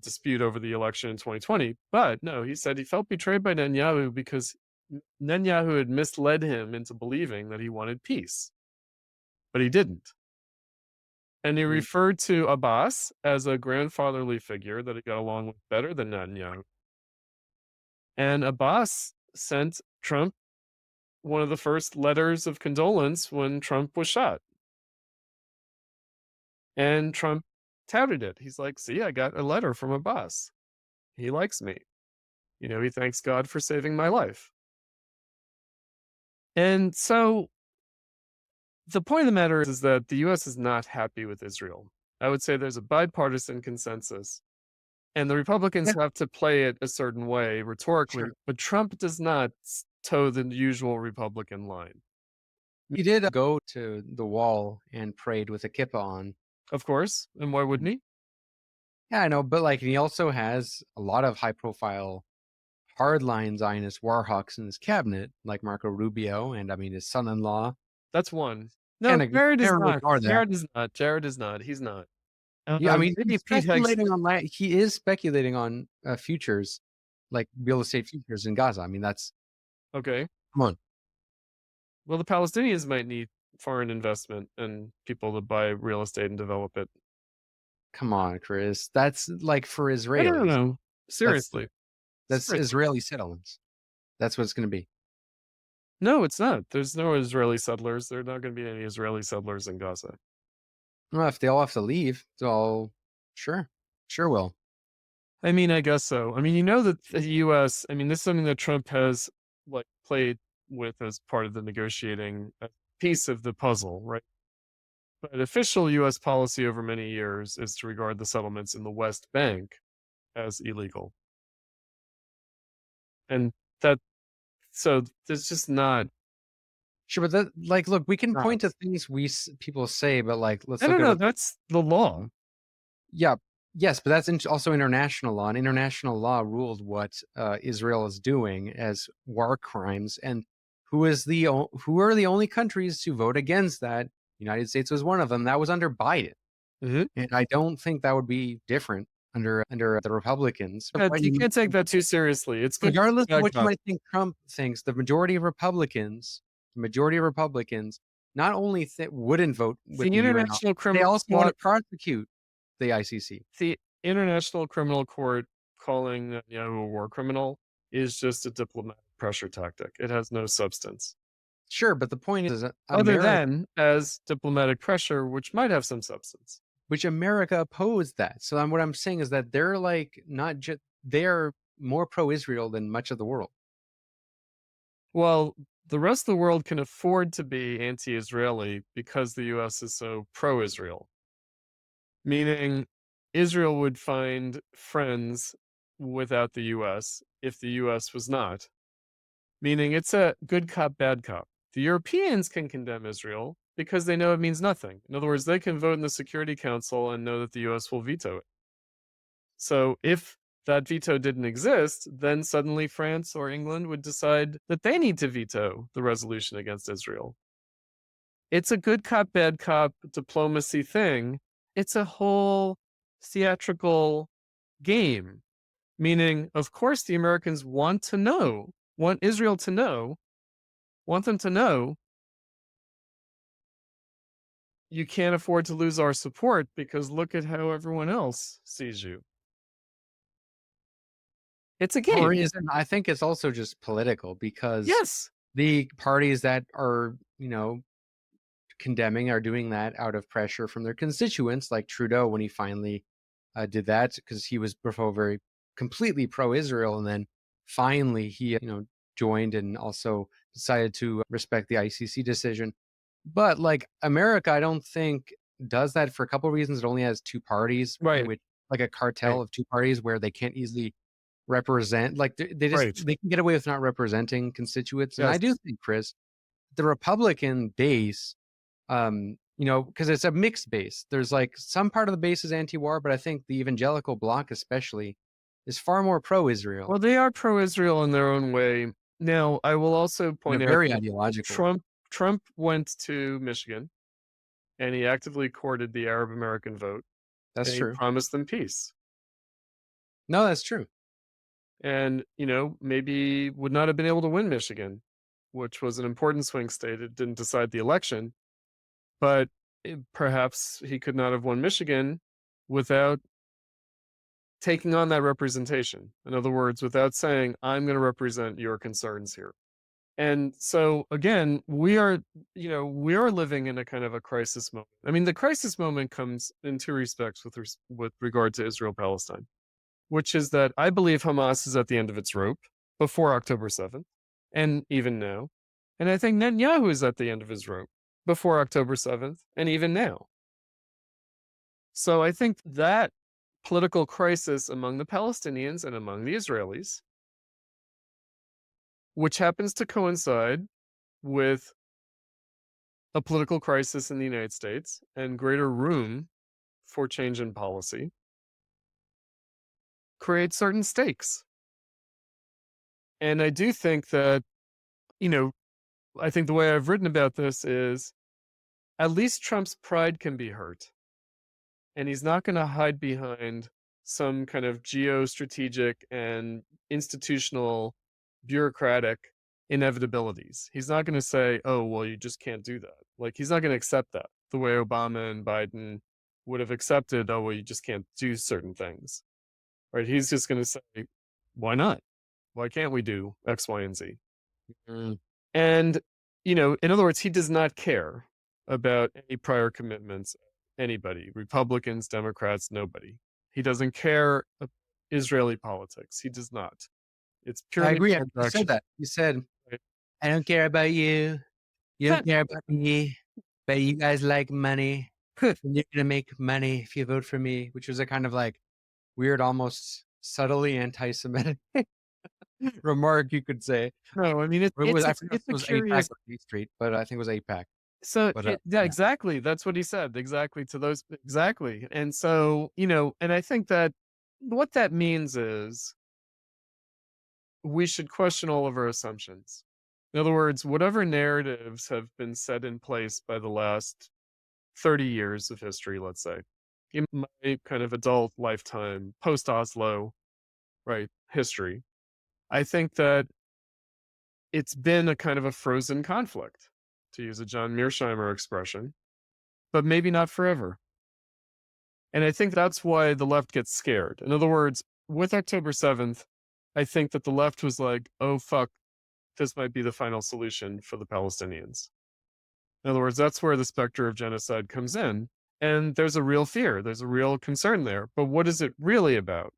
dispute over the election in 2020, but no, he said he felt betrayed by Netanyahu because Netanyahu had misled him into believing that he wanted peace, but he didn't. And he referred to Abbas as a grandfatherly figure that he got along with better than Netanyahu. And Abbas sent Trump one of the first letters of condolence when Trump was shot. And Trump touted it. He's like, see, I got a letter from Abbas. He likes me. He thanks God for saving my life. And so the point of the matter is that the U.S. is not happy with Israel. I would say there's a bipartisan consensus, and the Republicans have to play it a certain way rhetorically, but Trump does not toe the usual Republican line. He did go to the wall and prayed with a kippah on. Of course. And why wouldn't he? Yeah, I know, but he also has a lot of high-profile, hardline Zionist war hawks in his cabinet, like Marco Rubio, and his son-in-law. That's one. No, Jared is not. Jared is not. He's not. Yeah, he is speculating on futures, like real estate futures in Gaza. That's okay. Come on. Well, the Palestinians might need foreign investment and people to buy real estate and develop it. Come on, Chris. That's for Israelis. I don't know. Seriously. That's Israeli settlements. That's what it's going to be. No, it's not. There's no Israeli settlers. There are not going to be any Israeli settlers in Gaza. Well, if they all have to leave, so sure will. I guess so. That the U.S., this is something that Trump has played with as part of the negotiating piece of the puzzle, right? But official U.S. policy over many years is to regard the settlements in the West Bank as illegal. And so there's just not. Sure, but that, look, we can point to things people say, but let's look at that's the law. Yeah, yes, but that's also international law, and international law ruled what Israel is doing as war crimes, and who are the only countries to vote against that? United States was one of them. That was under Biden, and I don't think that would be different under the Republicans. You can't take that too seriously. It's good. Regardless of what you might think Trump thinks, the majority of Republicans, not only wouldn't vote with the the UN, International they Criminal also want to Court, prosecute the ICC. the International Criminal Court calling Netanyahu a war criminal is just a diplomatic pressure tactic. It has no substance. Sure, but the point is, Other than as diplomatic pressure, which might have some substance. which America opposed that. So what I'm saying is that they're like not just they're more pro-Israel than much of the world. Well, the rest of the world can afford to be anti-Israeli because the U.S. is so pro-Israel. Meaning, Israel would find friends without the U.S. if the U.S. was not. Meaning, it's a good cop, bad cop. The Europeans can condemn Israel because they know it means nothing. In other words, they can vote in the Security Council and know that the U.S. will veto it. So if that veto didn't exist, then suddenly France or England would decide that they need to veto the resolution against Israel. It's a good cop, bad cop diplomacy thing. It's a whole theatrical game. Meaning, of course, the Americans want Israel to know, want them to know, you can't afford to lose our support because look at how everyone else sees you. It's a game. I think it's also just political because Yes, the parties that are, condemning are doing that out of pressure from their constituents, like Trudeau when he finally did that because he was before very completely pro-Israel, and then finally he joined and also decided to respect the ICC decision. But like America, I don't think does that for a couple of reasons. It only has two parties, Right. Which like a cartel of two parties where they can't easily represent. Like they just Right. they can get away with not representing constituents. And I Yes. do think, Chris, the Republican base, because it's a mixed base. There's like some part of the base is anti-war, but I think the evangelical bloc especially is far more pro-Israel. Well, they are pro-Israel in their own way. Now, I will also point They're out very that ideological. Trump went to Michigan, and he actively courted the Arab American vote. That's and true. He promised them peace, No, that's true. and maybe would not have been able to win Michigan, which was an important swing state. It didn't decide the election, but perhaps he could not have won Michigan without taking on that representation. In other words, without saying, I'm going to represent your concerns here. And so again, we are living in a kind of a crisis moment. I mean, the crisis moment comes in two respects with regard to Israel-Palestine, which is that I believe Hamas is at the end of its rope before October 7th, and even now. And I think Netanyahu is at the end of his rope before October 7th, and even now. So I think that political crisis among the Palestinians and among the Israelis, which happens to coincide with a political crisis in the United States and greater room for change in policy, creates certain stakes. And I do think that, I think the way I've written about this is at least Trump's pride can be hurt. And he's not going to hide behind some kind of geostrategic and institutional bureaucratic inevitabilities. He's not going to say, oh, well, you just can't do that. Like, he's not going to accept that the way Obama and Biden would have accepted, oh, well, you just can't do certain things. Right? He's just going to say, why not? Why can't we do X, Y, and Z? Mm. And, in other words, he does not care about any prior commitments. Anybody, Republicans, Democrats, nobody. He doesn't care about Israeli politics. He does not. It's purely. I agree. You said that. You said, Right. I don't care about you. You don't care about me. But you guys like money. And you're going to make money if you vote for me, which was a kind of like weird, almost subtly anti-Semitic remark, you could say. No, I mean, I forgot it's if a it was curious. APAC or D Street, but I think it was APAC. So But, yeah, exactly. That's what he said. Exactly to those. Exactly. And so, and I think that what that means is we should question all of our assumptions. In other words, whatever narratives have been set in place by the last 30 years of history, let's say, in my kind of adult lifetime, post-Oslo, right, history, I think that it's been a kind of a frozen conflict, to use a John Mearsheimer expression, but maybe not forever. And I think that's why the left gets scared. In other words, with October 7th, I think that the left was like, oh, fuck, this might be the final solution for the Palestinians. In other words, that's where the specter of genocide comes in. And there's a real fear, there's a real concern there. But what is it really about?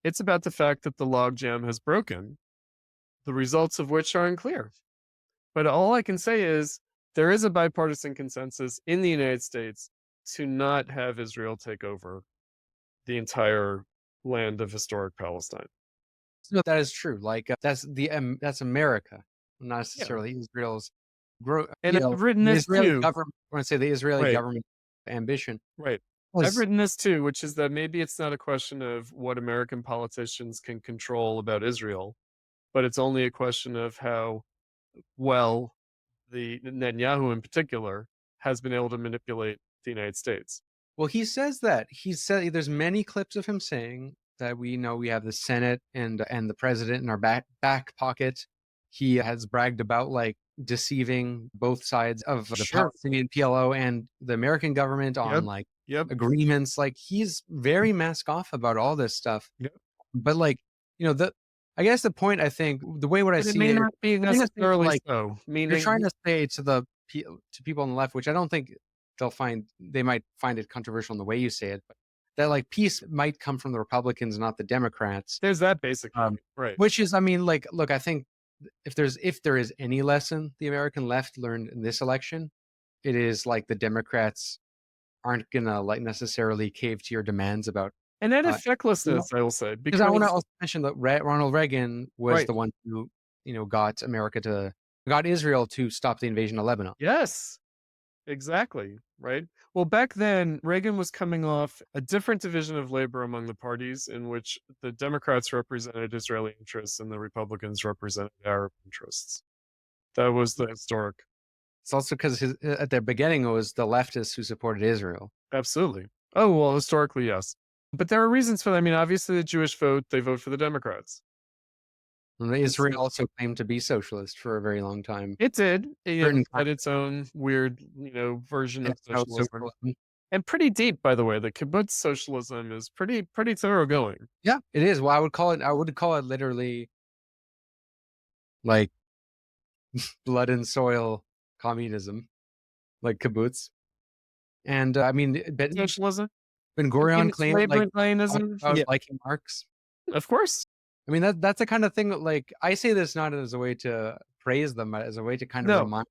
It's about the fact that the logjam has broken, the results of which are unclear. But all I can say is there is a bipartisan consensus in the United States to not have Israel take over the entire land of historic Palestine. No, that is true. Like that's America, not necessarily Israel's And I've written the this Israeli too. government. I want to say the Israeli Right. government ambition. Right. was- I've written this too, which is that maybe it's not a question of what American politicians can control about Israel, but it's only a question of how well the Netanyahu in particular has been able to manipulate the United States. Well, he says that. He said there's many clips of him saying that we know we have the Senate and the president in our back pocket. He has bragged about like deceiving both sides of the Sure. Palestinian PLO and the American government on Yep. like Yep. agreements. Like he's very mask off about all this stuff. Yep. But like, I guess the point, I think, the way what I But it see may it, not be I think it's necessarily like so. you're Meaning, trying to say to people on the left, which I don't think they might find it controversial in the way you say it, but that like peace might come from the Republicans, not the Democrats. there's that basic right. Which is, I mean, like, look, I think if there is any lesson the American left learned in this election, it is like the Democrats aren't gonna like necessarily cave to your demands about. And that uh, effectlessness, I will say, Because I want to also mention that Ronald Reagan was Right. the one who, got Israel to stop the invasion of Lebanon. Yes, exactly. Right. Well, back then, Reagan was coming off a different division of labor among the parties in which the Democrats represented Israeli interests and the Republicans represented Arab interests. That was the historic. It's also because at the beginning it was the leftists who supported Israel. Absolutely. Oh, well, historically, yes. But there are reasons for that. I mean, obviously, the Jewish vote, they vote for the Democrats. And Israel also claimed to be socialist for a very long time. It did. It Certain had its own weird, version of It's not socialism. socialism. And pretty deep, by the way. The kibbutz socialism is pretty thoroughgoing. Yeah, it is. Well, I would call it literally like blood and soil communism, like kibbutz. And I mean, Socialism? Ben Gurion claimed like Zionism? about Yeah, liking Marx. of course. I mean, that's the kind of thing that, like, I say this not as a way to praise them, but as a way to kind of No. remind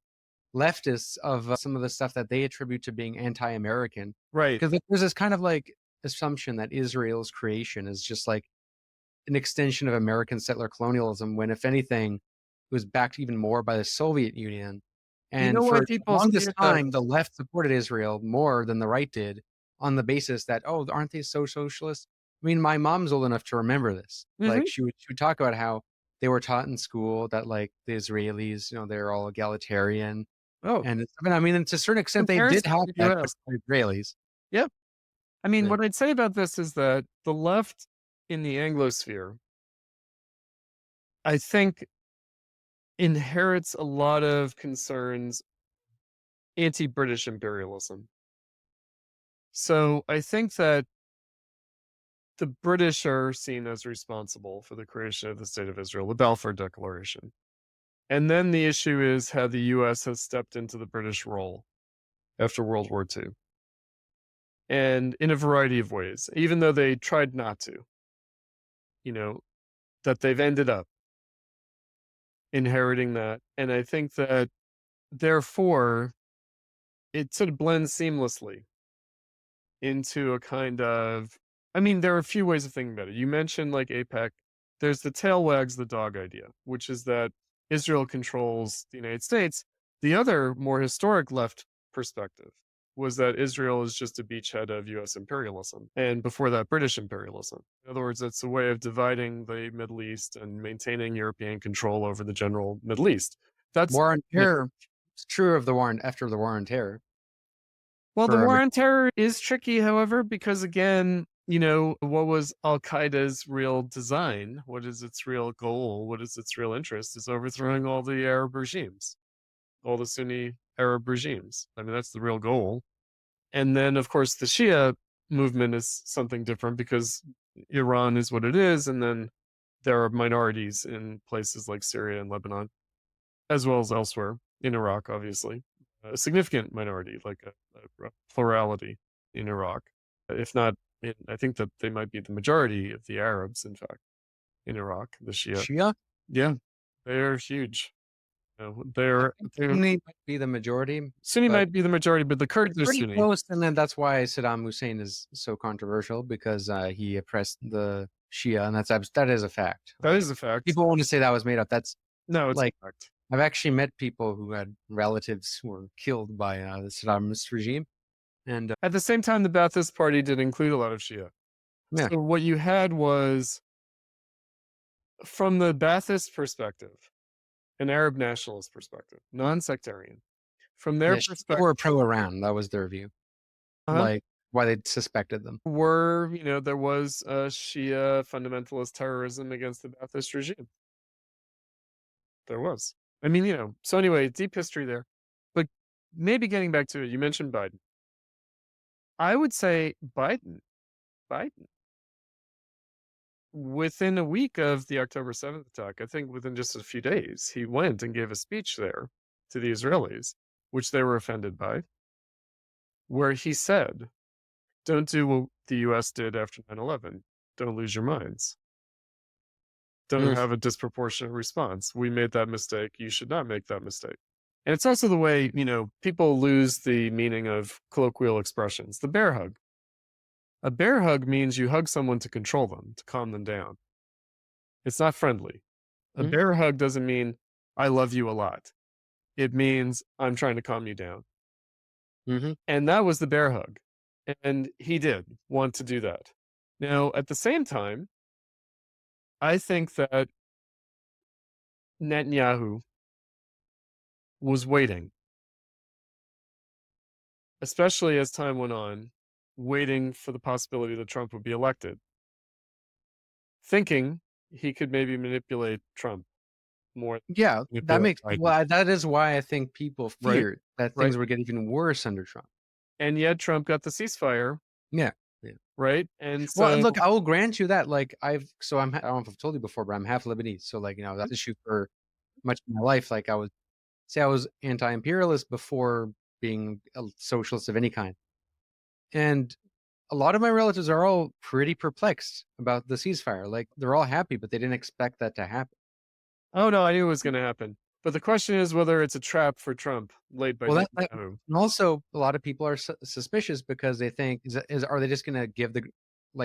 leftists of some of the stuff that they attribute to being anti-American. Right. Because there's this kind of like assumption that Israel's creation is just like an extension of American settler colonialism, when if anything, it was backed even more by the Soviet Union. And know for why the people longest say that- time, the left supported Israel more than the right did, on the basis that, oh, aren't they so socialist? I mean, my mom's old enough to remember this. Like Mhm. she would talk about how they were taught in school that like the Israelis, they're all egalitarian. Oh, And I mean, to a certain extent, they did Comparison have to that US. with the Israelis. I mean, Yeah. what I'd say about this is that the left in the Anglosphere, I think, inherits a lot of concerns anti-British imperialism. So I think that the British are seen as responsible for the creation of the State of Israel, the Balfour Declaration. And then the issue is how the US has stepped into the British role after World War II. And in a variety of ways, even though they tried not to, that they've ended up inheriting that. And I think that therefore it sort of blends seamlessly into a kind of, I mean, there are a few ways of thinking about it. You mentioned like AIPAC. There's the tail wags the dog idea, which is that Israel controls the United States. The other more historic left perspective was that Israel is just a beachhead of US imperialism, and before that, British imperialism. In other words, it's a way of dividing the Middle East and maintaining European control over the general Middle East. That's War on Terror. It's true of the war after the War on Terror. Well, the for war on terror is tricky, however, because again, what was Al Qaeda's real design? What is its real goal? What is its real interest? Is overthrowing all the Arab regimes, all the Sunni Arab regimes. I mean, that's the real goal. And then, of course, the Shia movement is something different because Iran is what it is. And then there are minorities in places like Syria and Lebanon, as well as elsewhere in Iraq, obviously. A significant minority, like a plurality in Iraq. If not, I think that they might be the majority of the Arabs, in fact, in Iraq, the Shia. Shia. Yeah, they're huge. Sunni might be the majority. Sunni but might be the majority, but the Kurds are pretty Sunni. close, and then that's why Saddam Hussein is so controversial because he oppressed the Shia, and that is a fact. That is a fact. People want to say that was made up. That's No, it's like a fact. I've actually met people who had relatives who were killed by the Saddamist regime, and At the same time, the Ba'athist Party did include a lot of Shia. Yeah. So what you had was, from the Ba'athist perspective, an Arab nationalist perspective, non-sectarian. From their yeah, they perspective, were pro-Iran. That was their view. Uh-huh. Like why they suspected them. there was Shia fundamentalist terrorism against the Ba'athist regime. There was. I mean, so anyway, deep history there. But maybe getting back to it, you mentioned Biden. I would say Biden, within a week of the October 7th attack, I think within just a few days, he went and gave a speech there to the Israelis, which they were offended by, where he said, don't do what the U.S. did after 9/11. Don't lose your minds. Don't have a disproportionate response. We made that mistake. You should not make that mistake. And it's also the way, people lose the meaning of colloquial expressions. The bear hug. A bear hug means you hug someone to control them, to calm them down. It's not friendly. A bear hug doesn't mean I love you a lot. It means I'm trying to calm you down. And that was the bear hug. And he did want to do that. Now, at the same time, I think that Netanyahu was waiting, especially as time went on, waiting for the possibility that Trump would be elected, thinking he could maybe manipulate Trump more. Yeah, that makes Biden. that is why I think people Right, feared that things would get even worse under Trump. And yet Trump got the ceasefire, Yeah. right? And so, Well, look, I will grant you that. Like I don't know if I've told you before, but I'm half Lebanese, so like that's an issue for much of my life. Like I was anti-imperialist before being a socialist of any kind, and a lot of my relatives are all pretty perplexed about the ceasefire. Like they're all happy, but they didn't expect that to happen. oh no, I knew it was going to happen. But the question is whether it's a trap for Trump laid by Well, Netanyahu. and also a lot of people are suspicious because they think are they just going to give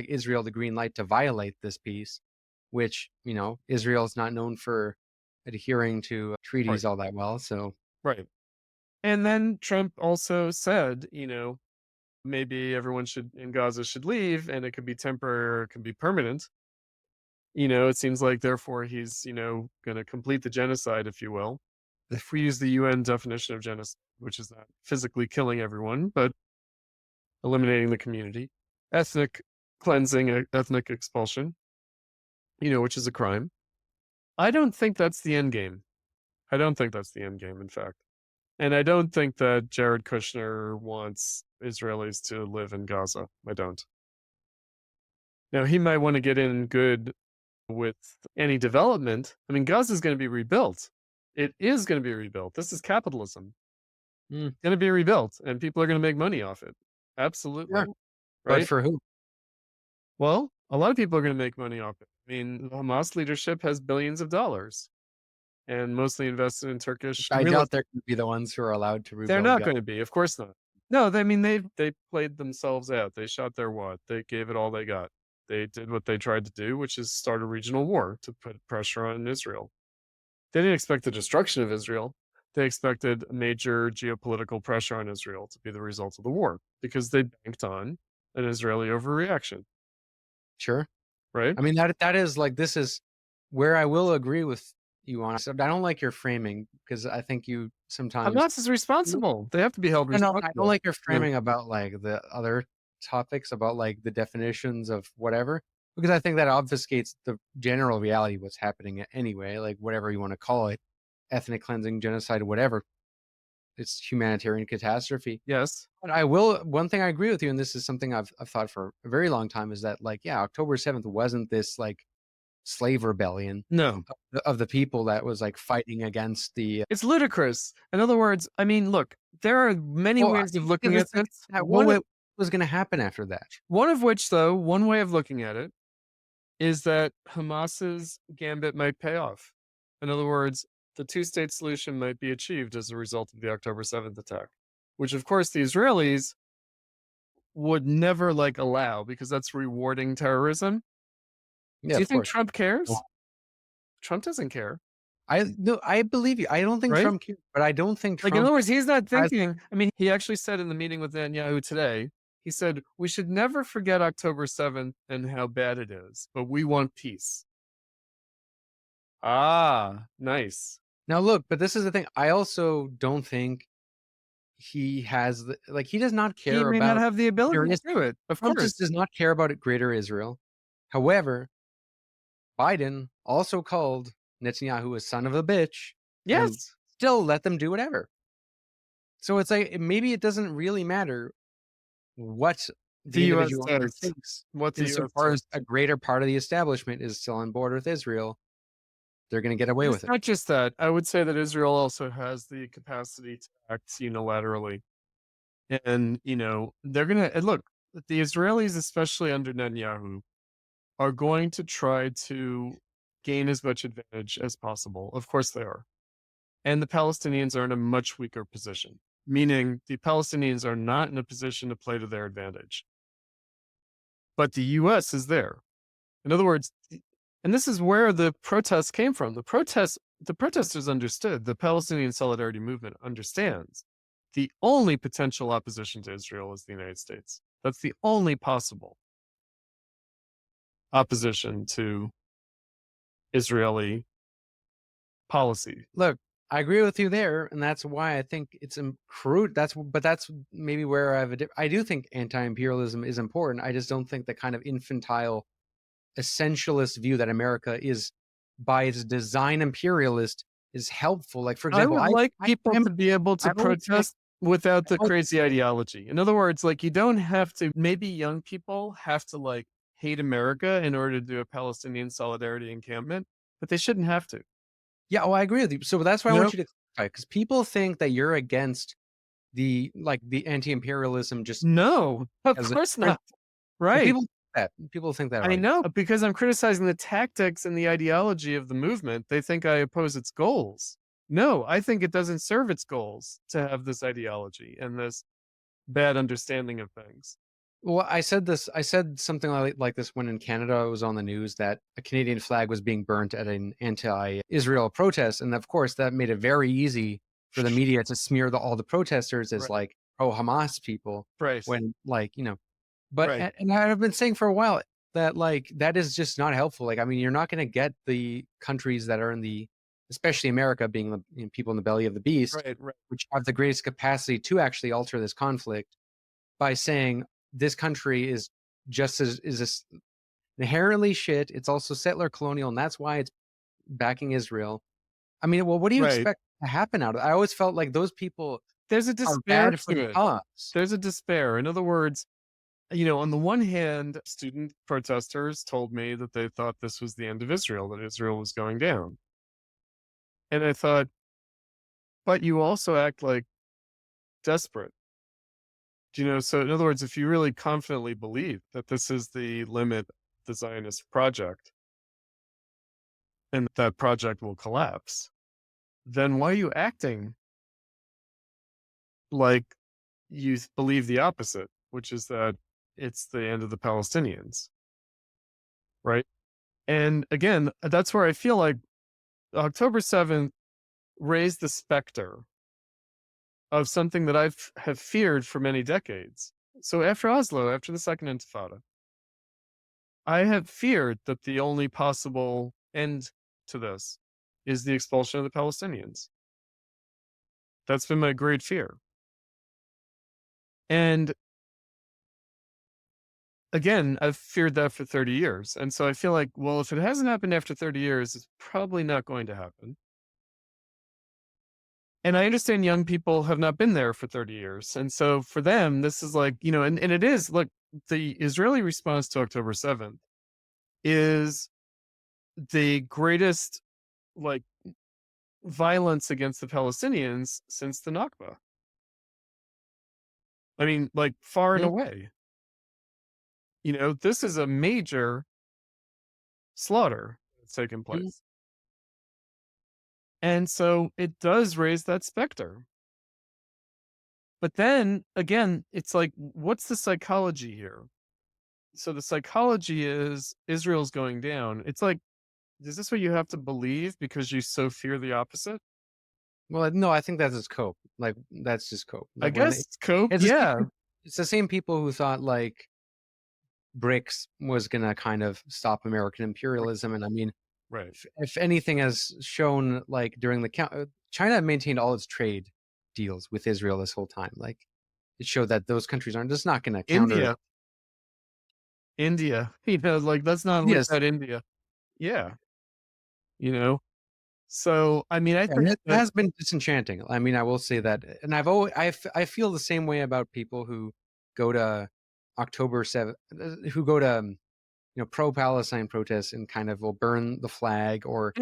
Israel the green light to violate this peace, which Israel is not known for adhering to treaties all that well. So Right. And then Trump also said, maybe everyone in Gaza should leave, and it could be temporary or it could be permanent. It seems like therefore he's, going to complete the genocide, if you will. If we use the UN definition of genocide, which is not physically killing everyone, but eliminating the community, ethnic cleansing, ethnic expulsion, which is a crime. I don't think that's the end game. I don't think that's the end game, in fact. And I don't think that Jared Kushner wants Israelis to live in Gaza. I don't. Now, he might want to get in good with any development. I mean, Gaza is going to be rebuilt. It is going to be rebuilt. This is capitalism. It's going to be rebuilt, and people are going to make money off it. Absolutely. Sure. Right? But for who? Well, a lot of people are going to make money off it. I mean, the Hamas leadership has billions of dollars, and mostly invested in Turkish. I doubt they're going to be the ones who are allowed to rebuild. They're not going to be, of course not. No, I mean they played themselves out. They shot their wad. They gave it all they got. They did what they tried to do, which is start a regional war to put pressure on Israel. They didn't expect the destruction of Israel. They expected a major geopolitical pressure on Israel to be the result of the war because they banked on an Israeli overreaction. Sure. Right? I mean, that is like, this is where I will agree with, you want. So I don't like your framing because I think you sometimes. Hamas is responsible. They have to be held No, I responsible. don't like your Yeah. framing about like the other topics about like the definitions of whatever, because I think that obfuscates the general reality of what's happening anyway, like whatever you want to call it, ethnic cleansing, genocide, whatever. It's humanitarian catastrophe. Yes. But I will, one thing I agree with you, and this is something I've thought for a very long time, is that like, yeah, October 7th wasn't this like slave rebellion No. of the people that was like fighting against the It's ludicrous. In other words, I mean, look, there are many Well, ways of looking at this. what was going to happen after that. One of which, though, one way of looking at it is that Hamas's gambit might pay off. In other words, the two-state solution might be achieved as a result of the October 7th attack, which, of course, the Israelis would never like allow because that's rewarding terrorism. Yeah, Do you of think course. Trump cares? Well- Trump doesn't care. I believe you. I don't think Right? Trump cares, but I don't think Like, Trump in other words, he's not thinking. I mean, he actually said in the meeting with Netanyahu today, he said, we should never forget October 7th and how bad it is, but we want peace. Ah, nice. Now look, but this is the thing. I also don't think he has he does not care He may about not have the ability there to is- do it. Of Trump course. just does not care about greater Israel. However, Biden also called Netanyahu a son of a bitch. Yes. Still let them do whatever. So it's like maybe it doesn't really matter what The US individual owner does. thinks. What the Insofar US as a greater part of the establishment is still on board with Israel, they're going to get away with It's it. not just that. I would say that Israel also has the capacity to act unilaterally. And, they're going to look, the Israelis, especially under Netanyahu, are going to try to gain as much advantage as possible. Of course they are. And the Palestinians are in a much weaker position, meaning the Palestinians are not in a position to play to their advantage. But the US is there. In other words, and this is where the protests came from. The protesters understood, the Palestinian Solidarity Movement understands the only potential opposition to Israel is the United States. That's the only possible opposition to Israeli policy. Look, I agree with you there, and that's why I think it's crude. That's maybe where I do think anti-imperialism is important. I just don't think the kind of infantile, essentialist view that America is, by its design, imperialist is helpful. Like, for example, I would like people to be able to protest without the crazy ideology. In other words, like, you don't have to. Maybe young people have to like hate America in order to do a Palestinian solidarity encampment, but they shouldn't have to. Yeah, well, I agree with you. So that's why I want you to clarify, because people think that you're against the anti-imperialism. Just No, of as course not. Right. People think that. I know, because I'm criticizing the tactics and the ideology of the movement. They think I oppose its goals. No, I think it doesn't serve its goals to have this ideology and this bad understanding of things. Well, I said something like this when in Canada it was on the news that a Canadian flag was being burnt at an anti-Israel protest. And of course, that made it very easy for the media to smear all the protesters as like pro-Hamas people. Right. When but and I've been saying for a while that that is just not helpful. Like, I mean, you're not going to get the countries that are especially America being the people in the belly of the beast, which have the greatest capacity to actually alter this conflict, by saying this country is inherently shit. It's also settler colonial, and that's why it's backing Israel. I mean, well, what do you expect to happen out of it? I always felt like those people. There's a despair to it. There's a despair. In other words, on the one hand, student protesters told me that they thought this was the end of Israel, that Israel was going down. And I thought, but you also act like desperate. So in other words, if you really confidently believe that this is the limit of the Zionist project and that project will collapse, then why are you acting like you believe the opposite, which is that it's the end of the Palestinians, right? And again, that's where I feel like October 7th raised the specter of something that have feared for many decades. So after Oslo, after the Second Intifada, I have feared that the only possible end to this is the expulsion of the Palestinians. That's been my great fear. And again, I've feared that for 30 years. And so I feel like, well, if it hasn't happened after 30 years, it's probably not going to happen. And I understand young people have not been there for 30 years. And so for them, this is like, and it is, look, the Israeli response to October 7th is the greatest, like, violence against the Palestinians since the Nakba. I mean, like, far and away. This is a major slaughter that's taken place. And so it does raise that specter. But then again, it's like, what's the psychology here? So the psychology is Israel's going down. It's like, is this what you have to believe because you so fear the opposite? Well, no, I think that's just cope. Like, that's just cope. I Like, when guess it's cope. it's Yeah. it's the same people who thought like BRICS was gonna kind of stop American imperialism, and I mean, Right. if anything has shown, like during the China maintained all its trade deals with Israel this whole time. Like, it showed that those countries aren't just not going to counter. India, like, let's not leave out India. Yeah. So I mean, I think it has been disenchanting. I mean, I will say that, and I feel the same way about people who go to October 7th, who go to pro-Palestine protests and kind of will burn the flag or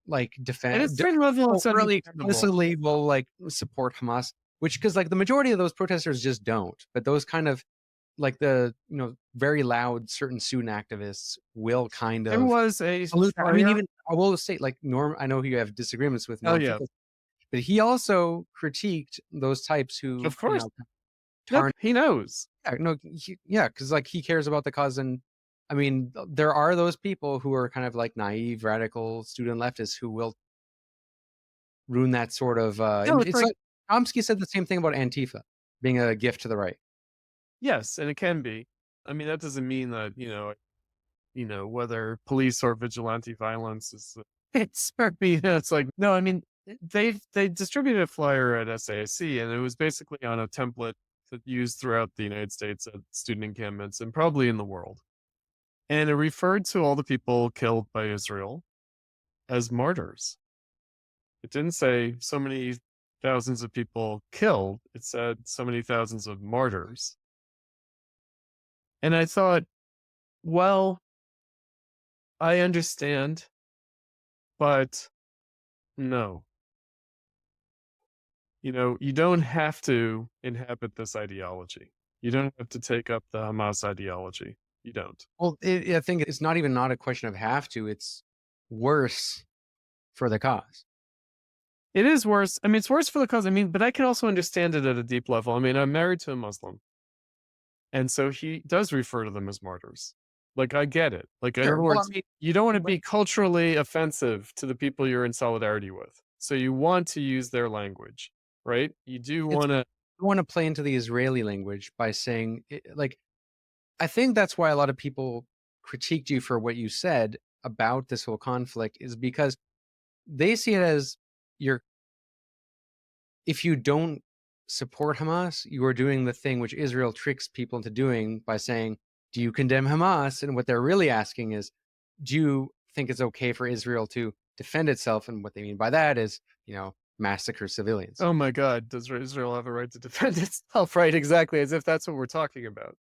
like defend. And it's certain level of explicitly will like support Hamas, which, because like the majority of those protesters just don't, but those kind of like the very loud certain student activists will kind of. There was a. I mean, even I will say, like, Norm, I know you have disagreements with Norm, but he also critiqued those types who, of course, he knows. Because like he cares about the cause, and I mean, there are those people who are kind of like naive, radical student leftists who will ruin that sort of. It's like Chomsky said the same thing about Antifa being a gift to the right. Yes, and it can be. I mean, that doesn't mean that whether police or vigilante violence is. It's like, no. I mean, they distributed a flyer at SAIC, and it was basically on a template that used throughout the United States at student encampments and probably in the world. And it referred to all the people killed by Israel as martyrs. It didn't say so many thousands of people killed. It said so many thousands of martyrs. And I thought, well, I understand, but no. You don't have to inhabit this ideology. You don't have to take up the Hamas ideology. You don't. Well, I think it's not a question of have to. It's worse for the cause. It is worse. I mean, it's worse for the cause. I mean, but I can also understand it at a deep level. I mean, I'm married to a Muslim. And so he does refer to them as martyrs. Like, I get it. Like, in other words, you don't want to be culturally offensive to the people you're in solidarity with. So you want to use their language, right? You do want to. You want to play into the Israeli language by saying, like, I think that's why a lot of people critiqued you for what you said about this whole conflict, is because they see it as if you don't support Hamas, you are doing the thing which Israel tricks people into doing by saying, do you condemn Hamas? And what they're really asking is, do you think it's okay for Israel to defend itself? And what they mean by that is, massacre civilians. Oh my God, does Israel have a right to defend itself? Right, exactly, as if that's what we're talking about.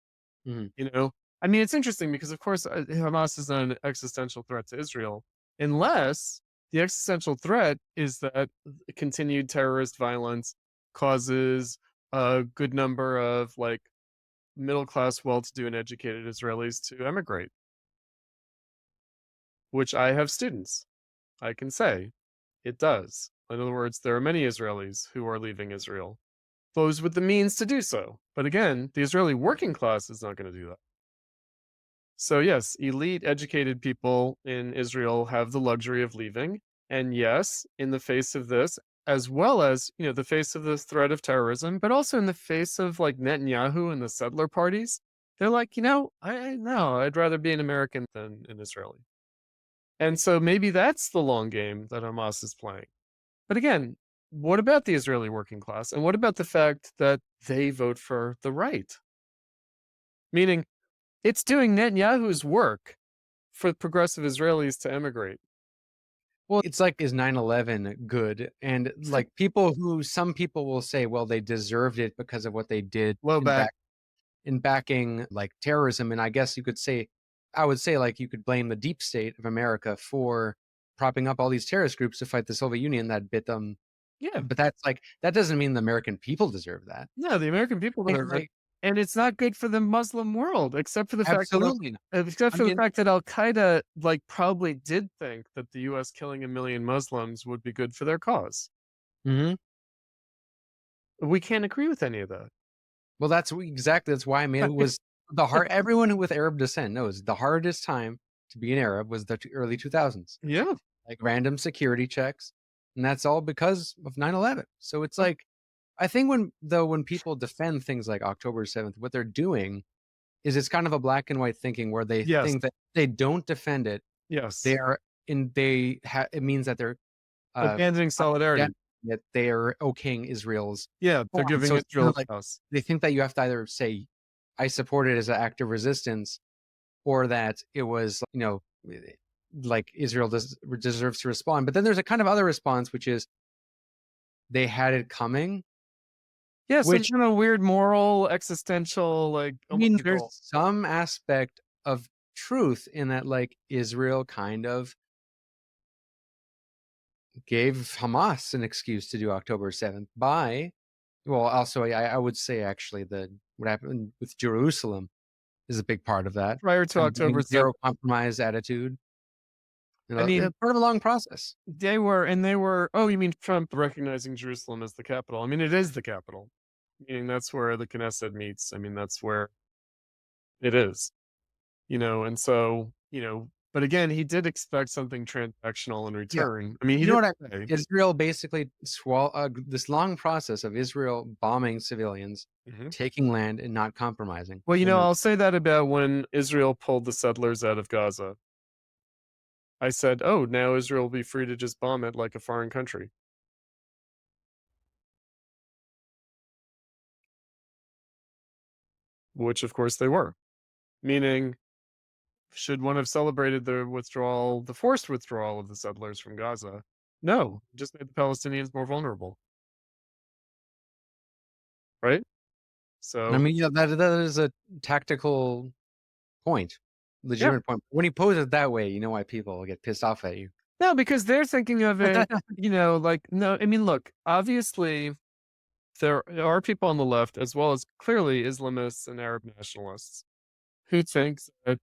Mm-hmm. I mean, it's interesting because, of course, Hamas is not an existential threat to Israel, unless the existential threat is that continued terrorist violence causes a good number of like middle-class, well-to-do and educated Israelis to emigrate, which I have students. I can say it does. In other words, there are many Israelis who are leaving Israel, those with the means to do so. But again, the Israeli working class is not going to do that. So yes, elite educated people in Israel have the luxury of leaving. And yes, in the face of this, as well as, the face of this threat of terrorism, but also in the face of like Netanyahu and the settler parties, they're like, I'd rather be an American than an Israeli. And so maybe that's the long game that Hamas is playing. But again, what about the Israeli working class? And what about the fact that they vote for the right? Meaning, it's doing Netanyahu's work for progressive Israelis to emigrate. Well, it's like, is 9/11 good? And like some people will say, well, they deserved it because of what they did in backing like terrorism. And I guess I would say like you could blame the deep state of America for propping up all these terrorist groups to fight the Soviet Union that bit them. Yeah. But that doesn't mean the American people deserve that. No, the American people And, deserve it. And it's not good for the Muslim world, except for the fact that Al Qaeda like probably did think that the U.S. killing 1 million Muslims would be good for their cause. Mm-hmm. We can't agree with any of that. Well, that's why I mean it was everyone with Arab descent knows the hardest time to be an Arab was the early 2000s. Yeah. Like random security checks, and that's all because of 9/11. So it's like, I think when people defend things like October 7th, what they're doing is it's kind of a black and white thinking where they think that they don't defend it. Yes. It means that they're abandoning solidarity. That they are okaying Israel's. Yeah, they're giving Israel like, they think that you have to either say, I support it as an act of resistance, or that it was, like Israel deserves to respond. But then there's a kind of other response, which is they had it coming. Yeah, some kind of weird moral, existential, like. I mean, there's some aspect of truth in that, like Israel kind of gave Hamas an excuse to do October 7th also I would say actually what happened with Jerusalem is a big part of that. Prior to October 7th. Zero compromise attitude. I mean, part of a long process. They were, oh, you mean Trump recognizing Jerusalem as the capital? I mean, it is the capital. Meaning that's where the Knesset meets. I mean, that's where it is. And so, but again, he did expect something transactional in return. Yeah. I mean, Israel basically this long process of Israel bombing civilians, taking land and not compromising. Well, I'll say that about when Israel pulled the settlers out of Gaza. I said, oh, now Israel will be free to just bomb it like a foreign country. Which, of course, they were. Meaning, should one have celebrated the forced withdrawal of the settlers from Gaza? No, it just made the Palestinians more vulnerable. Right? So I mean, that is a tactical point, legitimate point. When you pose it that way, you know why people get pissed off at you. No, because they're thinking of it, like, no, I mean, look, obviously, there are people on the left, as well as clearly Islamists and Arab nationalists, who think that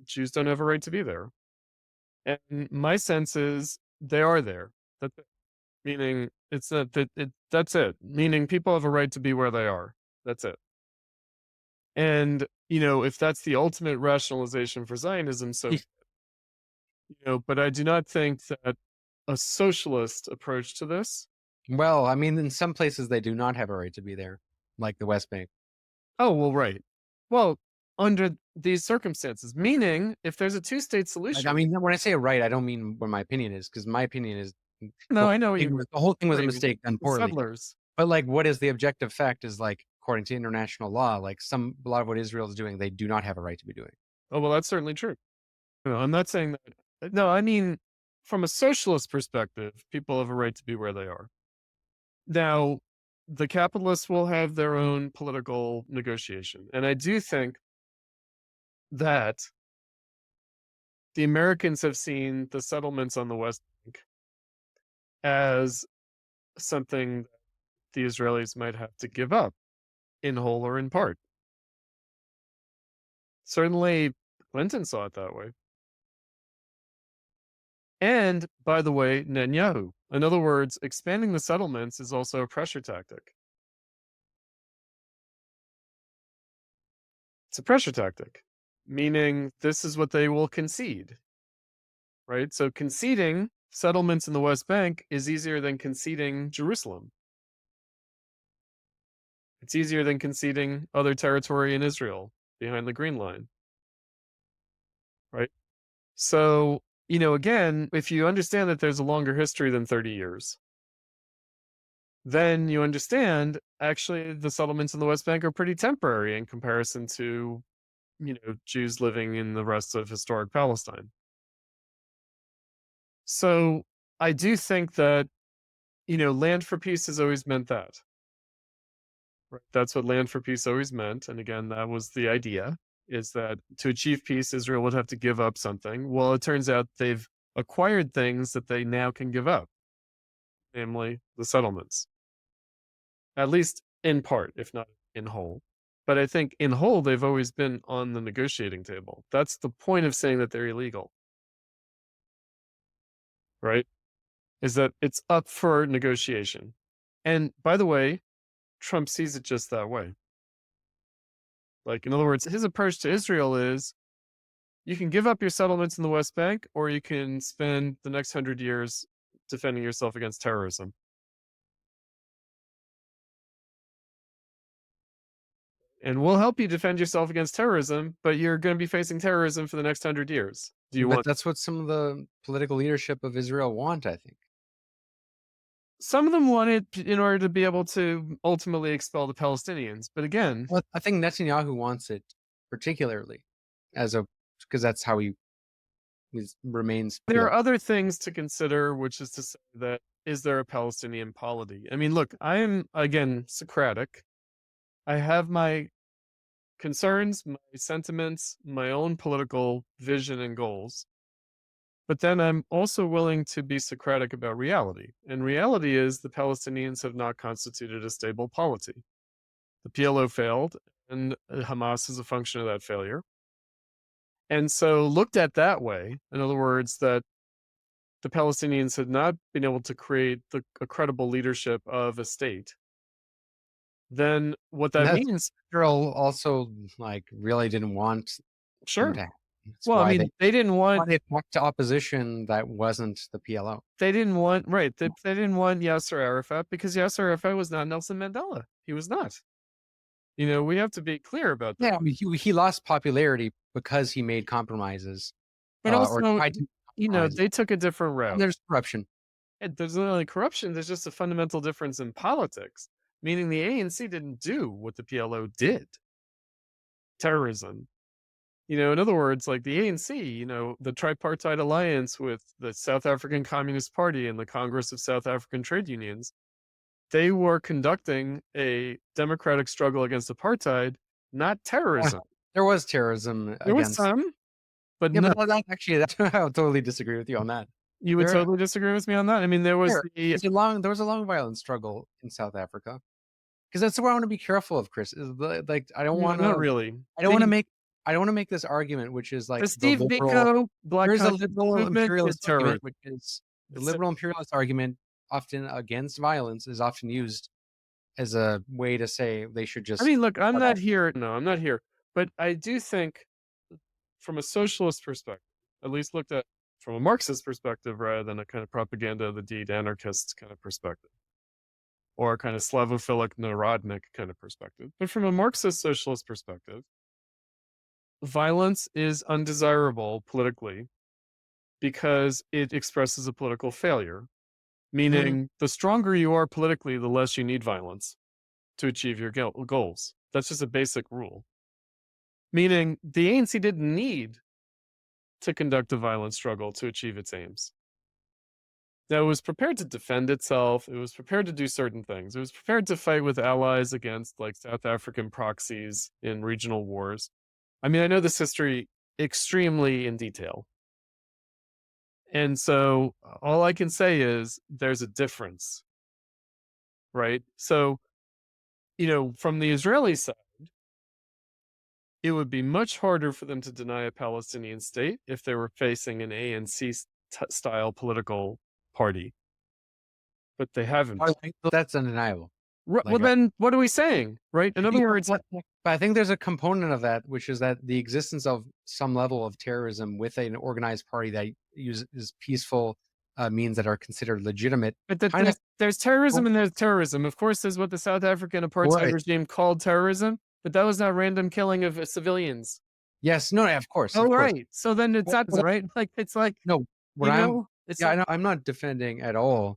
Jews don't have a right to be there. And my sense is they are there. That's it. Meaning it's not that that's it. Meaning people have a right to be where they are. That's it. And, if that's the ultimate rationalization for Zionism, so, but I do not think that a socialist approach to this. Well, I mean, in some places they do not have a right to be there, like the West Bank. Oh, well, right. Well, under these circumstances, meaning if there's a two-state solution. I mean, when I say right, I don't mean what my opinion is, because my opinion is. No, I know. The whole thing was a mistake done poorly. Settlers. But like, what is the objective fact is like, according to international law, like a lot of what Israel is doing, they do not have a right to be doing. Oh, well, that's certainly true. I'm not saying that. No, I mean, from a socialist perspective, people have a right to be where they are. Now, the capitalists will have their own political negotiation. And I do think that the Americans have seen the settlements on the West Bank as something that the Israelis might have to give up, in whole or in part. Certainly, Clinton saw it that way. And, by the way, Netanyahu. In other words, expanding the settlements is also a pressure tactic. It's a pressure tactic, meaning this is what they will concede, right? So conceding settlements in the West Bank is easier than conceding Jerusalem. It's easier than conceding other territory in Israel behind the Green Line, right? So, again, if you understand that there's a longer history than 30 years, then you understand actually the settlements in the West Bank are pretty temporary in comparison to, Jews living in the rest of historic Palestine. So I do think that, land for peace has always meant that. Right? That's what land for peace always meant. And again, that was the idea, is that to achieve peace, Israel would have to give up something. Well, it turns out they've acquired things that they now can give up, namely the settlements. At least in part, if not in whole. But I think in whole, they've always been on the negotiating table. That's the point of saying that they're illegal. Right? Is that it's up for negotiation. And by the way, Trump sees it just that way. Like, in other words, his approach to Israel is you can give up your settlements in the West Bank, or you can spend the next 100 years defending yourself against terrorism. And we'll help you defend yourself against terrorism, but you're going to be facing terrorism for the next 100 years. Do you want? That's what some of the political leadership of Israel want, I think. Some of them want it in order to be able to ultimately expel the Palestinians. But again, well, I think Netanyahu wants it particularly because that's how he remains. There are other things to consider, which is to say that, is there a Palestinian polity? I mean, look, I am, again, Socratic. I have my concerns, my sentiments, my own political vision and goals. But then I'm also willing to be Socratic about reality. And reality is the Palestinians have not constituted a stable polity. The PLO failed, and Hamas is a function of that failure. And so looked at that way, in other words, that the Palestinians had not been able to create a credible leadership of a state, then what that means... Israel also, really didn't want... Sure. Well, I mean, they didn't want... They backed to opposition that wasn't the PLO. They didn't want... Right. They didn't want Yasser Arafat because Yasser Arafat was not Nelson Mandela. He was not. We have to be clear about that. Yeah, I mean, he lost popularity because he made compromises. But also, they took a different route. And there's corruption. There's not only corruption, there's just a fundamental difference in politics, meaning the ANC didn't do what the PLO did. Terrorism. In other words, like the ANC, the tripartite alliance with the South African Communist Party and the Congress of South African Trade Unions, they were conducting a democratic struggle against apartheid, not terrorism. There was terrorism. There was some, but yeah, but actually, I'll totally disagree with you on that. You would totally disagree with me on that? I mean, there was there was a long violent struggle in South Africa, because that's what I want to be careful of, Chris. Is I don't want to... Not really. I don't want to make this argument, which is like the Steve Biko Black liberal imperialist argument, which is the liberal imperialist argument, often against violence, is often used as a way to say they should just... I mean, look, I'm not here. No, I'm not here. But I do think from a socialist perspective, at least looked at from a Marxist perspective rather than a kind of propaganda of the deed anarchist kind of perspective, or a kind of Slavophilic Narodnik kind of perspective. But from a Marxist socialist perspective, violence is undesirable politically because it expresses a political failure. Meaning, the stronger you are politically, the less you need violence to achieve your goals. That's just a basic rule. Meaning, the ANC didn't need to conduct a violent struggle to achieve its aims. Now, it was prepared to defend itself. It was prepared to do certain things. It was prepared to fight with allies against, South African proxies in regional wars. I mean, I know this history extremely in detail. And so all I can say is there's a difference, right? So, from the Israeli side, it would be much harder for them to deny a Palestinian state if they were facing an ANC-style political party. But they haven't. That's undeniable. Well, then what are we saying, right? In other words... But I think there's a component of that, which is that the existence of some level of terrorism with an organized party that uses peaceful means that are considered legitimate. But there's terrorism and there's terrorism. Of course, there's what the South African apartheid regime called terrorism, but that was not random killing of civilians. Yes, no, of course. Oh, right. So then it's not right. It's like... No, what You I'm know, it's yeah, I not. know I'm not defending at all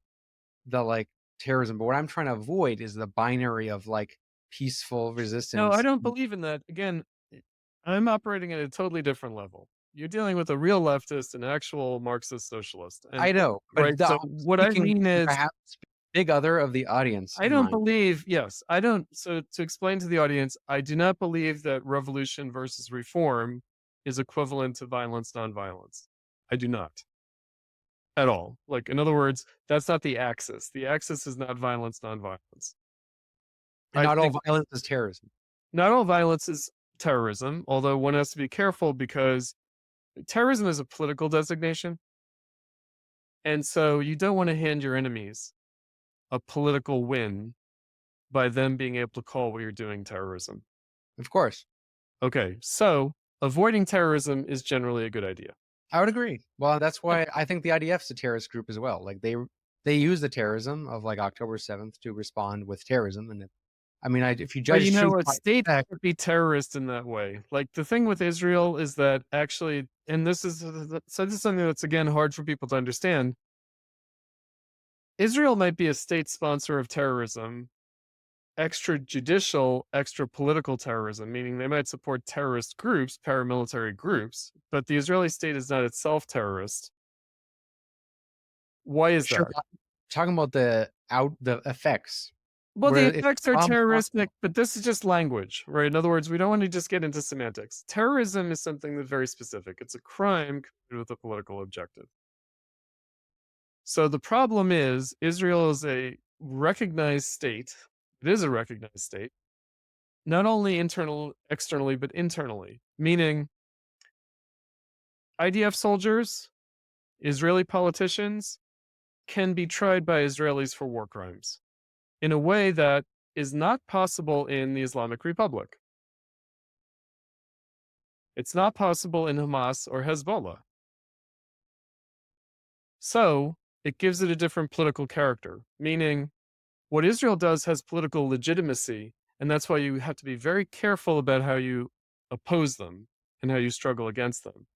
the like terrorism, but what I'm trying to avoid is the binary of like peaceful No, I resistance. don't believe in that. Again, I'm operating at a totally different level. You're dealing with a real leftist, an actual Marxist socialist, and I know, right. but So I'm what I speaking mean is, perhaps big other of the audience I in don't mind. believe. Yes, I don't. So to explain to the audience, I do not believe that revolution versus reform is equivalent to violence, nonviolence. I do not at all. Like, in other words, that's not the axis. The axis is not violence, nonviolence. And I not all think violence is terrorism. not all violence is terrorism, although one has to be careful because terrorism is a political designation. And so you don't want to hand your enemies a political win by them being able to call what you're doing terrorism. Of course. Okay, so avoiding terrorism is generally a good idea. I would agree. Well, that's why I think the IDF's a terrorist group as well. Like they use the terrorism of like October 7th to respond with terrorism. And if you But judge you know, truth a by state effect, could be terrorist in that way. Like the thing with Israel is that actually, and this is something that's again hard for people to understand. Israel might be a state sponsor of terrorism, extrajudicial, extra political terrorism, meaning they might support terrorist groups, paramilitary groups, but the Israeli state is not itself terrorist. Why is sure, that? talking about the effects. Well, Where the if effects are Trump wants- terroristic, but this is just language, right? In other words, we don't want to just get into semantics. Terrorism is something that's very specific. It's a crime committed with a political objective. So the problem is Israel is a recognized state. It is a recognized state, not only externally, but internally, meaning IDF soldiers, Israeli politicians can be tried by Israelis for war crimes in a way that is not possible in the Islamic Republic. It's not possible in Hamas or Hezbollah. So it gives it a different political character, meaning what Israel does has political legitimacy, and that's why you have to be very careful about how you oppose them and how you struggle against them.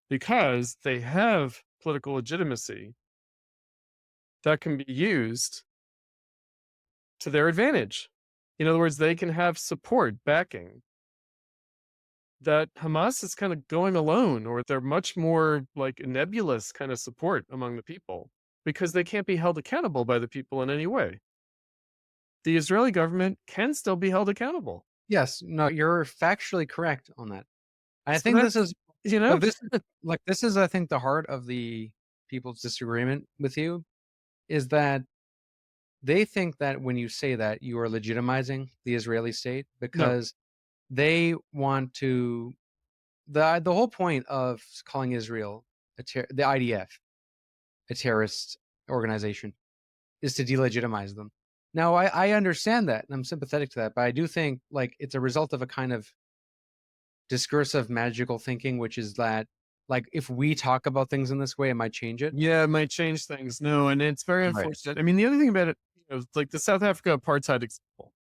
Because they have political legitimacy that can be used to their advantage. In other words, they can have support, backing that Hamas is kind of going alone, or they're much more like nebulous kind of support among the people because they can't be held accountable by the people in any way. The Israeli government can still be held accountable. Yes, no, you're factually correct on that. I So think this that's- is, You know, this is, I think, the heart of the people's disagreement with you is that they think that when you say that, you are legitimizing the Israeli state because they want to. The whole point of calling Israel the IDF a terrorist organization is to delegitimize them. Now, I understand that, and I'm sympathetic to that, but I do think like it's a result of a kind of discursive magical thinking, which is that like if we talk about things in this way, it might change it. yeah, it might change things. No, and it's very Right. unfortunate. I mean, the other thing about it, like the South Africa apartheid example,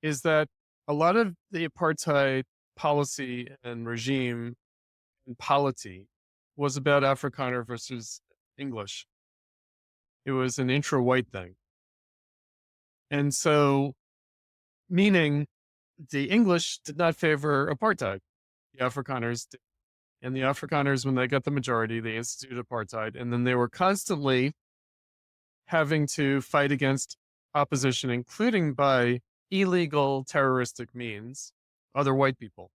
is that a lot of the apartheid policy and regime and polity was about Afrikaner versus English. It was an intra-white thing. And so, meaning the English did not favor apartheid. The Afrikaners did. And the Afrikaners, when they got the majority, they instituted apartheid. And then they were constantly having to fight against opposition, including by illegal terroristic means, other white people,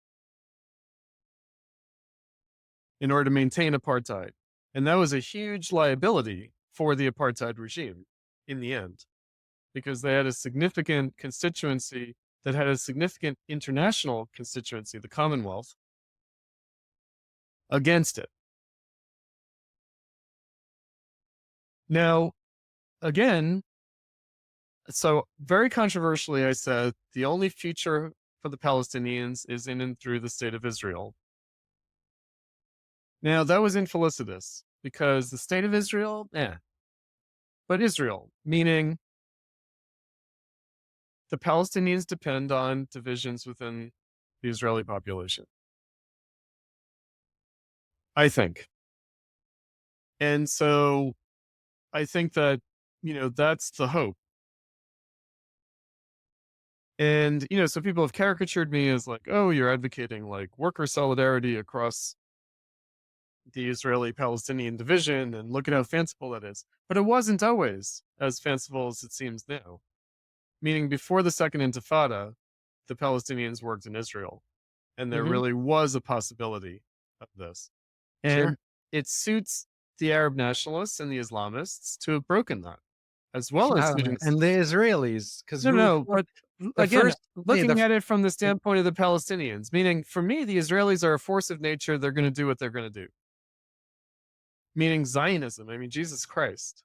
in order to maintain apartheid. And that was a huge liability for the apartheid regime in the end, because they had a significant constituency that had a significant international constituency, the Commonwealth, against it. Now, again, so very controversially, I said the only future for the Palestinians is in and through the state of Israel. Now, that was infelicitous because the state of Israel, but Israel, meaning the Palestinians depend on divisions within the Israeli population. I think. And so I think that, that's the hope. And, so people have caricatured me as like, oh, you're advocating like worker solidarity across the Israeli-Palestinian division, and look at how fanciful that is. But it wasn't always as fanciful as it seems now. Meaning before the Second Intifada, the Palestinians worked in Israel, and there really was a possibility of this. And Sure. it suits the Arab nationalists and the Islamists to have broken that, as well as suiting And the Israelis, because but again, looking at it from the standpoint of the Palestinians, meaning for me, the Israelis are a force of nature. They're going to do what they're going to do. Meaning Zionism. I mean, Jesus Christ.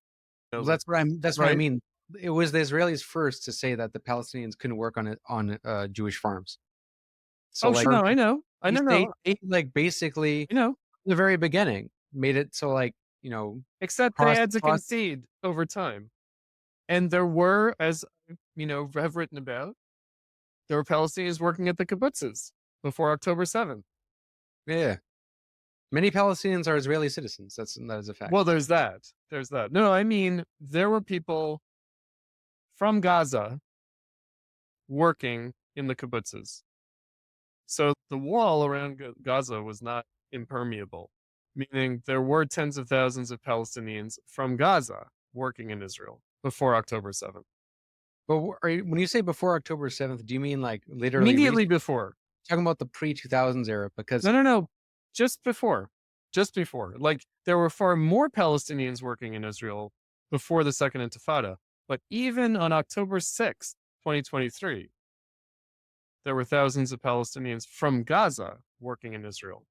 Well, that's what what I right? mean. It was the Israelis first to say that the Palestinians couldn't work on Jewish farms. So Sure, I know. They like basically from the very beginning made it so like except they had to concede over time. And there were, as have written about, there were Palestinians working at the kibbutzes before October 7th. Yeah. Many Palestinians are Israeli citizens. That is a fact. Well, there's that. No, I mean, there were people from Gaza working in the kibbutzes. So the wall around Gaza was not impermeable, meaning there were tens of thousands of Palestinians from Gaza working in Israel before October 7th. But when you say before October 7th, do you mean like literally Immediately before? Talking about the pre-2000s era? Because No. Just before. Like, there were far more Palestinians working in Israel before the Second Intifada. But even on October 6th, 2023, there were thousands of Palestinians from Gaza working in Israel.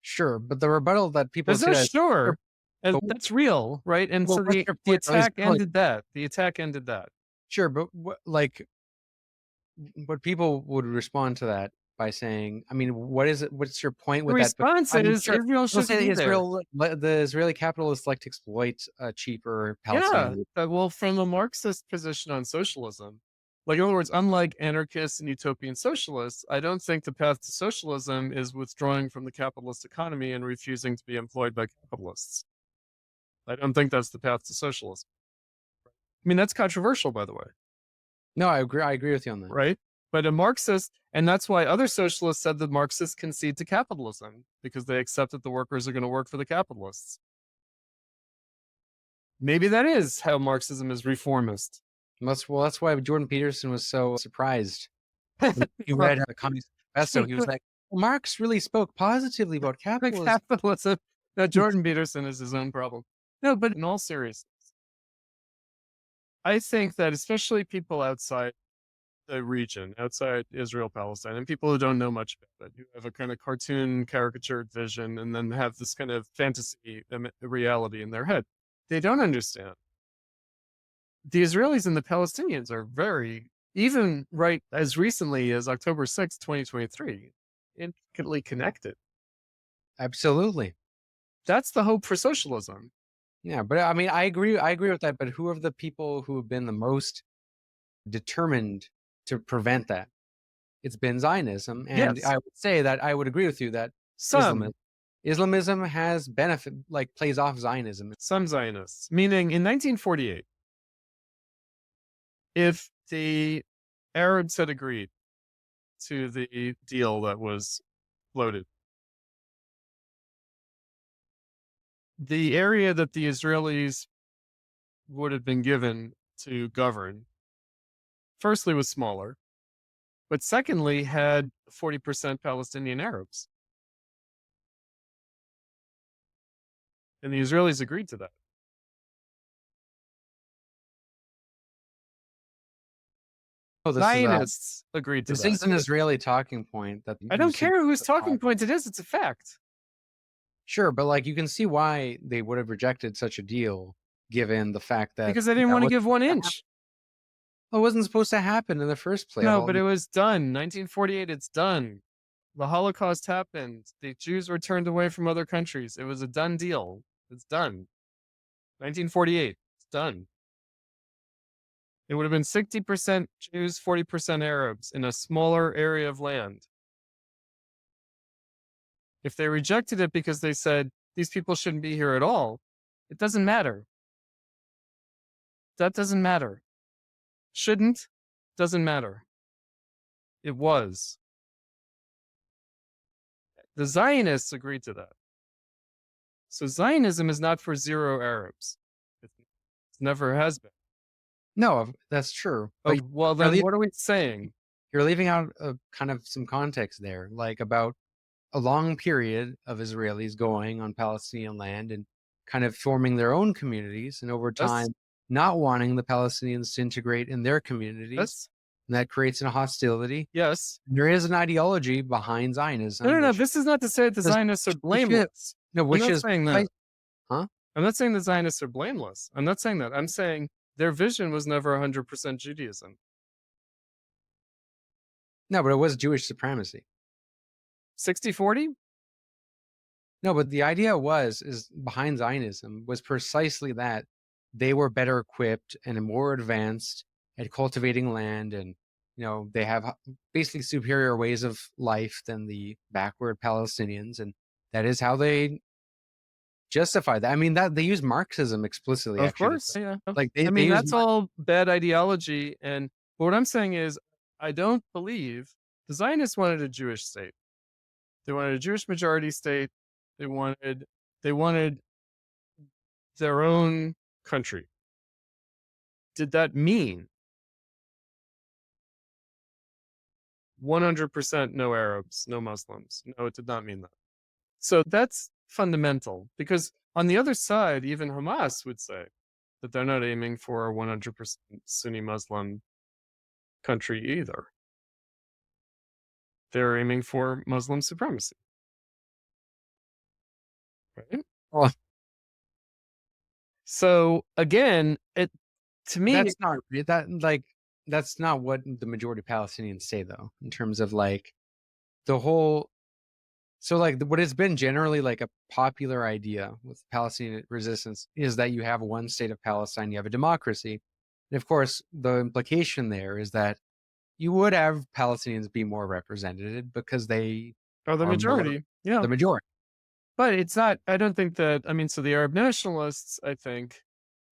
Sure, but the rebuttal that people say sure, and that's real, right? And so the attack ended that. The attack ended that. Sure, but what people would respond to that by saying, I mean, what is it? What's your point with that? The response is Israel should be the Israeli capitalists like to exploit cheaper Palestinians. Yeah, well, from a Marxist position on socialism, like, in other words, unlike anarchists and utopian socialists, I don't think the path to socialism is withdrawing from the capitalist economy and refusing to be employed by capitalists. I don't think that's the path to socialism. I mean, that's controversial, by the way. No, I agree with you on that. Right? But a Marxist, and that's why other socialists said that Marxists concede to capitalism, because they accept that the workers are going to work for the capitalists. Maybe that is how Marxism is reformist. That's why Jordan Peterson was so surprised. When he read the Communist Manifesto. He was like, Marx really spoke positively about capitalism. Now, Jordan Peterson is his own problem. No, but in all seriousness, I think that especially people outside the region, outside Israel, Palestine, and people who don't know much about it, who have a kind of cartoon, caricatured vision, and then have this kind of fantasy reality in their head, they don't understand. The Israelis and the Palestinians are very, even right as recently as October 6th, 2023, intricately connected. Absolutely. That's the hope for socialism. Yeah, but I mean, I agree with that. But who are the people who have been the most determined to prevent that? It's been Zionism. And I would say that I would agree with you that Islamism has benefit, like plays off Zionism. Some Zionists, meaning in 1948, if the Arabs had agreed to the deal that was floated, the area that the Israelis would have been given to govern, firstly, was smaller, but secondly, had 40% Palestinian Arabs. And the Israelis agreed to that. Zionists agreed to that. This is an Israeli talking point. That I don't care whose talking point it is. It's a fact. Sure, but like you can see why they would have rejected such a deal, given the fact that because they didn't want to give 1 inch. Well, it wasn't supposed to happen in the first place. No, but it was done. 1948, it's done. The Holocaust happened. The Jews were turned away from other countries. It was a done deal. It's done. 1948, it's done. It would have been 60% Jews, 40% Arabs in a smaller area of land. If they rejected it because they said, these people shouldn't be here at all. It doesn't matter. That doesn't matter. Shouldn't, doesn't matter. It was. The Zionists agreed to that. So Zionism is not for zero Arabs. It never has been. No, that's true. Oh, But well, then what are we saying? you're leaving out kind of some context there, like about a long period of Israelis going on Palestinian land and kind of forming their own communities, and over time not wanting the Palestinians to integrate in their communities. Yes. And that creates a hostility. Yes. There is an ideology behind Zionism. No. This is not to say that the Zionists are blameless. No, which I'm not is saying that. Huh? I'm not saying the Zionists are blameless. I'm not saying that. I'm saying their vision was never 100% Judaism. No, but it was Jewish supremacy. 60-40? No, but the idea is behind Zionism was precisely that they were better equipped and more advanced at cultivating land, and they have basically superior ways of life than the backward Palestinians, and that is how they justify that. I mean, that they use Marxism explicitly. Of actually, course, yeah. Like that's all bad ideology. And what I'm saying is, I don't believe the Zionists wanted a Jewish state. They wanted a Jewish majority state. They wanted their own country. Did that mean 100% no Arabs, no Muslims? No, it did not mean that. So that's fundamental, because on the other side, even Hamas would say that they're not aiming for a 100% Sunni Muslim country either. They're aiming for Muslim supremacy. Right? Oh. So again, to me, that's not what the majority of Palestinians say, though, in terms of like the whole. So like what has been generally like a popular idea with Palestinian resistance is that you have one state of Palestine, you have a democracy. And of course, the implication there is that you would have Palestinians be more represented because they are the majority. Yeah. The majority. But it's not, I don't think that, I mean, so the Arab nationalists, I think,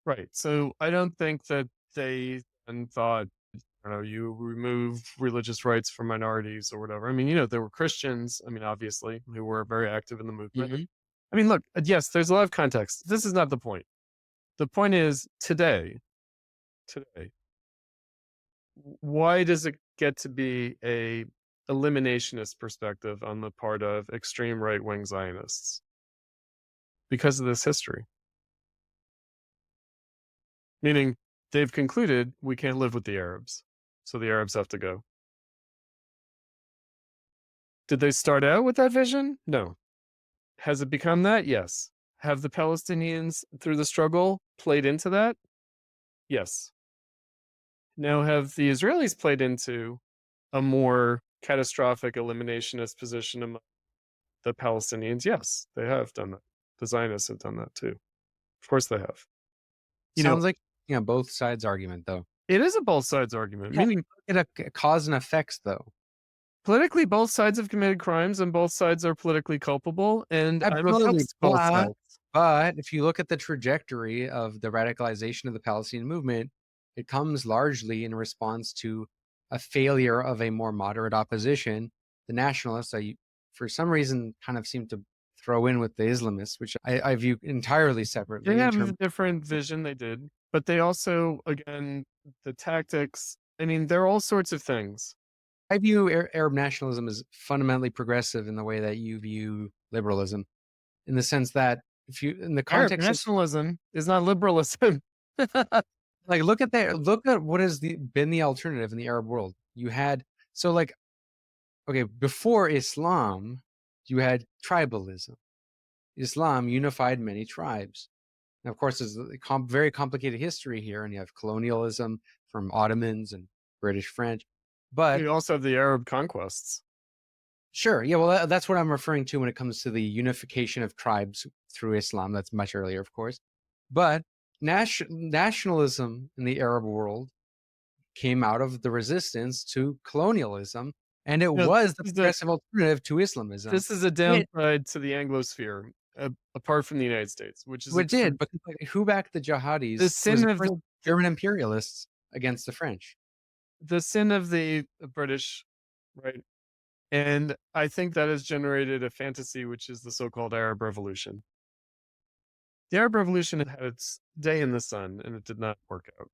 right. So I don't think that they thought, you remove religious rights for minorities or whatever. I mean, there were Christians, I mean, obviously, who were very active in the movement. Mm-hmm. I mean, look, yes, there's a lot of context. This is not the point. The point is today, why does it get to be a eliminationist perspective on the part of extreme right-wing Zionists? Because of this history. Meaning, they've concluded we can't live with the Arabs, so the Arabs have to go. Did they start out with that vision? No. Has it become that? Yes. Have the Palestinians, through the struggle, played into that? Yes. Now, have the Israelis played into a more catastrophic eliminationist position among the Palestinians? Yes, they have done that. The Zionists have done that too. Of course they have. Sounds like both sides argument, though. It is a both sides argument. Yeah, meaning a cause and effects, though. Politically, both sides have committed crimes and both sides are politically culpable. And I'm against both sides. But if you look at the trajectory of the radicalization of the Palestinian movement, it comes largely in response to a failure of a more moderate opposition. The nationalists, for some reason, kind of seem to throw in with the Islamists, which I view entirely separately. They have a different vision, they did. But they also, again, the tactics, I mean, there are all sorts of things. I view Arab nationalism as fundamentally progressive in the way that you view liberalism, in the sense that in the context Arab nationalism is not liberalism. Like look at what has been the alternative in the Arab world. You had before Islam, you had tribalism. Islam unified many tribes. And of course, there's a very complicated history here, and you have colonialism from Ottomans and British, French. But you also have the Arab conquests. Sure. Yeah, well, that's what I'm referring to when it comes to the unification of tribes through Islam. That's much earlier, of course. But nationalism in the Arab world came out of the resistance to colonialism, and it was the progressive alternative to Islamism. This is a downside to the Anglosphere. apart from the United States, which is What did? Because like, who backed the jihadis? the It was, sin of of course, the German imperialists against the French. the British, right? And I think that has generated a fantasy, which is the so-called Arab Revolution. The Arab Revolution had its day in the sun, and it did not work out.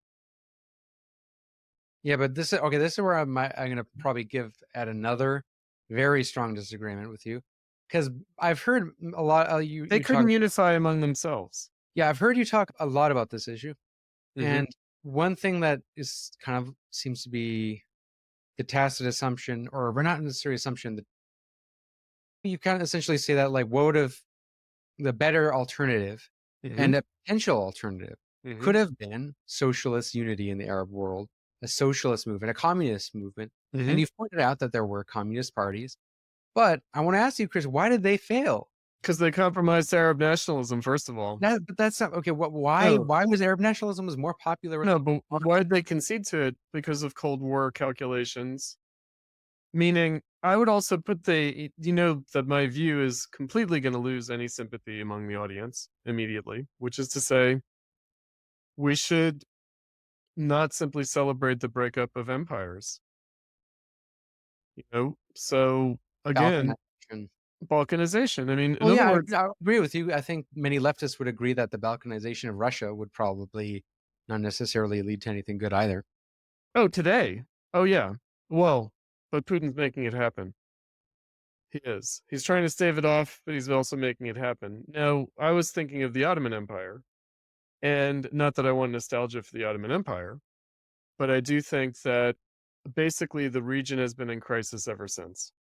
Yeah, but this is okay. This is where I'm going to probably add another very strong disagreement with you, because I've heard a lot. They You couldn't talk, unify among themselves. yeah, I've heard you talk a lot about this issue, Mhm. and one thing that is kind of seems to be the tacit assumption, or not necessarily assumption, that you kind of essentially say that like, what would have the better alternative and a potential alternative Mhm. could have been socialist unity in the Arab world, a socialist movement, a communist movement. Mhm. And you've pointed out that there were communist parties. But I want to ask you, Chris, why did they fail? Because they compromised Arab nationalism, first of all. But that's not okay. Why? No. Why was Arab nationalism more popular? No, but why did they concede to it? Because of Cold War calculations. Meaning, I would also put that my view is completely going to lose any sympathy among the audience immediately, which is to say, we should not simply celebrate the breakup of empires. So again, Balkanization. I mean, in other words, I agree with you. I think many leftists would agree that the Balkanization of Russia would probably not necessarily lead to anything good either. oh, today. Oh, yeah. Well, but Putin's making it happen. He is. He's trying to stave it off, but he's also making it happen. Now, I was thinking of the Ottoman Empire, and not that I want nostalgia for the Ottoman Empire, but I do think that basically the region has been in crisis ever since,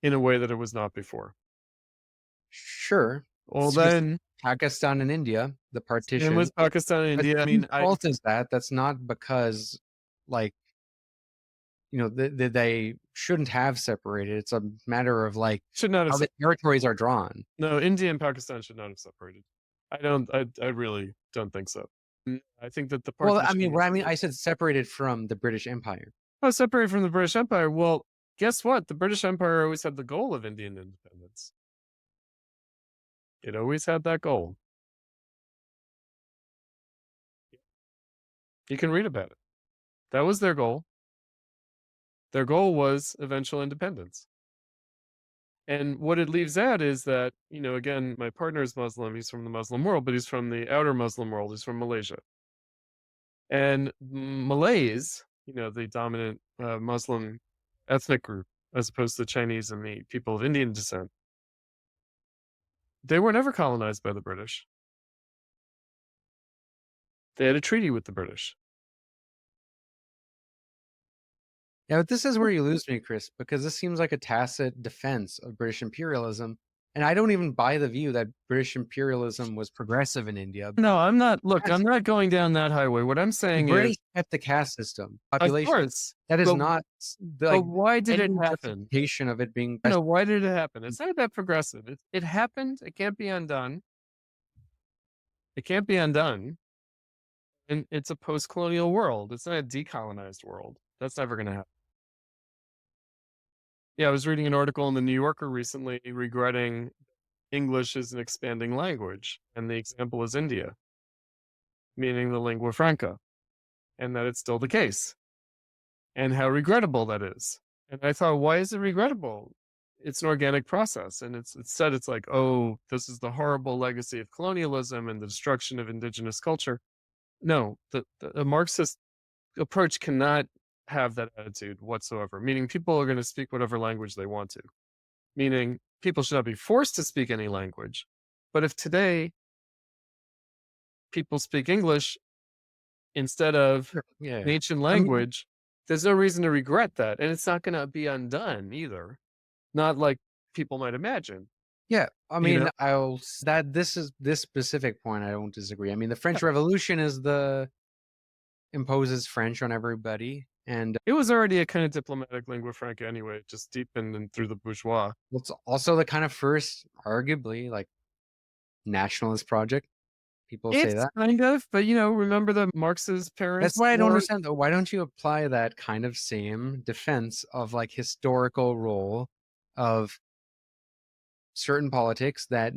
in a way that it was not before. Sure. Well, Because then, Pakistan and India, the partition. and with Pakistan and But India, I mean, whose fault is that? That's not because, like, they shouldn't have separated. It's a matter of like should not have how the territories are drawn. No, India and Pakistan should not have separated. I really don't think so. I think that the Well, I partition- mean, I said separated from the British Empire. Oh, separated from the British Empire. Well, guess what? The British Empire always had the goal of Indian independence. It always had that goal. You can read about it. That was their goal. Their goal was eventual independence. And what it leaves out is that, again, my partner is Muslim. He's from the Muslim world, but he's from the outer Muslim world. He's from Malaysia. And Malays, the dominant Muslim ethnic group, as opposed to the Chinese and the people of Indian descent, they were never colonized by the British. They had a treaty with the British. Yeah, but this is where you lose me, Chris, because this seems like a tacit defense of British imperialism. And I don't even buy the view that British imperialism was progressive in India. No, I'm not. Look, I'm not going down that highway. What I'm saying British is, kept the caste system. of Population. course. That is but- not But like why did it any happen? justification of it being. No, why did it happen? It's not that progressive. It happened. It can't be undone. It can't be undone. And it's a post-colonial world. It's not a decolonized world. That's never going to happen. Yeah, I was reading an article in the New Yorker recently regretting English is an expanding language, and the example is India, meaning the lingua franca, and that it's still the case, and how regrettable that is. And I thought, why is it regrettable? It's an organic process, and it's said it's like, oh, this is the horrible legacy of colonialism and the destruction of indigenous culture. No, the Marxist approach cannot have that attitude whatsoever, meaning people are going to speak whatever language they want to, meaning people should not be forced to speak any language. But if today people speak English instead of an ancient language, there's no reason to regret that. And it's not going to be undone either. Not like people might imagine. Yeah, I mean, this specific point, I don't disagree. I mean, the French Revolution imposes French on everybody, and it was already a kind of diplomatic lingua franca anyway. It just deepened and through the bourgeois. It's also the kind of first, arguably, like nationalist project. People say that kind of, but remember the Marx's parents. That's why I don't understand. Though, why don't you apply that kind of same defense of like historical role of certain politics that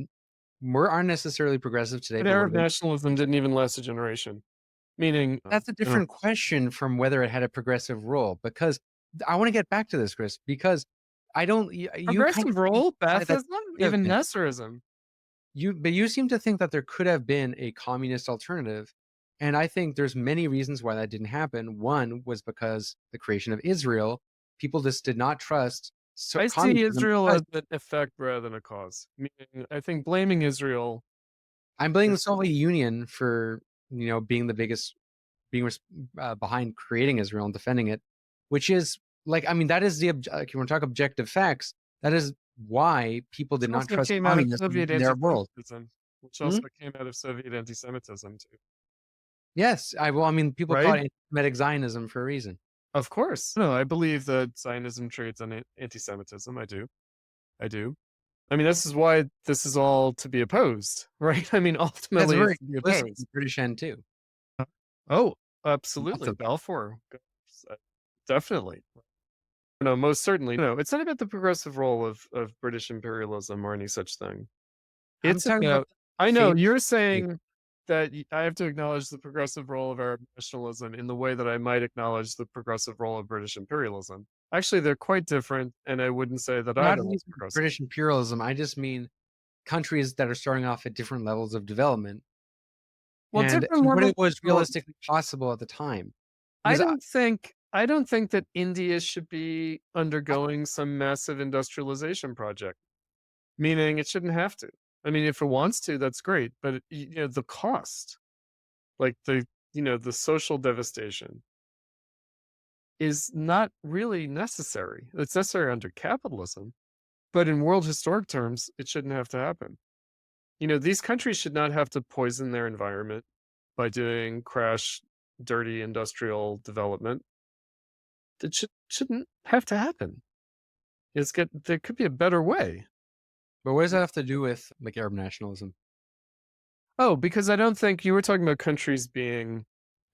aren't necessarily progressive today. But But Arab nationalism didn't even last a generation. Meaning, that's a you know, different question from whether it had a progressive role. Because I want to get back to this, Chris, because I don't. You kind progressive of role, imply that Baathism, could have even been. Nasserism. But you seem to think that there could have been a communist alternative, and I think there's many reasons why that didn't happen. One was because the creation of Israel, people just did not trust. So I see communism Israel because- as an effect rather than a cause. Meaning, I think blaming Israel. I'm blaming the Soviet Union for being the biggest, behind creating Israel and defending it, which is like, I mean, that is if you want to talk objective facts, that is why people did not Also trust came out of communism Soviet in their world. anti-Semitism, which also came out of Soviet anti-Semitism too. Yes, I people call Right? it anti-Semitic Zionism for a reason. Of course. No, I believe that Zionism trades on anti-Semitism. I do. I mean, this is why this is all to be opposed, right? I mean, That's ultimately, very it's to be implicit in opposed. British end too. Oh, absolutely. of- Balfour. Definitely. No, most certainly. No, it's not about the progressive role of British imperialism or any such thing. I'm It's talking about about, I know fate- you're saying that I have to acknowledge the progressive role of Arab nationalism in the way that I might acknowledge the progressive role of British imperialism. Actually, they're quite different, and I wouldn't say that not either was using progressive. British imperialism. I just mean countries that are starting off at different levels of development. Well, And different what levels it was of realistically possible at the time. I Because don't think that India should be undergoing some massive industrialization project. Meaning it shouldn't have to. I mean, if it wants to, that's great. But the cost, like the social devastation, is not really necessary. It's necessary under capitalism, but in world historic terms, it shouldn't have to happen. These countries should not have to poison their environment by doing crash, dirty industrial development. It shouldn't have to happen. There could be a better way. But what does that have to do with like Arab nationalism? Oh, because I don't think you were talking about countries being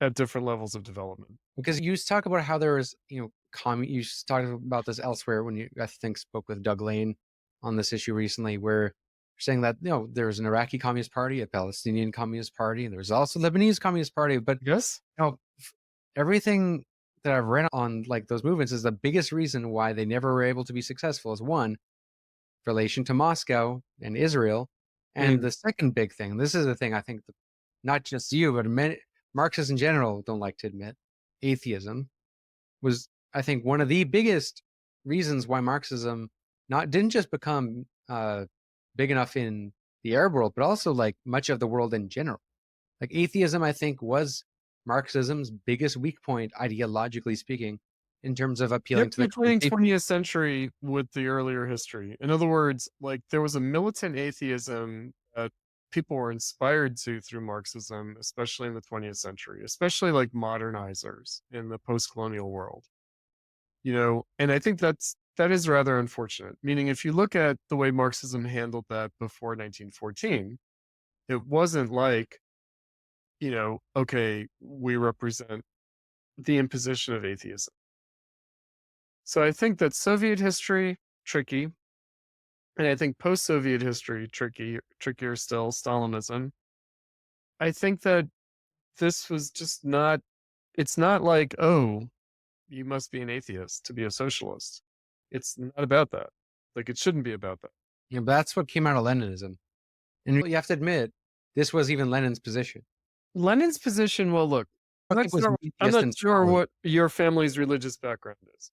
at different levels of development. Because you talk about how there was, you talked about this elsewhere when you, I think, spoke with Doug Lane on this issue recently, where you're saying that, there's an Iraqi Communist Party, a Palestinian Communist Party, and there's also Lebanese Communist Party. But, Yes? everything that I've read on like those movements is the biggest reason why they never were able to be successful is one, relation to Moscow and Israel. And the second big thing, this is the thing I think not just you, but many Marxists in general don't like to admit, atheism was, I think, one of the biggest reasons why Marxism didn't just become big enough in the Arab world, but also like much of the world in general. Like atheism, I think, was Marxism's biggest weak point, ideologically speaking, in terms of appealing to the Between 20th century with the earlier history. In other words, like there was a militant atheism that people were inspired to through Marxism, especially in the 20th century, especially like modernizers in the post-colonial world. And I think that is rather unfortunate. Meaning, if you look at the way Marxism handled that before 1914, it wasn't like, okay, we represent the imposition of atheism. So I think that Soviet history, tricky. And I think post-Soviet history, trickier still, Stalinism. I think that this was just not, it's not like, oh, you must be an atheist to be a socialist. It's not about that. Like, it shouldn't be about that. but that's what came out of Leninism. And you have to admit, this was even Lenin's position. Lenin's position, well, look, I'm not sure what your family's religious background is.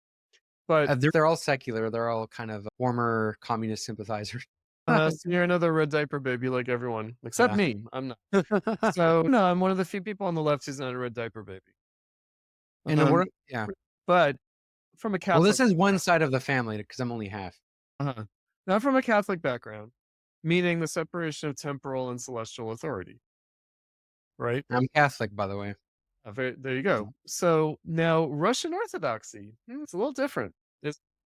But they're all secular. They're all kind of former communist sympathizers. so you're another red diaper baby like everyone, except me. I'm not. So, no, I'm one of the few people on the left who's not a red diaper baby. And But from a Catholic... Well, this is one side of the family because I'm only half. Not from a Catholic background, meaning the separation of temporal and celestial authority. Right? I'm Catholic, by the way. There you go. So now Russian Orthodoxy, it's a little different,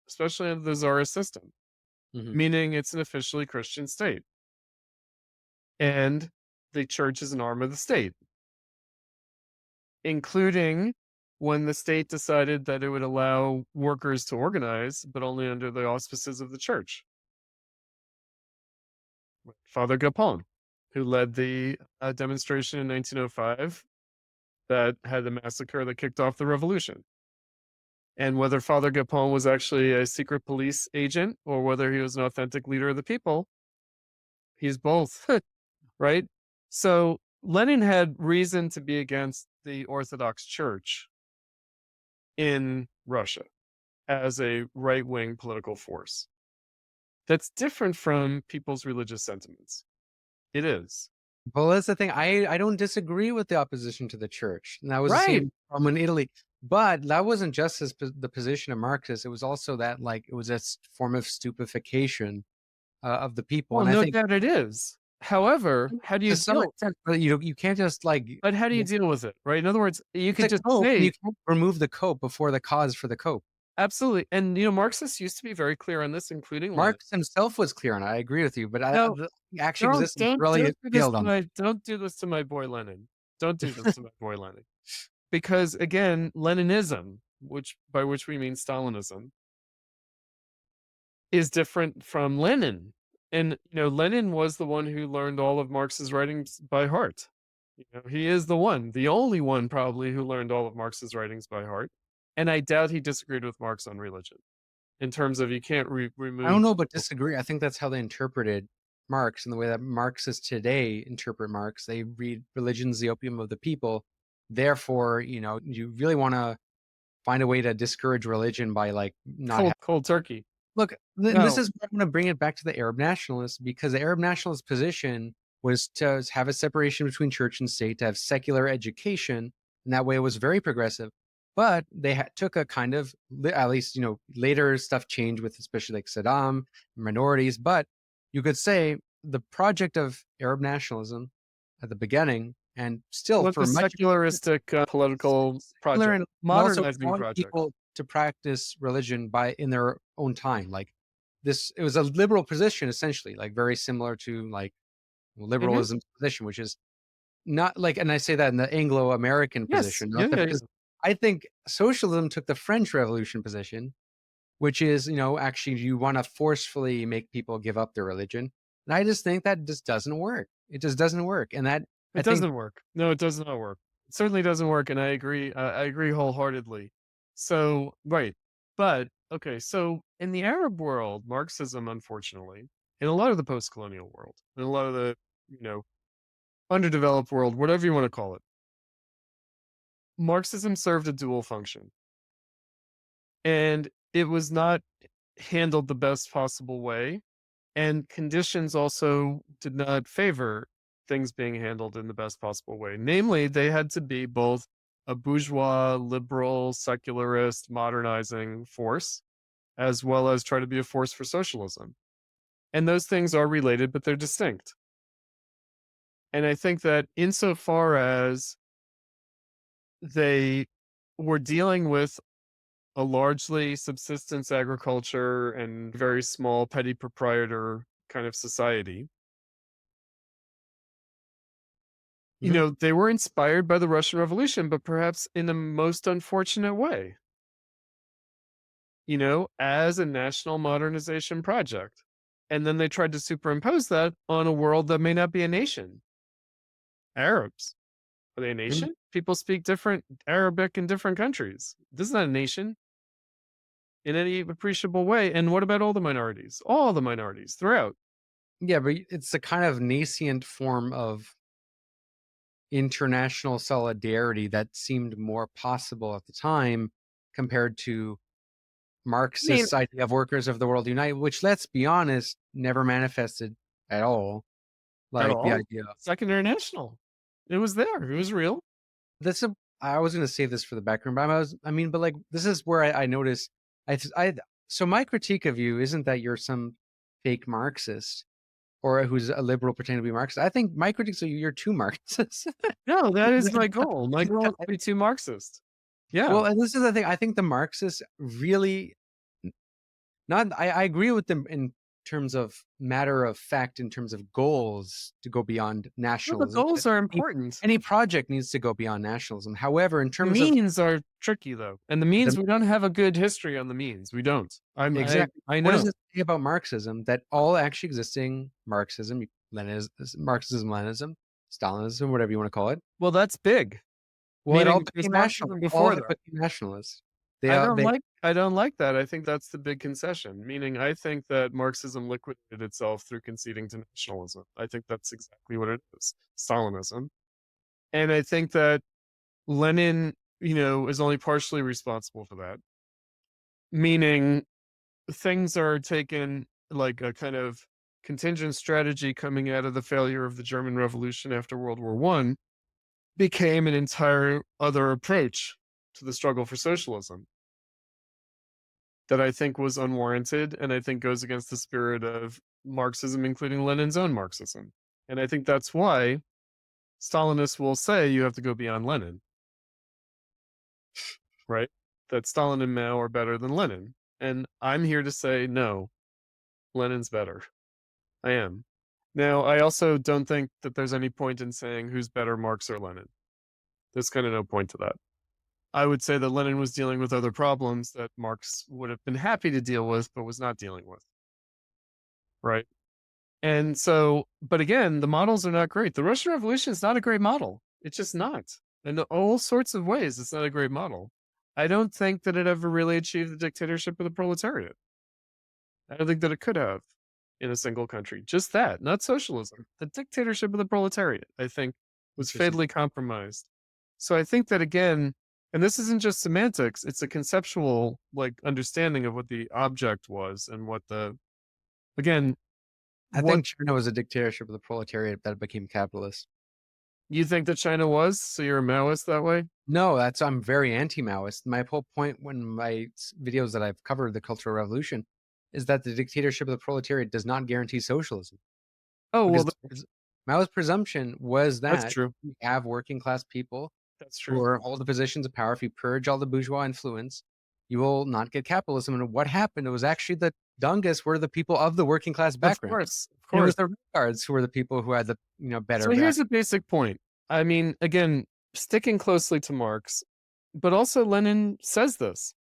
especially under the Tsarist system, meaning it's an officially Christian state. And the church is an arm of the state, including when the state decided that it would allow workers to organize, but only under the auspices of the church. Father Gapon, who led the demonstration in 1905 that had the massacre that kicked off the revolution. And whether Father Gapon was actually a secret police agent or whether he was an authentic leader of the people, he's both, right? So Lenin had reason to be against the Orthodox Church in Russia as a right-wing political force. That's different from people's religious sentiments. It is. Well, that's the thing. I don't disagree with the opposition to the church. And that was the Right. same problem in Italy. But that wasn't just the position of Marxists. It was also that, like, it was a form of stupefaction of the people. Well, and I no think doubt it is. However, how do you to some deal? extent, but you can't just like But how do you deal with it, right? In other words, you it's could a just cope, and say you can't remove the cope before the cause for the cope. absolutely, and Marxists used to be very clear on this, including Lenin. Marx himself was clear on it. I agree with you, but No, the actual existence really do this failed to on it. don't do this to my boy Lenin. Don't do this to my boy Lenin, because again, Leninism, by which we mean Stalinism, is different from Lenin. And Lenin was the one who learned all of Marx's writings by heart. He is the only one probably who learned all of Marx's writings by heart. And I doubt he disagreed with Marx on religion, in terms of you can't remove. I don't know, but disagree. I think that's how they interpreted Marx, and the way that Marxists today interpret Marx. They read religion's the opium of the people. Therefore, you really want to find a way to discourage religion by like not cold turkey. Look, No. this is where I'm going to bring it back to the Arab nationalists, because the Arab nationalist position was to have a separation between church and state, to have secular education, and that way it was very progressive. But they took a kind of, at least, later stuff changed with especially like Saddam, minorities. But you could say the project of Arab nationalism at the beginning, and still What for the much secularistic political secular project, and also modernizing allowing project. people to practice religion in their own time. Like this, it was a liberal position essentially, like very similar to like liberalism's position, which is not like, and I say that in the Anglo-American Yes, position, yeah, because I think socialism took the French Revolution position, which is, actually you want to forcefully make people give up their religion. And I just think that just doesn't work. It just doesn't work. And that It doesn't work. No, it does not work. It certainly doesn't work, and I agree. I agree wholeheartedly. So, right. But, okay, so in the Arab world, Marxism, unfortunately, in a lot of the post-colonial world, in a lot of the, underdeveloped world, whatever you want to call it, Marxism served a dual function. And it was not handled the best possible way. And conditions also did not favor things being handled in the best possible way. Namely, they had to be both a bourgeois, liberal, secularist, modernizing force, as well as try to be a force for socialism. And those things are related, but they're distinct. And I think that insofar as they were dealing with a largely subsistence agriculture and very small petty proprietor kind of society, they were inspired by the Russian Revolution, but perhaps in the most unfortunate way, as a national modernization project. And then they tried to superimpose that on a world that may not be a nation. Arabs. Are they a nation? People speak different Arabic in different countries. This is not a nation in any appreciable way. And what about all the minorities? All the minorities throughout. Yeah, but it's a kind of nascent form of international solidarity that seemed more possible at the time compared to Marxist idea of workers of the world unite, which, let's be honest, never manifested at all. Like the idea of Second International. It was there. It was real. I was going to save this for the backroom, but but like, this is where I noticed, so my critique of you isn't that you're some fake Marxist or who's a liberal pretending to be Marxist. I think my critiques are you're too Marxist. No, that is my goal. My goal is to be too Marxist. Yeah. Well, and this is the thing. I think the Marxists really I agree with them in terms of matter of fact, in terms of goals, to go beyond Well, nationalism. the goals are important. Any project needs to go beyond nationalism. However, in The terms of means are tricky, though. And the means, we don't have a good history on the means. We don't. exactly, I what know. does it say about Marxism? That all actually existing Marxism, Marxism, Leninism, Stalinism, whatever you want to call it. Well, that's big. Well, it all Meaning there's became Marxism national. before All that. became nationalist. I don't like that. I think that's the big concession. Meaning, I think that Marxism liquidated itself through conceding to nationalism. I think that's exactly what it is, Stalinism. And I think that Lenin, is only partially responsible for that. Meaning, things are taken like a kind of contingent strategy coming out of the failure of the German Revolution after World War I became an entire other approach to the struggle for socialism that I think was unwarranted, and I think goes against the spirit of Marxism, including Lenin's own Marxism. And I think that's why Stalinists will say you have to go beyond Lenin, right? That Stalin and Mao are better than Lenin. And I'm here to say, no, Lenin's better. I am. Now, I also don't think that there's any point in saying who's better, Marx or Lenin. There's kind of no point to that. I would say that Lenin was dealing with other problems that Marx would have been happy to deal with, but was not dealing with. Right? And so, but again, the models are not great. The Russian Revolution is not a great model. It's just not. In all sorts of ways, it's not a great model. I don't think that it ever really achieved the dictatorship of the proletariat. I don't think that it could have in a single country. Just that, not socialism. The dictatorship of the proletariat, I think, was fatally compromised. So I think that, again, and this isn't just semantics, it's a conceptual understanding of what the object was and what the, again, I think China was a dictatorship of the proletariat that became capitalist. You think that China was? So you're a Maoist that way? No, I'm very anti-Maoist. My whole point when my videos that I've covered the Cultural Revolution is that the dictatorship of the proletariat does not guarantee socialism. Oh, well, Mao's presumption was that that's true. You have working class people That's true. who are all the positions of power. If you purge all the bourgeois influence, you will not get capitalism. And what happened? It was actually the Dungus were the people of the working class background. Of course. It was the Guards who were the people who had the better. So here's a basic point. I mean, again, sticking closely to Marx, but also Lenin says this.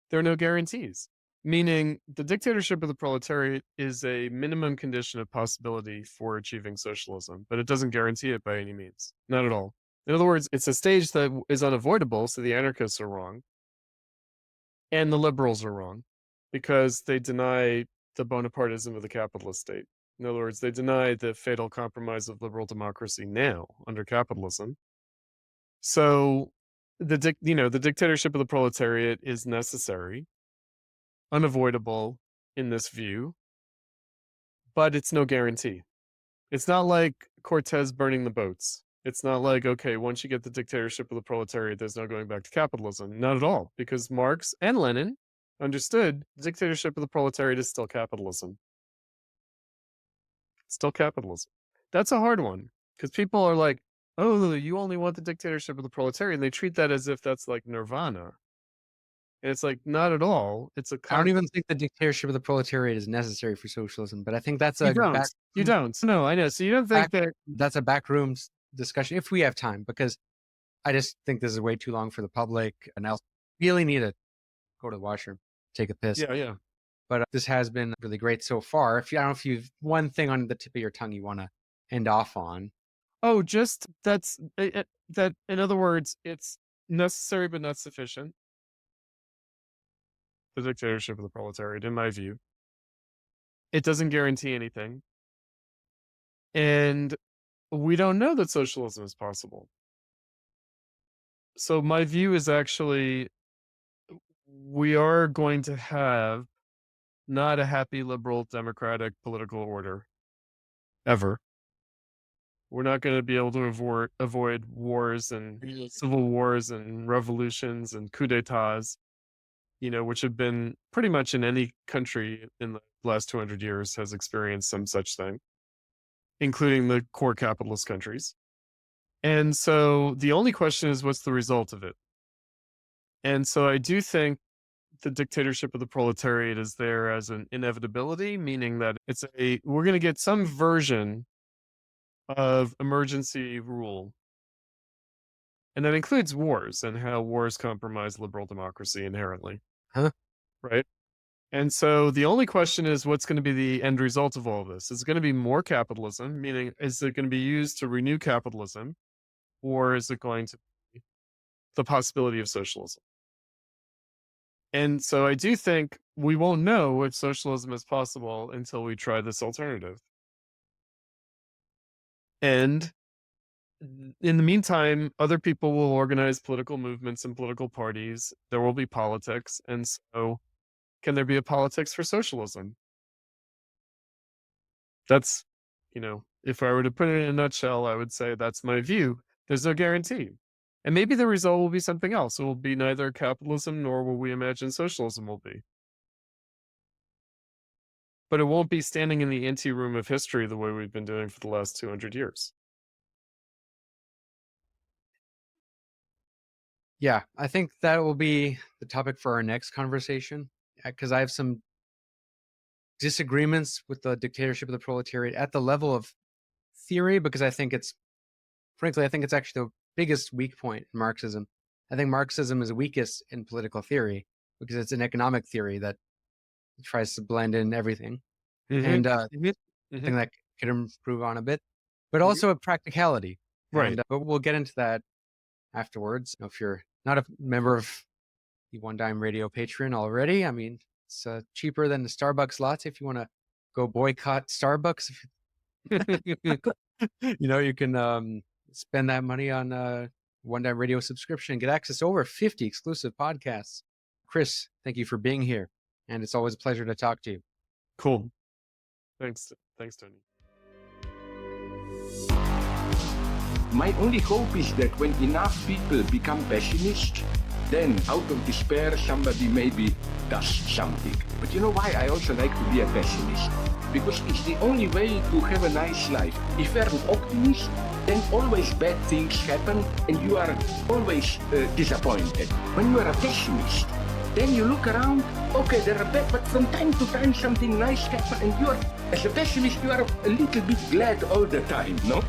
There are no guarantees. Meaning the dictatorship of the proletariat is a minimum condition of possibility for achieving socialism, but it doesn't guarantee it by any means. Not at all. In other words, it's a stage that is unavoidable, so the anarchists are wrong. And the liberals are wrong because they deny the Bonapartism of the capitalist state. In other words, they deny the fatal compromise of liberal democracy now under capitalism. So the dictatorship of the proletariat is necessary, unavoidable in this view, but it's no guarantee. It's not like Cortez burning the boats. It's not like, okay, once you get the dictatorship of the proletariat, there's no going back to capitalism. Not at all, because Marx and Lenin understood the dictatorship of the proletariat is still capitalism. Still capitalism. That's a hard one, because people are like, oh, you only want the dictatorship of the proletariat, and they treat that as if that's like nirvana. And it's like, not at all. It's a. I don't even think the dictatorship of the proletariat is necessary for socialism, but I think that's you don't. No, I know. So you don't think that that's a backroom discussion if we have time, because I just think this is way too long for the public, and I really need to go to the washroom, take a piss. Yeah. But this has been really great so far. I don't know if you've one thing on the tip of your tongue you want to end off on. Oh, just that. In other words, it's necessary but not sufficient. The dictatorship of the proletariat, in my view, it doesn't guarantee anything, and we don't know that socialism is possible. So my view is actually we are going to have not a happy liberal democratic political order ever. We're not going to be able to avoid wars and civil wars and revolutions and coups d'etats, which have been pretty much in any country in the last 200 years has experienced some such thing, including the core capitalist countries. And so the only question is, what's the result of it? And so I do think the dictatorship of the proletariat is there as an inevitability, meaning that we're going to get some version of emergency rule. And that includes wars and how wars compromise liberal democracy inherently. Huh? Right? And so the only question is, what's going to be the end result of all of this? Is it going to be more capitalism, meaning is it going to be used to renew capitalism, or is it going to be the possibility of socialism? And so I do think we won't know if socialism is possible until we try this alternative. And in the meantime, other people will organize political movements and political parties. There will be politics. And so can there be a politics for socialism? That's, if I were to put it in a nutshell, I would say that's my view. There's no guarantee. And maybe the result will be something else. It will be neither capitalism nor will we imagine socialism will be. But it won't be standing in the anteroom of history the way we've been doing for the last 200 years. Yeah, I think that will be the topic for our next conversation, because I have some disagreements with the dictatorship of the proletariat at the level of theory, because I think it's actually the biggest weak point in Marxism. I think Marxism is weakest in political theory because it's an economic theory that tries to blend in everything. And I think that could improve on a bit, but also a practicality. Right. But we'll get into that afterwards. If you're not a member of the One Dime Radio Patreon already, I mean, it's cheaper than the Starbucks latte. If you want to go boycott Starbucks, you can spend that money on a One Dime Radio subscription and get access to over 50 exclusive podcasts. Chris, thank you for being here, and it's always a pleasure to talk to you. Cool. Thanks, Tony. My only hope is that when enough people become pessimist, then out of despair somebody maybe does something. But you know why I also like to be a pessimist? Because it's the only way to have a nice life. If you're an optimist, then always bad things happen and you are always disappointed. When you are a pessimist, then you look around, okay, there are bad, but from time to time something nice happens and you are, as a pessimist, you are a little bit glad all the time, no?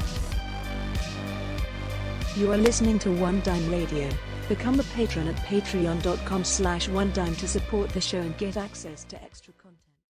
You are listening to One Dime Radio. Become a patron at patreon.com/onedime to support the show and get access to extra content.